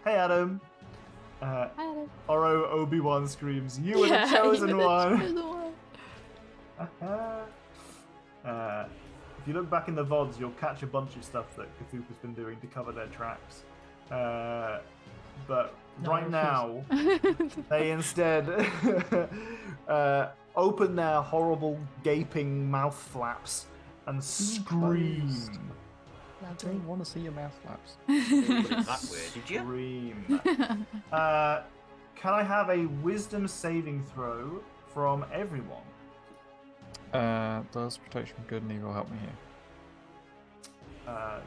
Hey, Adam. Oro Obi-Wan screams, "You were the chosen one!" If you look back in the VODs, you'll catch a bunch of stuff that Cthulhu's been doing to cover their tracks. But right now, they instead open their horrible gaping mouth flaps and scream. I don't want to see your mouth flaps. Put it that way, did you? Scream. Can I have a wisdom saving throw from everyone? Does protection from good and evil help me here? I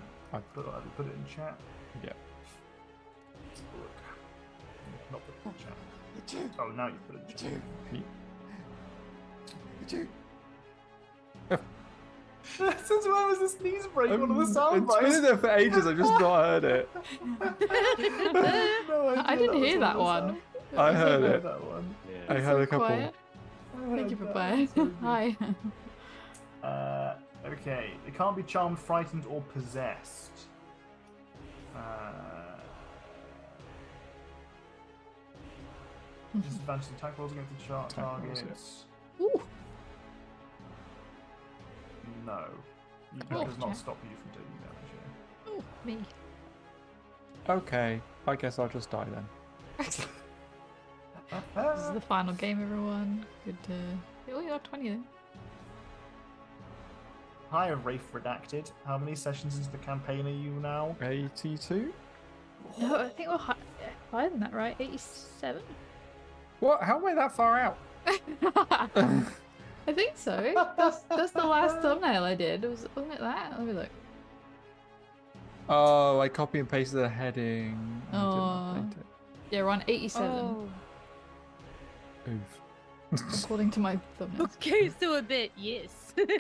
put it in chat. Yeah. Look. Not put it in chat. Oh, now you put it in chat. Since when was the sneeze break one of the sound It's been in there for ages. I've just not heard it. I didn't hear that one. I heard it. That one. Yeah. I heard a couple. Quiet. Thank you for playing. Hi. Okay, it can't be charmed, frightened, or possessed. Disadvantage attack rolls against the chart Attack rolls, targets. Ooh. No. That Oh, does not okay. stop you from doing damage. Ooh, me. Okay, I guess I'll just die then. This is the final game, everyone. Good to. Oh, you got 20 then. Hi, Rafe Redacted. How many sessions into the campaign are you now? 82? No, I think we're higher than that, right? 87? What? How am I that far out? I think so. That's the last thumbnail I did. Wasn't it that? Let me look. Oh, I copy and pasted the heading. I didn't Oh. update it. Yeah, we're on 87, Oh. Oof. according to my thumbnail. Okay, so a bit, yes. Okay.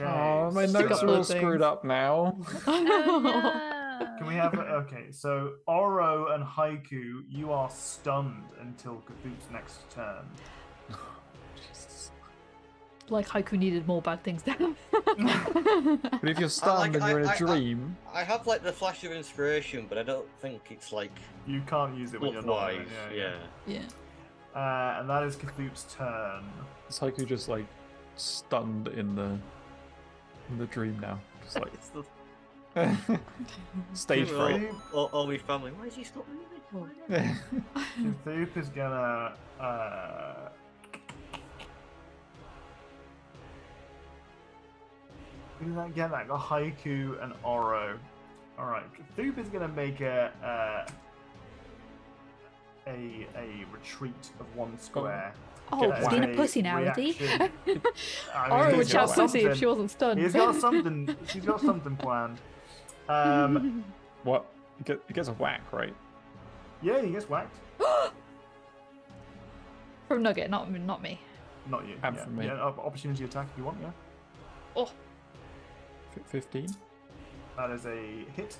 Oh, my Stick notes up are all those things. screwed up now. Oh, no. Can we have okay? So Oro and Haiku, you are stunned until Cthulhu's next turn. Jesus. Like Haiku needed more bad things down. But if you're stunned and you're in a dream, I have like the flash of inspiration, but I don't think it's like You can't use it when you're not. in wise. it, Yeah. Yeah. And that is Cthulhu's turn. is Haiku just like stunned in the dream now? Just like It's the stage fright. all my family. Why is he still moving? Cthulhu is gonna. Who did that get? That got Haiku and Oro. All right, Cthulhu is gonna make a retreat of 1 square. Oh, That is being a a pussy now, is he? reaction. I mean, Oro he's would shout got pussy if something. she wasn't stunned. He's got something. He's got something planned. What? It gets a whack, right? Yeah, he gets whacked. From Nugget, not me. Not you. And yeah. from me. Yeah, opportunity attack if you want. Yeah. Oh, 15? That is a hit.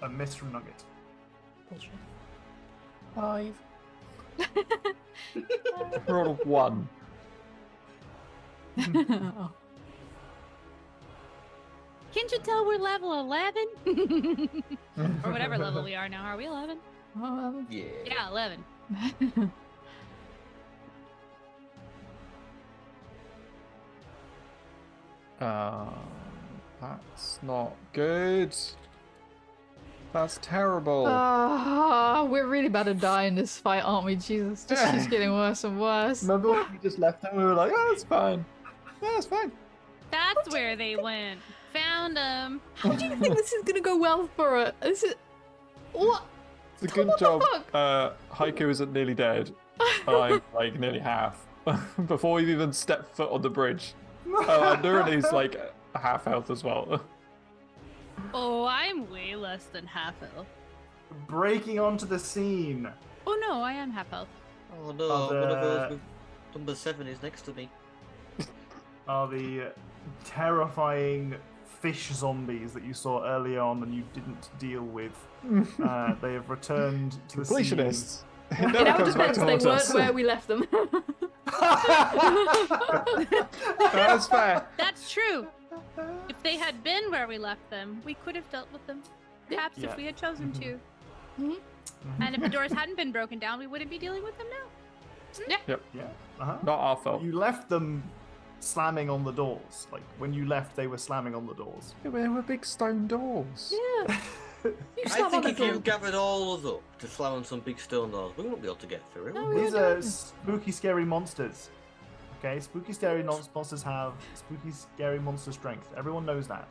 A miss from Nugget. bullshit. 5. Roll 1. Oh. Can't you tell we're level 11? Or whatever level we are now. Are we 11? Yeah. Yeah, 11. That's not good. That's terrible. We're really about to die in this fight, aren't we? Jesus, just keeps getting worse and worse. Remember when we just left them? We were like, oh, it's fine. Yeah, it's fine. That's where they went. Found them. How do you think this is gonna go well for it? This is what? It's a good What the job. fuck? Haiku isn't nearly dead. I'm like nearly half. Before we've even stepped foot on the bridge. Oh, and Nurani's like a half health as well. Oh, I'm way less than half health. Breaking onto the scene. Oh no, I am half health. Oh no, Other- one of those with number 7 is next to me. Are the terrifying fish zombies that you saw earlier on and you didn't deal with. They have returned to the scene. Completionists. It In never our comes back defense, to they haunt weren't us. where we left them. That's fair. That's true. If they had been where we left them, we could have dealt with them. Perhaps Yeah. if we had chosen to. Mhm. And if the doors hadn't been broken down, we wouldn't be dealing with them now. Yep. Yeah. Uh-huh. Not our fault. You left them slamming on the doors. Like when you left, they were slamming on the doors. Yeah, they were big stone doors. Yeah. You I slam on think the if you door. gathered all of us up to slam on some big stone doors, we won't be able to get through it. No, will we? we These were are doing this. spooky, scary monsters. Okay, spooky, scary monsters have spooky, scary monster strength. Everyone knows that.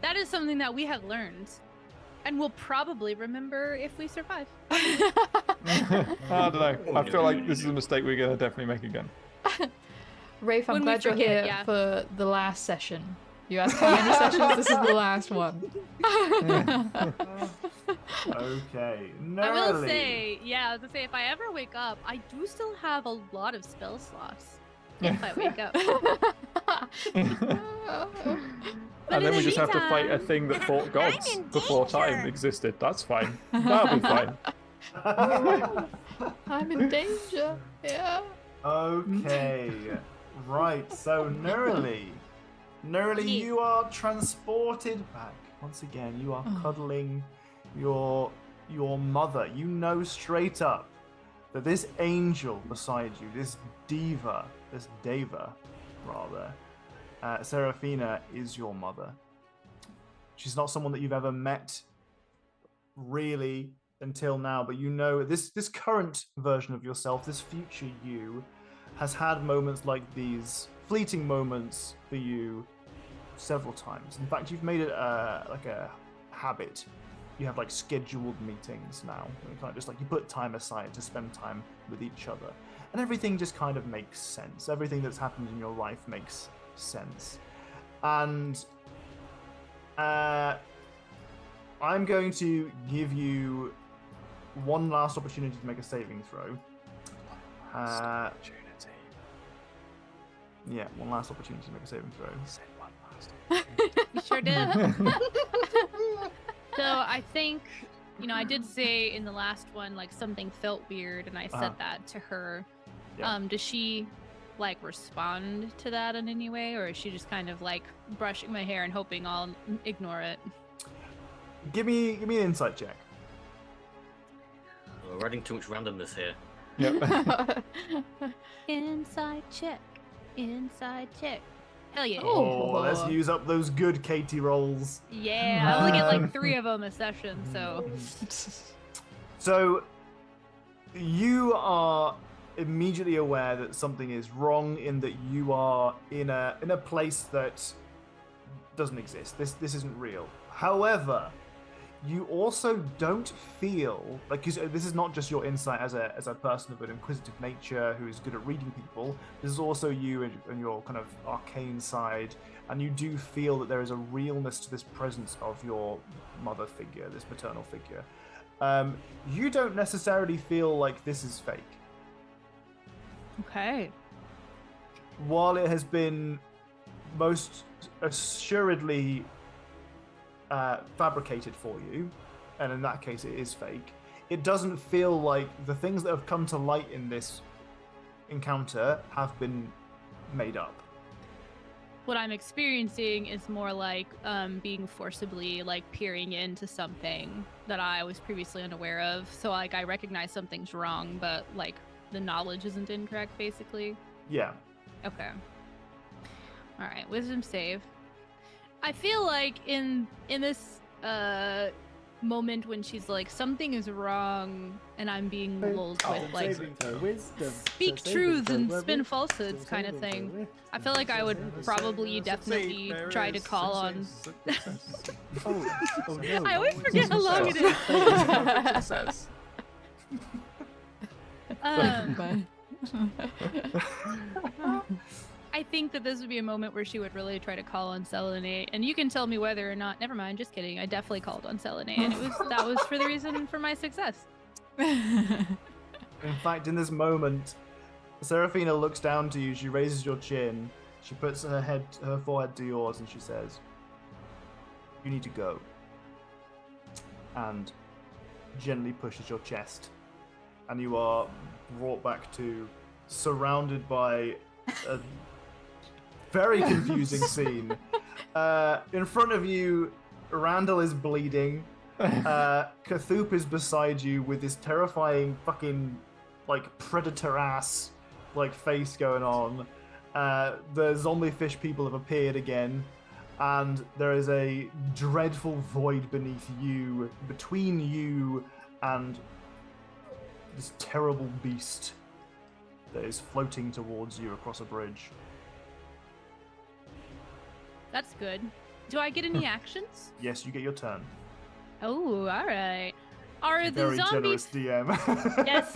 That is something that we have learned. And we'll probably remember if we survive. I don't know. I feel like this is a mistake we're going to definitely make again. Rafe, I'm When we glad you're forget, here yeah. for the last session. You asked how many sessions? This is the last one. Okay, I will Nerly. say, yeah, I was gonna say, if I ever wake up, I do still have a lot of spell slots. if I wake up. And then in we the just have to fight a meantime- thing that fought gods in before time danger. existed. That's fine. That'll be fine. I'm in danger. Yeah. Okay. Right. So Nerly, Yeah. you are transported back once again. You are cuddling your mother. You know straight up that this angel beside you, this deva, rather, Seraphina, is your mother. She's not someone that you've ever met really until now, but you know this current version of yourself, this future you, has had moments like these, fleeting moments for you several times. In fact, you've made it like a habit. You have like scheduled meetings now. You kind of just like you put time aside to spend time with each other, and everything just kind of makes sense. Everything that's happened in your life makes sense, and I'm going to give you one last opportunity to make a saving throw. Yeah, one last opportunity to make a saving throw. Say one last. You sure did. So I think, I did say in the last one, like something felt weird, and I said that to her. Yeah. Does she like respond to that in any way, or is she just kind of like brushing my hair and hoping I'll ignore it? Give me an insight check. We're adding too much randomness here. Yep. Inside check. Inside check. Hell yeah. Oh, let's use up those good Katie rolls. Yeah, I only get like 3 of them a session, so. So you are immediately aware that something is wrong, in that you are in a place that doesn't exist. This isn't real. However, you also don't feel like, 'cause this is not just your insight as a person of an inquisitive nature who is good at reading people. This is also you and your kind of arcane side, and you do feel that there is a realness to this presence of your mother figure, this maternal figure. You don't necessarily feel like this is fake. Okay. While it has been most assuredly fabricated for you, and in that case it is fake, it doesn't feel like the things that have come to light in this encounter have been made up. What I'm experiencing is more like being forcibly like peering into something that I was previously unaware of. So like I recognize something's wrong, but like the knowledge isn't incorrect, basically. Yeah. Okay. All right, wisdom save. I feel like in this moment when she's like something is wrong and I'm being lulled with like speak truths and spin falsehoods kind of thing, I feel like I would probably definitely try to call on. Oh no! I always forget how long it is. Success. I think that this would be a moment where she would really try to call on Selenate, and you can tell me whether or not. Never mind, just kidding. I definitely called on Selenate, and that was for the reason for my success. In fact, in this moment, Seraphina looks down to you. She raises your chin. She puts her forehead to yours, and she says, "You need to go." And gently pushes your chest, and you are brought back to, surrounded by a very confusing scene. In front of you, Randall is bleeding. Cthulhu is beside you with this terrifying fucking like predator ass like face going on. The zombie fish people have appeared again, and there is a dreadful void beneath you, between you and this terrible beast that is floating towards you across a bridge. That's good. Do I get any actions? Yes, you get your turn. Oh, all right. Are the Very zombies? generous DM. Yes.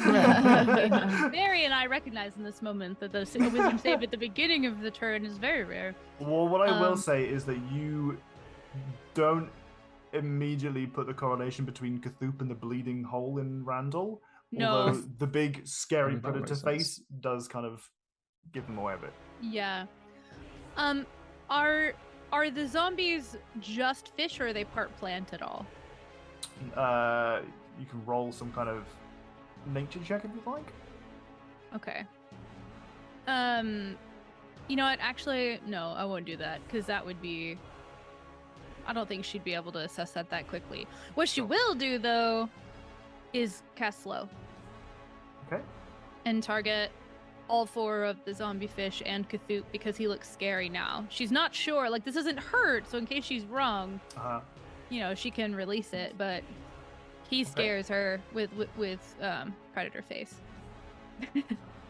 Mary and I recognize in this moment that the wisdom save at the beginning of the turn is very rare. Well, what I will say is that you don't immediately put the correlation between Cthulhu and the bleeding hole in Randall. No. Although the big scary That predator makes sense. face does kind of give them away a bit. Yeah. Are the zombies just fish, or are they part plant at all? You can roll some kind of nature check if you'd like. Okay. You know what? Actually, no, I won't do that because that would be. I don't think she'd be able to assess that quickly. What she will do though is cast slow. Okay. And target all 4 of the zombie fish and Cthulhu because he looks scary now. She's not sure. Like, this doesn't hurt, so in case she's wrong, you know, she can release it. But he scares her with predator face.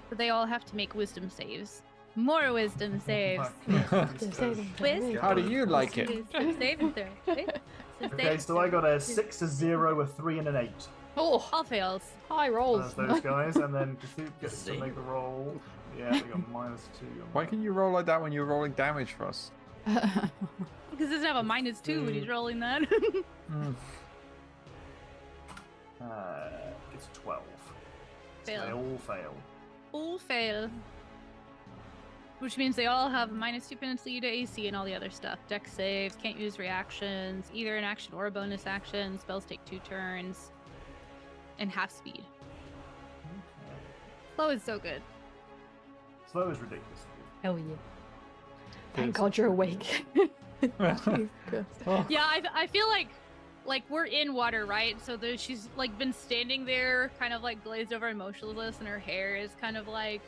But they all have to make wisdom saves. More wisdom saves. How do you like it? Okay, so I got a 6, a 0, a 3, and an 8. Oh, All fails. high rolls. There's those guys, and then Cthulhu gets to make the roll. Yeah, we got -2. Why can you roll like that when you're rolling damage for us? Because he doesn't have a -2 when he's rolling that. It's 12. Fail. So they all fail. All fail. Which means they all have -2 penalty to AC and all the other stuff. Dex saves, can't use reactions, either an action or a bonus action. Spells take 2 turns. And half speed. Okay. Slow is so good. Slow is ridiculous. Hell yeah. Thank God you're awake. Yeah, I feel like we're in water, right? So she's like been standing there kind of like glazed over and motionless, and her hair is kind of like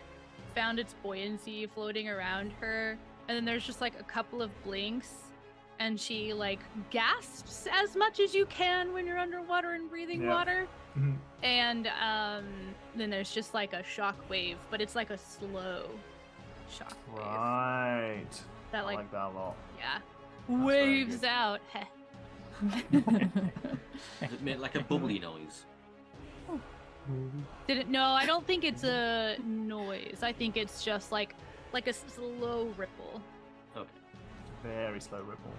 found its buoyancy floating around her. And then there's just like a couple of blinks, and she like gasps as much as you can when you're underwater and breathing water. Mm-hmm. And then there's just like a shock wave, but it's like a slow shock wave. Right. That I like that a lot. Yeah. That's Waves very out. Does it make like a bubbly noise? Did it? No, I don't think it's a noise. I think it's just like a slow ripple. Okay. Very slow ripple.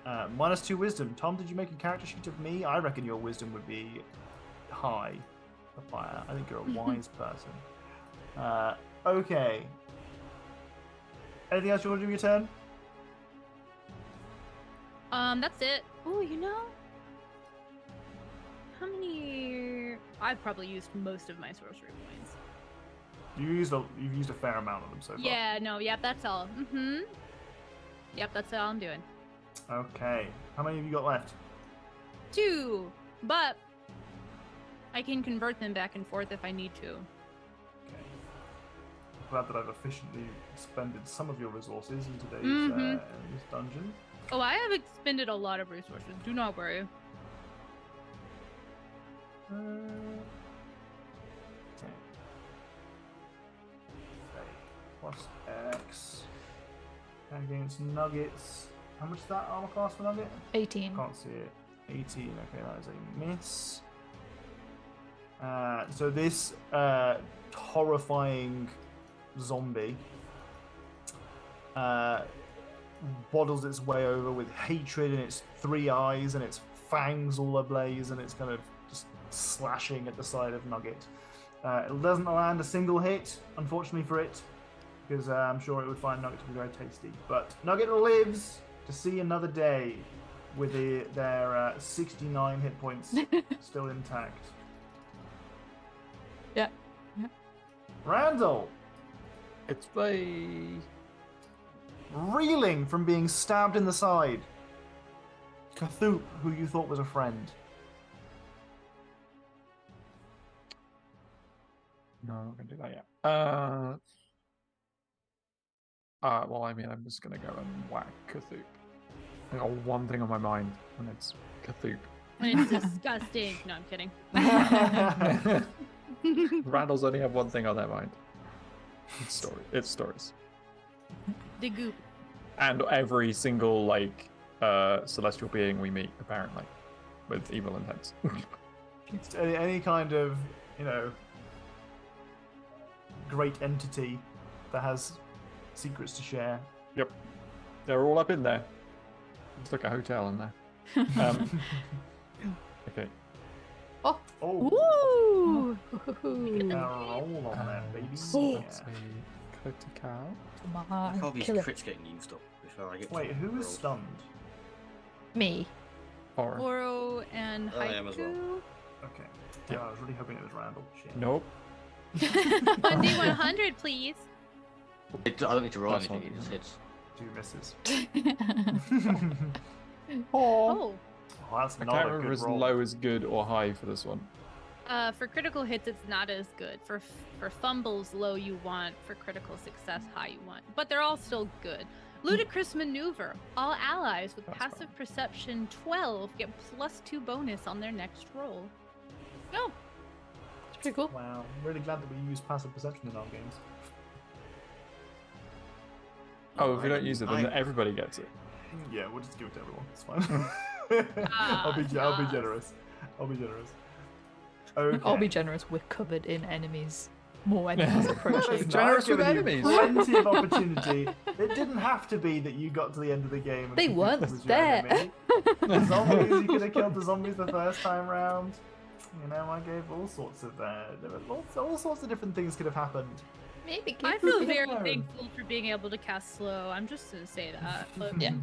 -2 wisdom. Tom, did you make a character sheet of me? I reckon your wisdom would be high. I think you're a wise person. Okay. Anything else you want to do your turn? That's it. Oh, you know, how many? I've probably used most of my sorcery points. You've used a fair amount of them so far. Yeah. No. Yep. That's all. Yep. That's all I'm doing. Okay. How many have you got left? 2, but I can convert them back and forth if I need to. Okay. Glad that I've efficiently expended some of your resources in today's Mhm. in this dungeon. Oh, I have expended a lot of resources. Do not worry. Okay. Plus X against Nuggets. How much is that armor class for Nugget? 18. Can't see it. 18. Okay, that is a miss. So this horrifying zombie waddles its way over with hatred in its 3 eyes and its fangs all ablaze, and it's kind of just slashing at the side of Nugget. It doesn't land a single hit, unfortunately for it, because I'm sure it would find Nugget to be very tasty. But Nugget lives to see another day with their 69 hit points still intact. Yeah. Randall, It's play. reeling from being stabbed in the side. Cthulhu, who you thought was a friend. No, I'm not gonna do that yet. Well, I mean, I'm just gonna go and whack Cthulhu. I got one thing on my mind, and it's Cthulhu. And it's disgusting. No, I'm kidding. Randall's only have one thing on their mind. It's stories. The goop. And every single like celestial being we meet, apparently, with evil intents. Any kind of, great entity that has secrets to share. Yep, they're all up in there. It's like a hotel in there. Okay. Oh. Oh. Ooh. Roll on that, baby. So Yeah. let's see. Critical. Come I on, can't be kill it. crits getting used up before I get. Wait, to who was roll. stunned? Me. Horror. Oro and I am as well. Haiku. Okay. Yeah. I was really hoping it was Randall. Shit. Nope. 1d100, please. I don't need to roll That's anything. It not just even- hits. 2 misses. Oh. Oh, that's I not can't a remember good as roll. low as good or high for this one. For critical hits, it's not as good. For fumbles, low you want. For critical success, high you want. But they're all still good. Ludicrous maneuver. All allies with That's passive fine. perception 12 get +2 bonus on their next roll. Oh, it's pretty cool. Wow, I'm really glad that we use passive perception in our games. Oh, if we don't use it, then I- everybody gets it. Yeah, we'll just give it to everyone. It's fine. I'll be yes. generous. I'll be generous. Okay. I'll be generous. We're covered in enemies. More enemies approaching. No, I've Generous with given you enemies. Plenty of opportunity. It didn't have to be that you got to the end of the game. And They Kahoot weren't was your there. enemy. The zombies, you could have killed the zombies the first time round. You know, I gave all sorts of there were all sorts of different things could have happened. Maybe. I give feel me- very Yeah. thankful for being able to cast slow. I'm just gonna say that. But Yeah.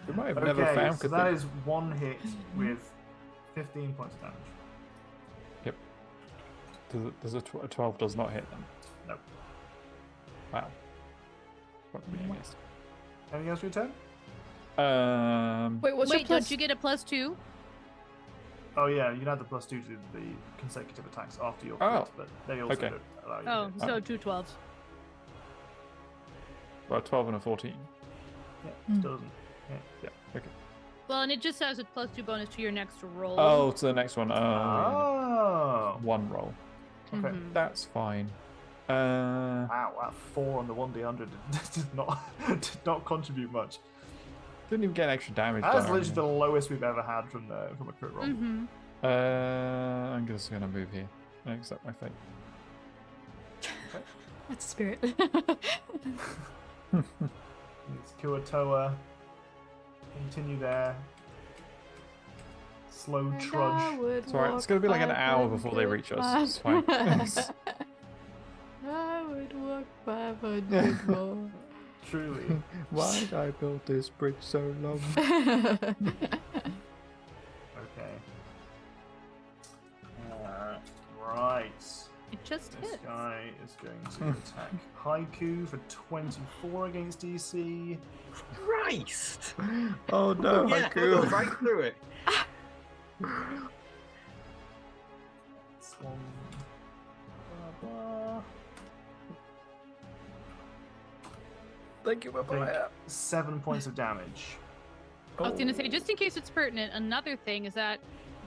We might have Okay, never found so that Cthulhu. is one hit with 15 points of damage. Does a 12 does not hit them. No. Wow. What are we against? Anything else for your turn? Wait, what's wait, your plus? don't you get a +2? Oh yeah, you can add the +2 to the consecutive attacks after your Oh, crit, but they also okay. don't allow you Oh, to hit. so 2 12s. Well, 12 and a 14. Yeah, Hmm. still doesn't. Yeah. Yeah. Okay. Well, and it just has a +2 bonus to your next roll. Oh, to the next one. Oh. Oh. One roll. Okay. Mhm. That's fine. Wow, that 4 on the 1d100 did not contribute much. Didn't even get extra damage. That's done or literally the lowest we've ever had from a crit roll. Mhm. I'm just gonna move here and accept my fate. That's a spirit. It's Kuatoa. Continue there. Slow trudge. It's alright, it's gonna be like an hour before they reach us. It's fine. I would walk 500 more. Truly. Why did I build this bridge so long? Okay. Right. It just This hits. guy is going to attack Haiku for 24 against DC. Christ! Oh no, Yeah, I Haiku. got right through it. This one. Blah, blah. Thank you, Take 7 points of damage. I was going to say, just in case it's pertinent, another thing is that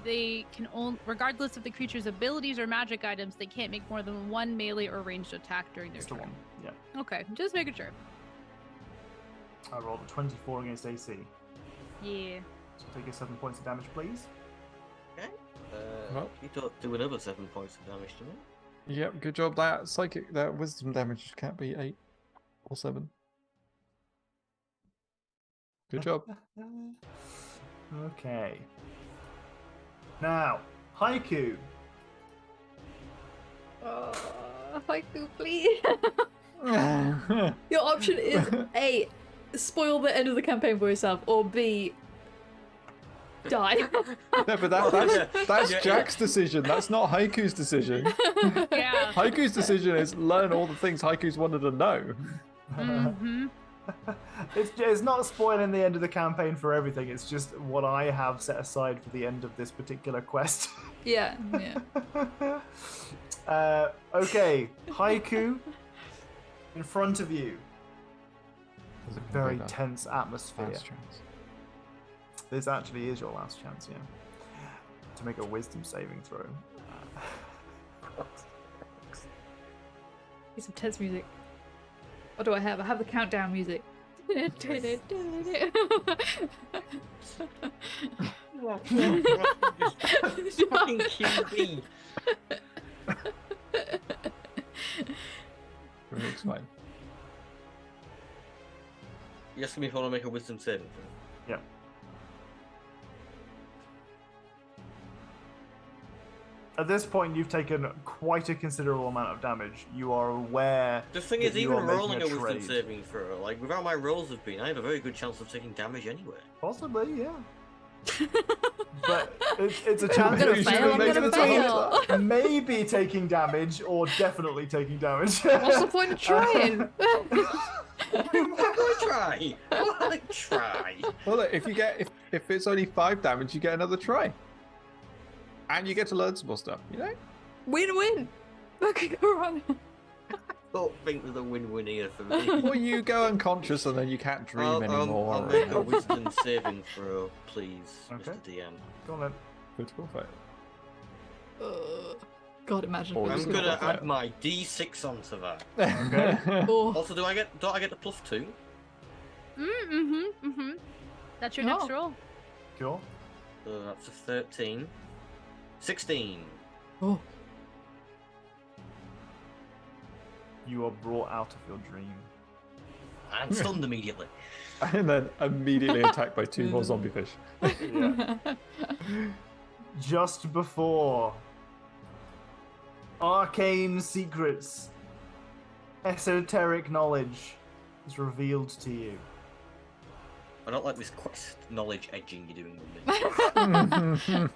they can only, regardless of the creature's abilities or magic items, they can't make more than one melee or ranged attack during their That's the turn. one. Yeah. Okay, just making sure. I rolled a 24 against AC. Yeah. So take your 7 points of damage, please. Okay. Well. You don't do another 7 points of damage to me. Yep, good job. That wisdom damage can't be 8 or 7. Good job. Okay. Now, Haiku. Oh, Haiku, please. Your option is A, spoil the end of the campaign for yourself, or B, die. No, but that's Yeah, Jack's decision. That's not Haiku's decision. Yeah. Haiku's decision is learn all the things Haiku's wanted to know. Mm-hmm. It's not spoiling the end of the campaign for everything. It's just what I have set aside for the end of this particular quest. Yeah. Okay, Haiku in front of you. Is it Very gonna be tense that atmosphere. last chance? This actually is your last chance, yeah. To make a wisdom saving throw. Need some tense music. What do I have? I have the countdown music. Fucking QB. It's fine. You asking me if I want to make a wisdom saving throw? At this point, you've taken quite a considerable amount of damage. You are aware. The thing that is, you even are making rolling a wisdom trade. saving throw, like without my rolls have been, I have a very good chance of taking damage anyway. Possibly, yeah. But it's a chance gonna of fail, I'm gonna fail. maybe taking damage or definitely taking damage. What's the point of trying? Why try? Why try? Well, look, if it's only 5 damage, you get another try, and you get to learn some more stuff. You know, Win-win. Okay, go on. Don't think there's a win-win here for me. or you go unconscious and then you can't dream anymore. I'll make a wisdom saving throw, please, Okay. Mr. DM. Go on then. Critical fail. God, imagine. Or if it I'm was just gonna gonna- add my D6 onto that. Okay. Oh. Also, don't I get the +2? That's your next Oh. roll. Cool. So that's a 13. 16. Oh. You are brought out of your dream. And stunned immediately. And then immediately attacked by 2 more zombie fish. Yeah. Just before arcane secrets, esoteric knowledge is revealed to you. I don't like this quest knowledge edging you're doing with me.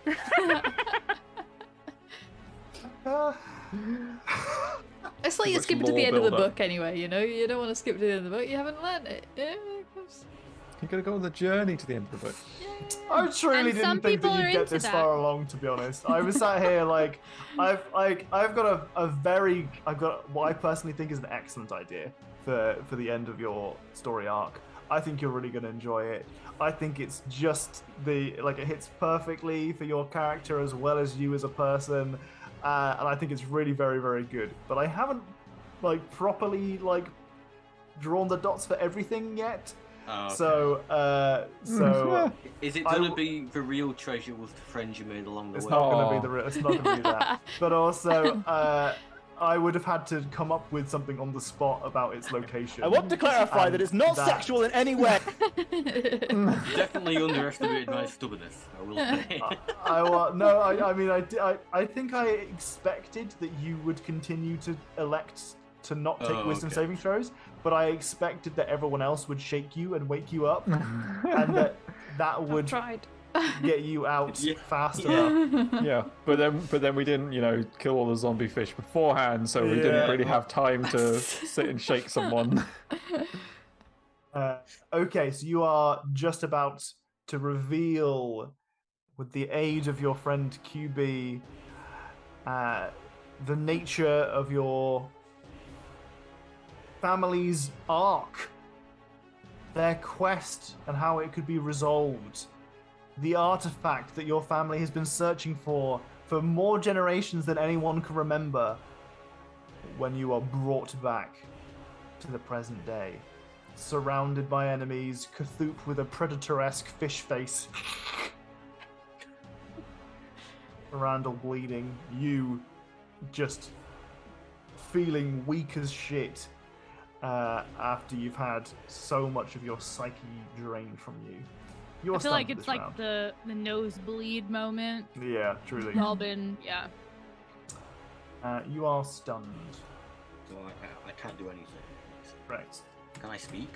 It's like you're Much skipping to the lore end of the build-up. book anyway, you know? You don't want to skip to the end of the book. You haven't learned it. Yeah, of course. You're gonna go on the journey to the end of the book. I truly And some didn't think people that are you'd get into this that. far along, to be honest. I was sat here like, I've got I've got what I personally think is an excellent idea for the end of your story arc. I think you're really going to enjoy it. I think it's just it hits perfectly for your character as well as you as a person, and I think it's really very, very good. But I haven't properly drawn the dots for everything yet. Oh, okay. So Is it I gonna w- be the real treasure with the friends you made along the it's way? not going to Aw. be it's not going to be that. But also, I would have had to come up with something on the spot about its location. I want to clarify And that it's not that- sexual in any way. You definitely underestimated my stubbornness, I will say. I think I expected that you would continue to elect to not take Oh, wisdom okay. saving throws, but I expected that everyone else would shake you and wake you up, and that I've would tried. get you out Yeah. fast Yeah. enough. Yeah, but then we didn't, kill all the zombie fish beforehand, so we Yeah. didn't really have time to sit and shake someone. Okay, so you are just about to reveal, with the aid of your friend QB, the nature of your family's arc, their quest, and how it could be resolved. The artifact that your family has been searching for more generations than anyone can remember, when you are brought back to the present day. Surrounded by enemies, Cthulhu with a predator-esque fish face. Randall bleeding, you just feeling weak as shit after you've had so much of your psyche drained from you. You're I feel like stunned it's this like round. the nosebleed moment. Yeah, truly. We've all been, yeah. You are stunned. So I can't do anything. Correct. Can I speak?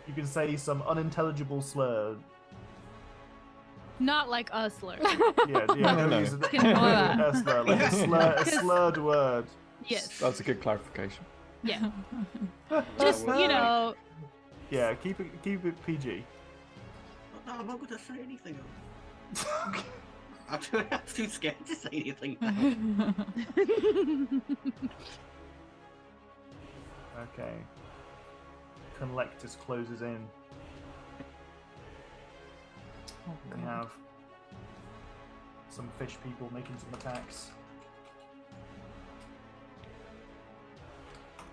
You can say some unintelligible slur. Not like a slur. Yeah, don't No. use it. Can ignore that. A slur, like a slurred word. Yes. That's a good clarification. Yeah. Just, well, you know, Yeah, keep it PG. No, I'm not gonna say anything. I'm too scared to say anything now. Okay. Collectus closes in. We have some fish people making some attacks.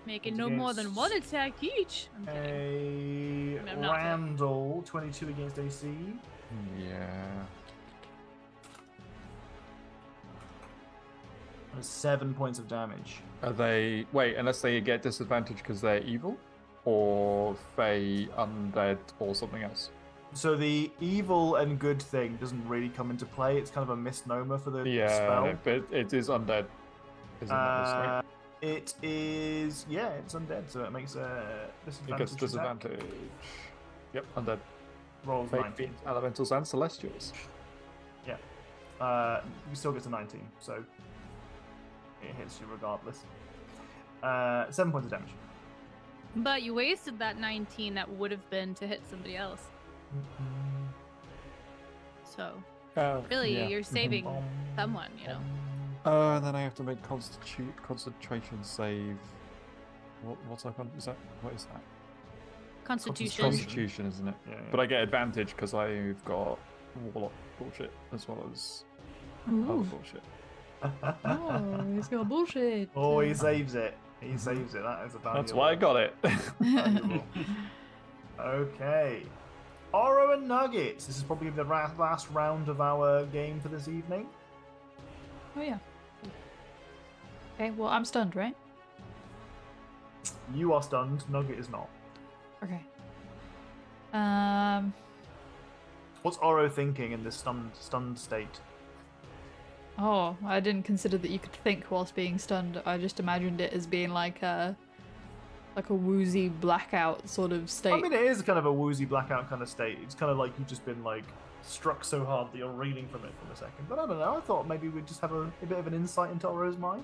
making no more than one attack each. I'm kidding. A I'm not. Randall, 22 against AC. Yeah. And 7 points of damage. Are they... Wait, unless they get disadvantage because they're evil? Or Fey, undead, or something else? So the evil and good thing doesn't really come into play. It's kind of a misnomer for the Yeah, spell. but it is undead. Isn't that right? It is, yeah, it's undead, so it makes a It disadvantage. gets attack. disadvantage. Yep, undead. Rolls Fake 19. fiends, elementals, and celestials. You still get to 19, so it hits you regardless. 7 points of damage. But you wasted that 19 that would have been to hit somebody else. So really, yeah. you're saving someone, you know. And then I have to make concentration save. What's that? What is that? Constitution. Constitution, isn't it? Yeah. But I get advantage because I've got warlock bullshit as well as other bullshit. Oh, he's got bullshit. Oh, he saves it. He saves it. That is a valuable. That's why I got it. Valuable. Okay. Oro and Nuggets. This is probably the last round of our game for this evening. Oh yeah. Okay, well I'm stunned, right? You are stunned. Nugget is not. Okay. What's Oro thinking in this stunned state? Oh, I didn't consider that you could think whilst being stunned. I just imagined it as being like a woozy blackout sort of state. I mean, it is kind of a woozy blackout kind of state. It's kind of like you've just been like struck so hard that you're reeling from it for a second. But I don't know. I thought maybe we'd just have a bit of an insight into Oro's mind.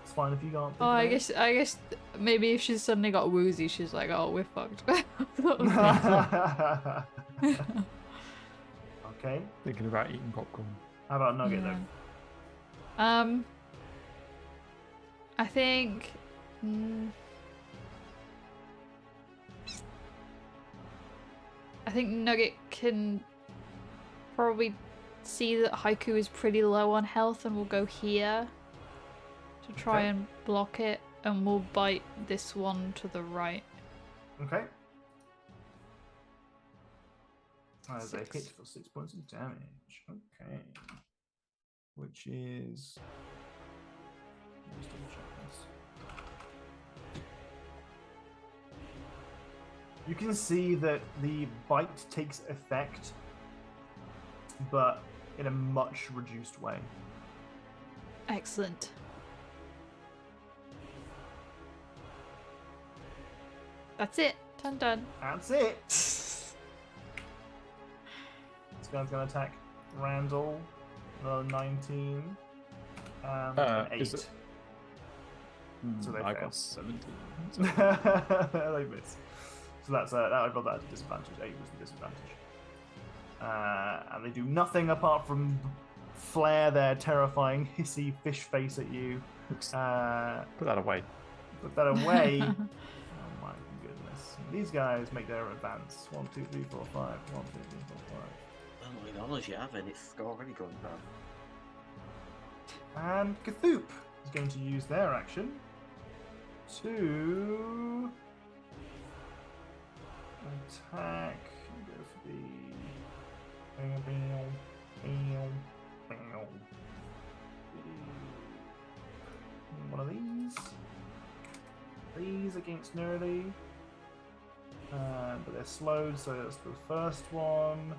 It's fine if you can't. Think Oh, of I it. guess maybe if she's suddenly got woozy, she's like, oh, we're fucked. Okay. Thinking about eating popcorn. How about Nugget Yeah. though? I think. I think Nugget can probably see that Haiku is pretty low on health and will go here to try Okay. and block it, and we'll bite this one to the right. Okay. As a 6. hit for 6 points of damage. Okay. Which is. Let's double check this. You can see that the bite takes effect, but in a much reduced way. Excellent. That's it. Done. That's it. This guy's going to attack Randall. Another 19. And an 8. Is it? So they I fail. got 17. They miss. So that's I got that at a disadvantage. 8 was the disadvantage. And they do nothing apart from flare their terrifying hissy fish face at you. Put that away. Put that away. Oh my goodness. These guys make their advance. 1, 2, 3, 4, 5. 1, 2, 3, 4, 5. Well, acknowledge you have, and it's already going bad. And Cthulhu is going to use their action to attack. Go for the one of these. These against Nerdy. But they're slowed, so that's the first one.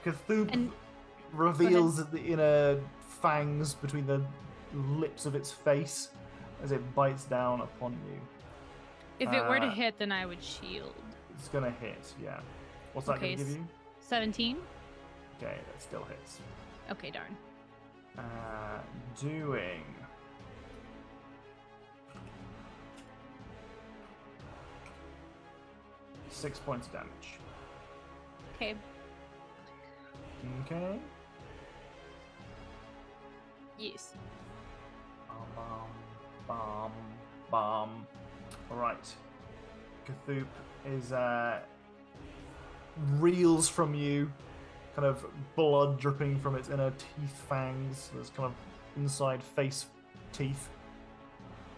Cthulhu And- reveals the inner fangs between the lips of its face as it bites down upon you. If it were to Uh, hit, then I would shield. It's gonna hit, yeah. What's that Okay, gonna give you? 17? Okay, that still hits. Okay, darn. Doing six points of damage. Okay. Okay. Yes. Bomb. Alright. Cthulhu is reels from you, kind of blood dripping from its inner teeth fangs. There's kind of inside face teeth.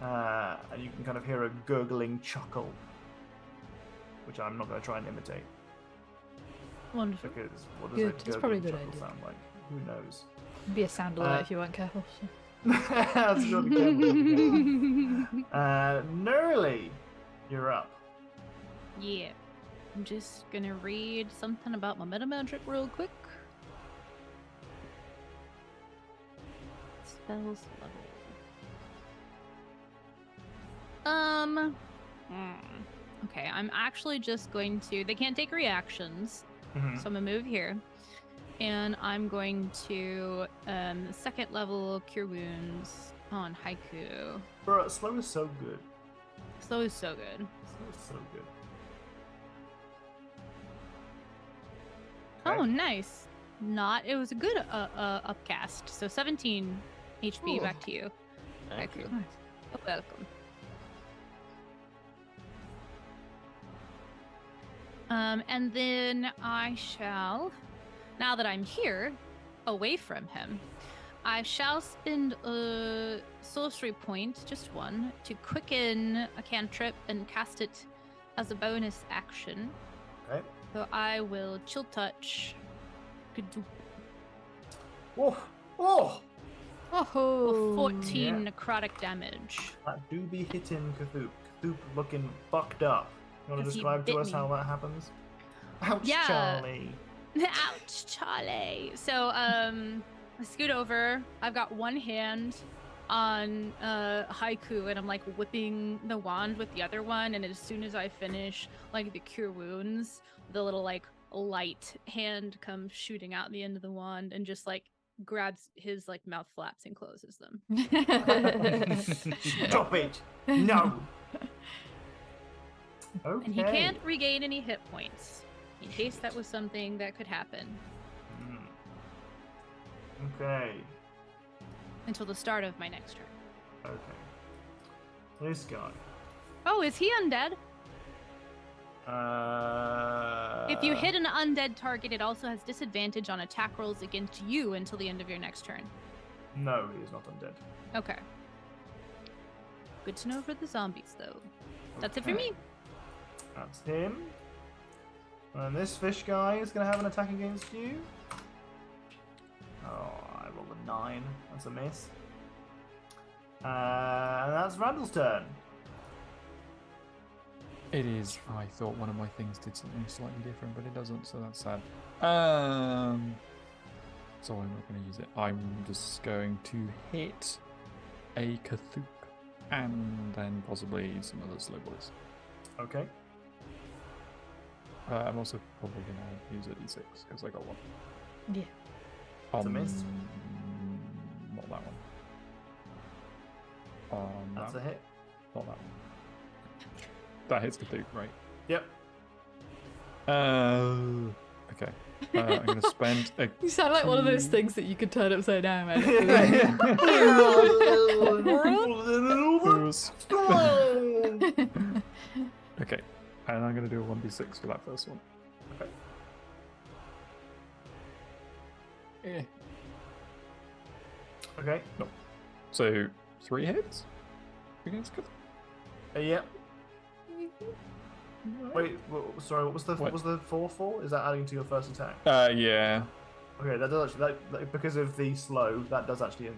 And you can kind of hear a gurgling chuckle, which I'm not going to try and imitate. Wonderful. Because what does Good, a that's probably a gurgling good chuckle idea. sound like? Who knows? Be a sound alert if you weren't careful. So. That's really careful. Nerly, you're up. Yeah. I'm just gonna read something about my meta magic real quick. Spells level. Okay, I'm actually just going to. They can't take reactions, Mhm. so I'm gonna move here, and I'm going to second level cure wounds on Haiku. Bro, slow is so good. So is so good. Slow is so good. Oh, Okay. nice. It was a good upcast. So 17 HP Ooh. back to you. Thank you. Nice. You're welcome. And then I shall, now that I'm here, away from him, I shall spend a sorcery point, just one, to quicken a cantrip and cast it as a bonus action. Okay. So I will chill touch. Kadoop. Oh, oh! Oh, For 14 Yeah. necrotic damage. That do be hitting Cthulhu. Cthulhu looking fucked up. You want to 'Cause he describe to bit us me. how that happens? Ouch, Yeah. Charlie. Ouch, Charlie. So, I scoot over. I've got one hand on Haiku, and I'm like whipping the wand with the other one. And as soon as I finish, like the cure wounds, the little like light hand comes shooting out the end of the wand and just like grabs his like mouth flaps and closes them. Stop it! No! Okay. And he can't regain any hit points in case that was something that could happen Mm. Okay. until the start of my next turn. Okay. This guy. Oh, is he undead? If you Uh, hit an undead target, it also has disadvantage on attack rolls against you until the end of your next turn. No, he is not undead. Okay. Good to know for the zombies, though. That's it for Okay. me. That's him. And this fish guy is going to have an attack against you. Oh, I rolled a 9. That's a miss. And that's Randall's turn. It is. I thought one of my things did something slightly different, but it doesn't, so that's sad. So I'm not going to use it. I'm just going to hit a Cthulhu and then possibly some other slow boys. Okay. I'm also probably going to use a d6 because I got one. Yeah. It's a miss. Not that one. That's That, a hit. Not that one. That hits Cthulhu, right? Yep. Okay. I'm going to spend a You sound like one of those things that you could turn upside down, man. Okay, and I'm going to do a 1d6 for that first one. Okay. Okay. No. So, 3 hits against Cthulhu. Yep. Wait, sorry. What was the What? what was the 4/4? Is that adding to your first attack? Yeah. Okay, that does actually that because of the slow. That does actually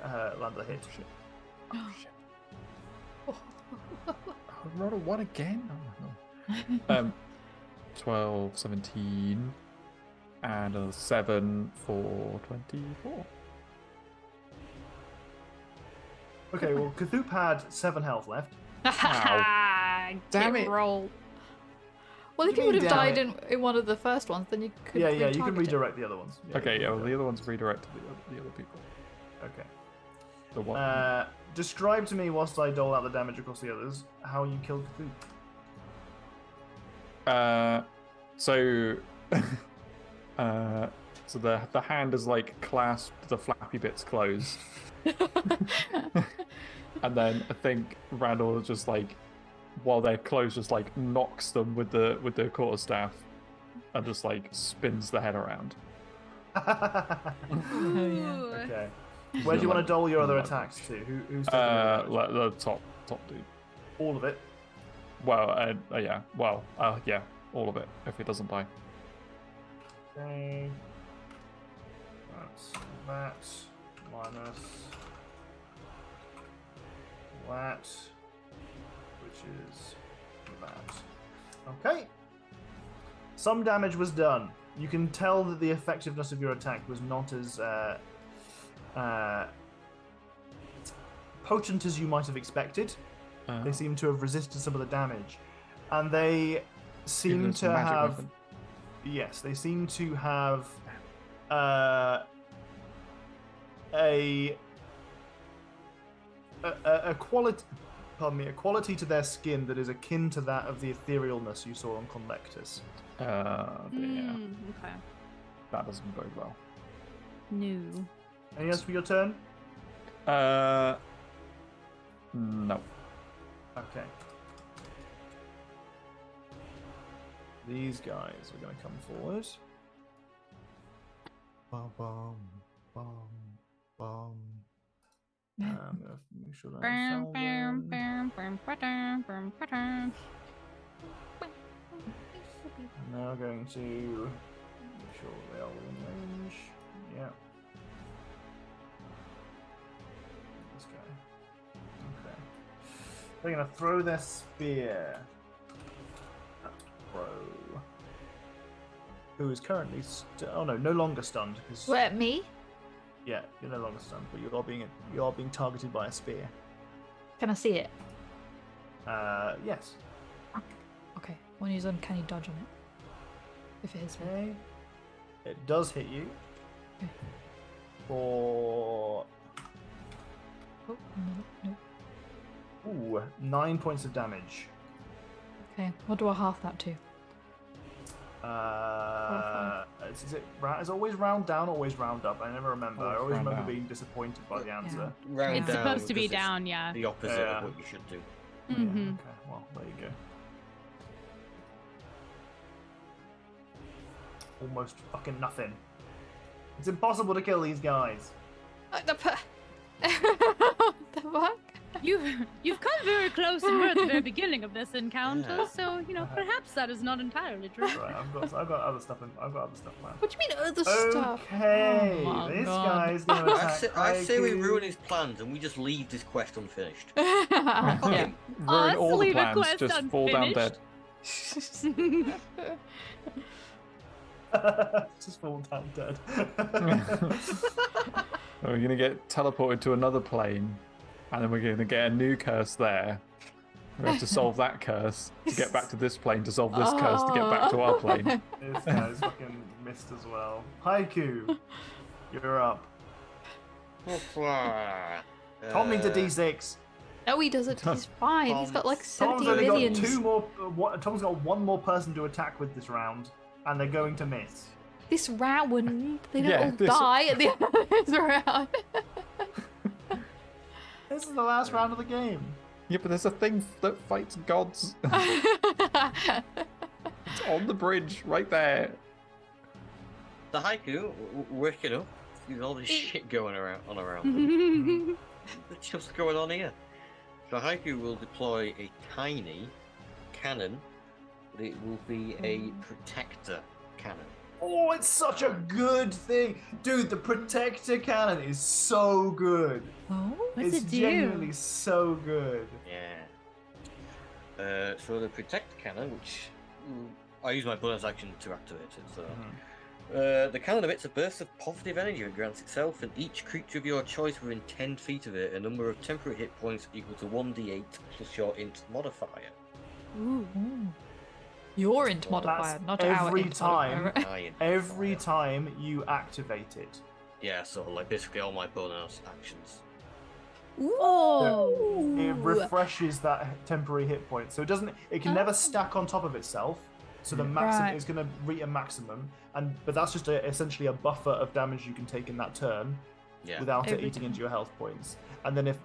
land a hit. Shit. Oh, shit. I rolled a 1 again? Oh my god. 12, 17, and a 7 for 24. Okay, well, Cthulhu had 7 health left. Damn Get it. rolled. Well, if You you would mean have damn died in one of the first ones, then you could. Yeah, you can retarget it. redirect the other ones. Okay, you yeah, can well, the other one's redirected the other people. Okay. The one. Describe to me, whilst I dole out the damage across the others, how you killed Cthulhu. So the hand is like clasped the flappy bits closed. And then I think Randall is just like, while they're closed, just like knocks them with the quarterstaff and just like spins the head around. Ooh. Okay. Where do you want to dole your other Like- attacks to? Who's taking the damage? Like the top dude. All of it. Well, yeah. Well, yeah, all of it if it doesn't die. Okay. That's that minus that, which is that. Okay. Some damage was done. You can tell that the effectiveness of your attack was not as potent as you might have expected. They seem to have resisted some of the damage, and they seem to have. Weapon. Yes, they seem to have a quality. Pardon me, a quality to their skin that is akin to that of the etherealness you saw on Conlectus. Yeah. Okay. That doesn't bode well. No. Anything else for your turn? No. Okay. These guys are going to come forward. Bum, bum, bum, bum. I'm going to make sure that I found them. I'm now going to make sure they are within range. Yeah. This guy. Okay. They're going to throw their spear at Crow, who is currently no longer stunned. What, me? Yeah, you're no longer stunned, but you are being targeted by a spear. Can I see it? Yes. Okay, I want to use uncanny dodge on it. If it hits me. Okay. It does hit you. Okay. For Oh, no. 9 points of damage. Okay, what do I half that to? Is always round down, always round up? I never remember. I always round remember down. being disappointed by the answer. Round It's down supposed to be because it's down, yeah. The opposite Yeah. of what you should do. Yeah, Mm-hmm. okay, well, there you go. Almost fucking nothing. It's impossible to kill these guys. What the fuck? You've come very close and we're at the very beginning of this encounter, Yeah. so perhaps that is not entirely true. Right, I've got other stuff planned. What do you mean other stuff? Okay, Oh my this God. guy's gonna attack. I say we Haiku. ruin his plans and we just leave this quest unfinished. Yeah. Okay. Ruin all the leave a plans, quest just fall down dead. Just fall down dead. We're going to get teleported to another plane, and then we're going to get a new curse there. We have to solve that curse to get back to this plane, to solve this curse to get back to our plane. This guy's fucking missed as well. Haiku, you're up. Tom needs a D6. No, he doesn't. He's fine. He's got like Tom's 70 only millions. got two more. Tom's got one more person to attack with this round, and they're going to miss. This round, they don't Yeah, all this- die at the end of this round. This is the last round of the game. Yeah, but there's a thing that fights gods. It's on the bridge, right there. The Haiku, working up. There's all this shit going around them. What's just going on here? So Haiku will deploy a tiny cannon, but it will be a protector cannon. Oh, it's such a good thing, dude. The protector cannon is so good. Oh, What's It's it do? genuinely so good. Yeah. So the protector cannon, which I use my bonus action to activate it. So the cannon emits a burst of positive energy and grants itself and each creature of your choice within 10 feet of it a number of temporary hit points equal to 1d8 plus your int modifier. Ooh. your int modifier, not our every int time. modifier. My int Every modifier. time you activate it. Yeah, so like basically all my bonus actions. Ooh. It refreshes that temporary hit point, so it can never stack on top of itself. So the maximum Right. is going to reach a maximum, but that's just essentially a buffer of damage you can take in that turn Yeah. without it Every eating time. into your health points. And then if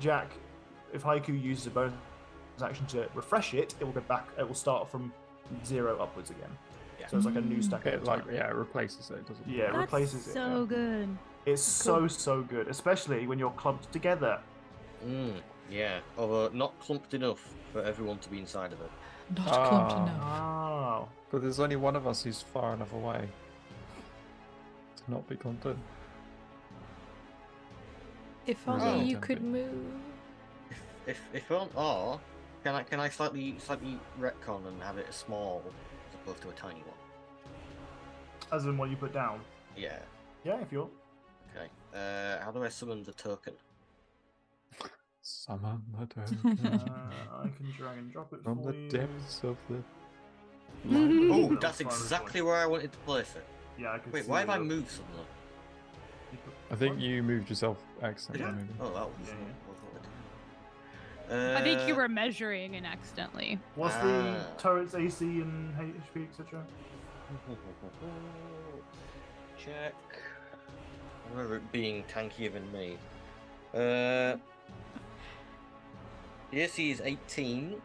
Haiku uses a bonus action to refresh it, it will go back. It will start from 0 upwards again. Yeah. So it's like a new stack. It, at a like, time. yeah, it replaces it, doesn't it? Yeah, it That's replaces it. so yeah. good. It's so good, especially when you're clumped together. Yeah, although not clumped enough for everyone to be inside of it. Not clumped Oh. enough. Oh. But there's only one of us who's far enough away to not be clumped in. If Or is only it you a could template? move. If on can I slightly retcon and have it a small as opposed to a tiny one. As in what you put down. Yeah. Yeah, if you're. Okay. How do I summon the token? Summon the token I can drag and drop it from for the you. depths of the. Oh, Little that's primary exactly point. where I wanted to place it. Yeah, I can Wait, see why have I your- moved suddenly? you put- I think what? you moved yourself accidentally. Yeah. Maybe. Oh, that was Yeah, not yeah. what I did. I think you were measuring and accidentally. What's the turret's AC and HP, etc.? Check. I remember it being tankier than me. The AC is 18,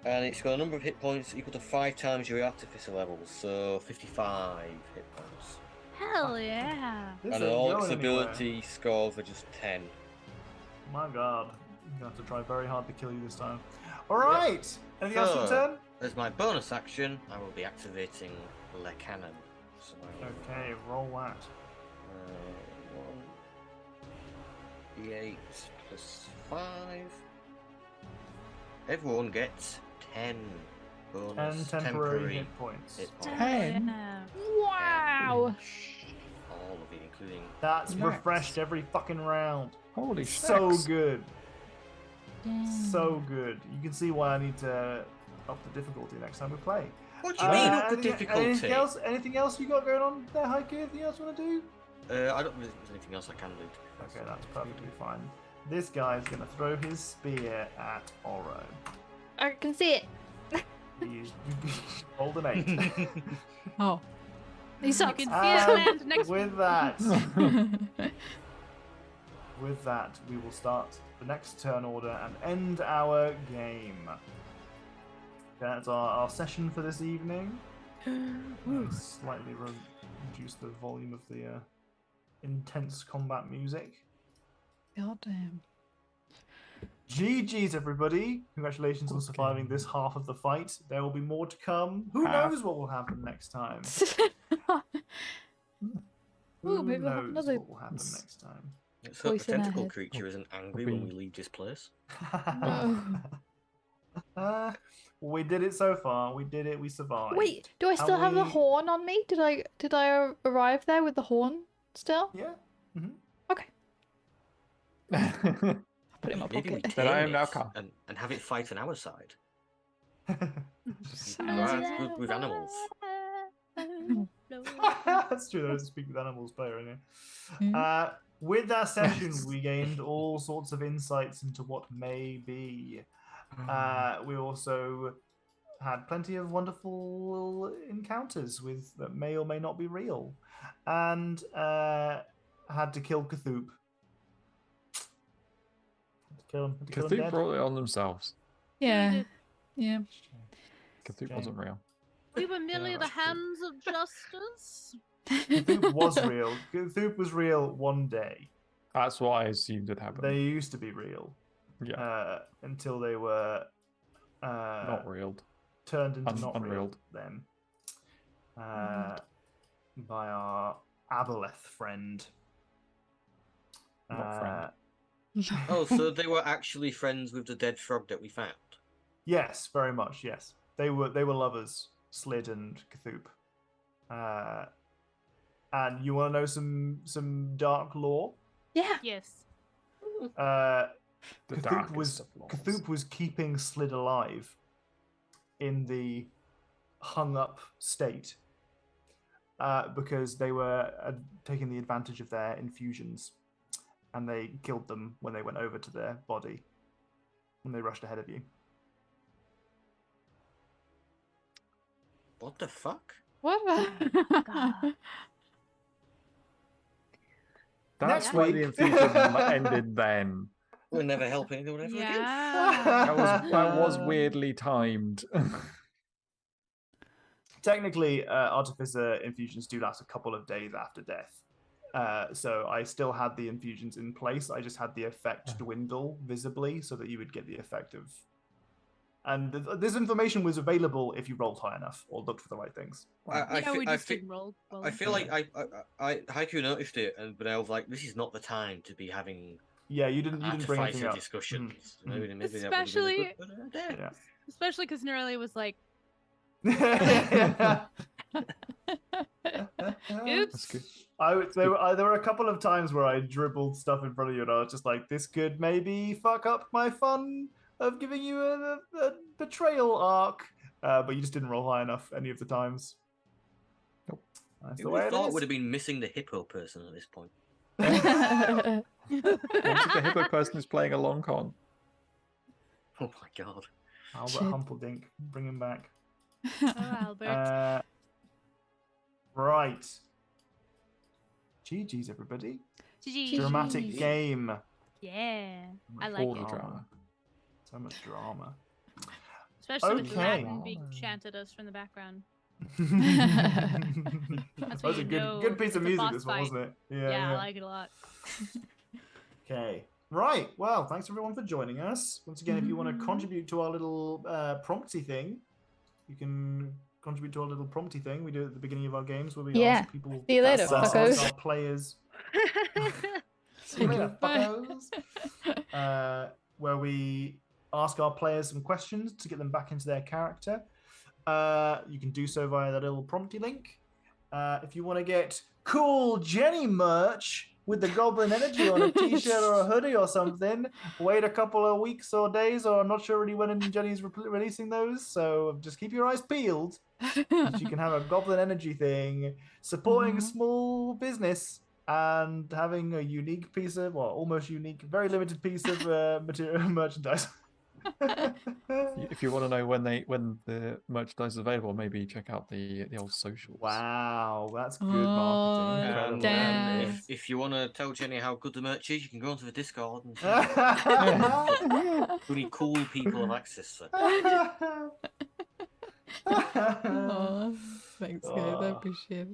and it's got a number of hit points equal to 5 times your artificer levels, so 55 hit points. Hell yeah. This And ain't all going its anywhere. ability scores are just 10. My god. I'm gonna have to try very hard to kill you this time. Alright! Anything else for your turn? As my bonus action, I will be activating Le Cannon. So I will, Okay, roll that. 1d8 plus 5. Everyone gets 10 bonus 10 temporary hit points. hit points. 10? Yeah. Wow. All of it, including. That's Nice. refreshed every fucking round. Holy So smokes. good. Damn. So good. You can see why I need to up the difficulty next time we play. What do you mean up the anything- difficulty? Anything else you got going on there, Haiku? Anything else you want to do? I don't think there's anything else I can do. Okay, that's perfectly fine. This guy's gonna throw his spear at Oro. I can see it. He rolled an 8. Oh. He You sucks. can see it land And next with that, we will start the next turn order and end our game. That's our session for this evening. Slightly reduce the volume of the intense combat music. God damn. GG's, everybody. Congratulations on Okay. surviving this half of the fight. There will be more to come. Who Half. knows what will happen next time? Ooh, Who maybe we'll have knows another- what will happen next time? Let's hope Voice the in our tentacle head. creature isn't angry when we Probably. leave this place. We did it so far. We did it. We survived. Wait, do I still have the we- horn on me? Did I arrive there with the horn still? Yeah. hmm Okay. I'll put it in my Maybe we pocket. Then I tame am now it calm. and have it fight on our side. Sounds Right, good with animals. That's true. There's a Speak with Animals player in here. Mhm. With that session, we gained all sorts of insights into what may be. We also had plenty of wonderful encounters with that may or may not be real, and had to kill Cthulhu. Had to kill him. Had to kill him Cthulhu dead. brought it on themselves. Yeah. Yeah. Cthulhu Shame. wasn't real. We were merely the that's true. hands of justice. Cthulhu was real. Cthulhu was real one day. That's what I assumed had happened. They used to be real. Yeah, Until they were not real. turned into not real unrealed. then by our Aboleth friend. Not friend. Oh, so they were actually friends with the dead frog that we found. Yes, very much. Yes, they were lovers, Slid and Cthulhu. And you want to know some dark lore? Yeah. Yes. The Cthulhu was darkest of laws. Cthulhu was keeping Slid alive in the hung up state because they were taking the advantage of their infusions, and they killed them when they went over to their body when they rushed ahead of you. What the fuck? What? That's Next why the week. infusion ended then. We're never helping anyone ever again. Yeah. That was weirdly timed. Technically, artificer infusions do last a couple of days after death. So I still had the infusions in place. I just had the effect dwindle visibly so that you would get the effect of. And this information was available if you rolled high enough or looked for the right things. Yeah, we just didn't roll. Well, I feel like I Haiku noticed it, but I was like, this is not the time to be having Yeah, you didn't bring anything artificer up. discussions. Mhm. Maybe that would've been a good idea. Yeah. especially because Nerly was like, Oops. good. There were a couple of times where I dribbled stuff in front of you, and I was just like, "This could maybe fuck up my fun of giving you a betrayal arc," but you just didn't roll high enough any of the times. Nope. That's Who the would way have it thought is. would have been missing the hippo person at this point? Once the hippo person is playing a long con. Oh my god. Albert Shit. Humperdinck, bring him back. Oh, Albert. Right. GG's, everybody. GG. Dramatic game. Yeah. So I much like All the it. drama. So much drama. Especially with Okay. Latin being chanted us from the background. That was you a know good piece of it's a music, boss this one, fight. wasn't it? Yeah, I like it a lot. Okay. Right. Well, thanks everyone for joining us. Once again, if you want to contribute to our little prompty thing, you can contribute to our little prompty thing we do at the beginning of our games where we Yeah. ask people, See you later, ask fuckos. our players. See you later, fuckos. Where we ask our players some questions to get them back into their character. You can do so via that little prompty link. If you want to get cool Jenny merch with the Goblin Energy on a t-shirt or a hoodie or something, wait a couple of weeks or days, or I'm not sure really when Jenny's releasing those, so just keep your eyes peeled. You can have a Goblin Energy thing, supporting a small business and having a unique piece of, well, almost unique, very limited piece of merchandise. If you want to know when the merchandise is available, maybe check out the old socials. Wow, that's good Oh, marketing. And Incredible. damn. if you want to tell Jenny how good the merch is, you can go onto the Discord and only cool people have access to it. Oh, thanks, guys. I appreciate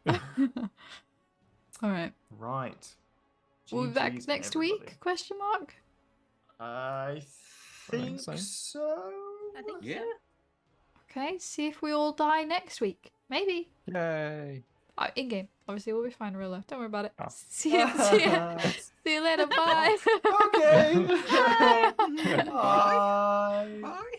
it. All right. Right. We'll be back GG's, next everybody. week? Question mark. I think so. so. I think Yeah. so. Okay. See if we all die next week. Maybe. Yay! In game. Obviously, we'll be fine in real life. Don't worry about it. Oh. See you later. Bye. Okay. Bye. Bye. Bye.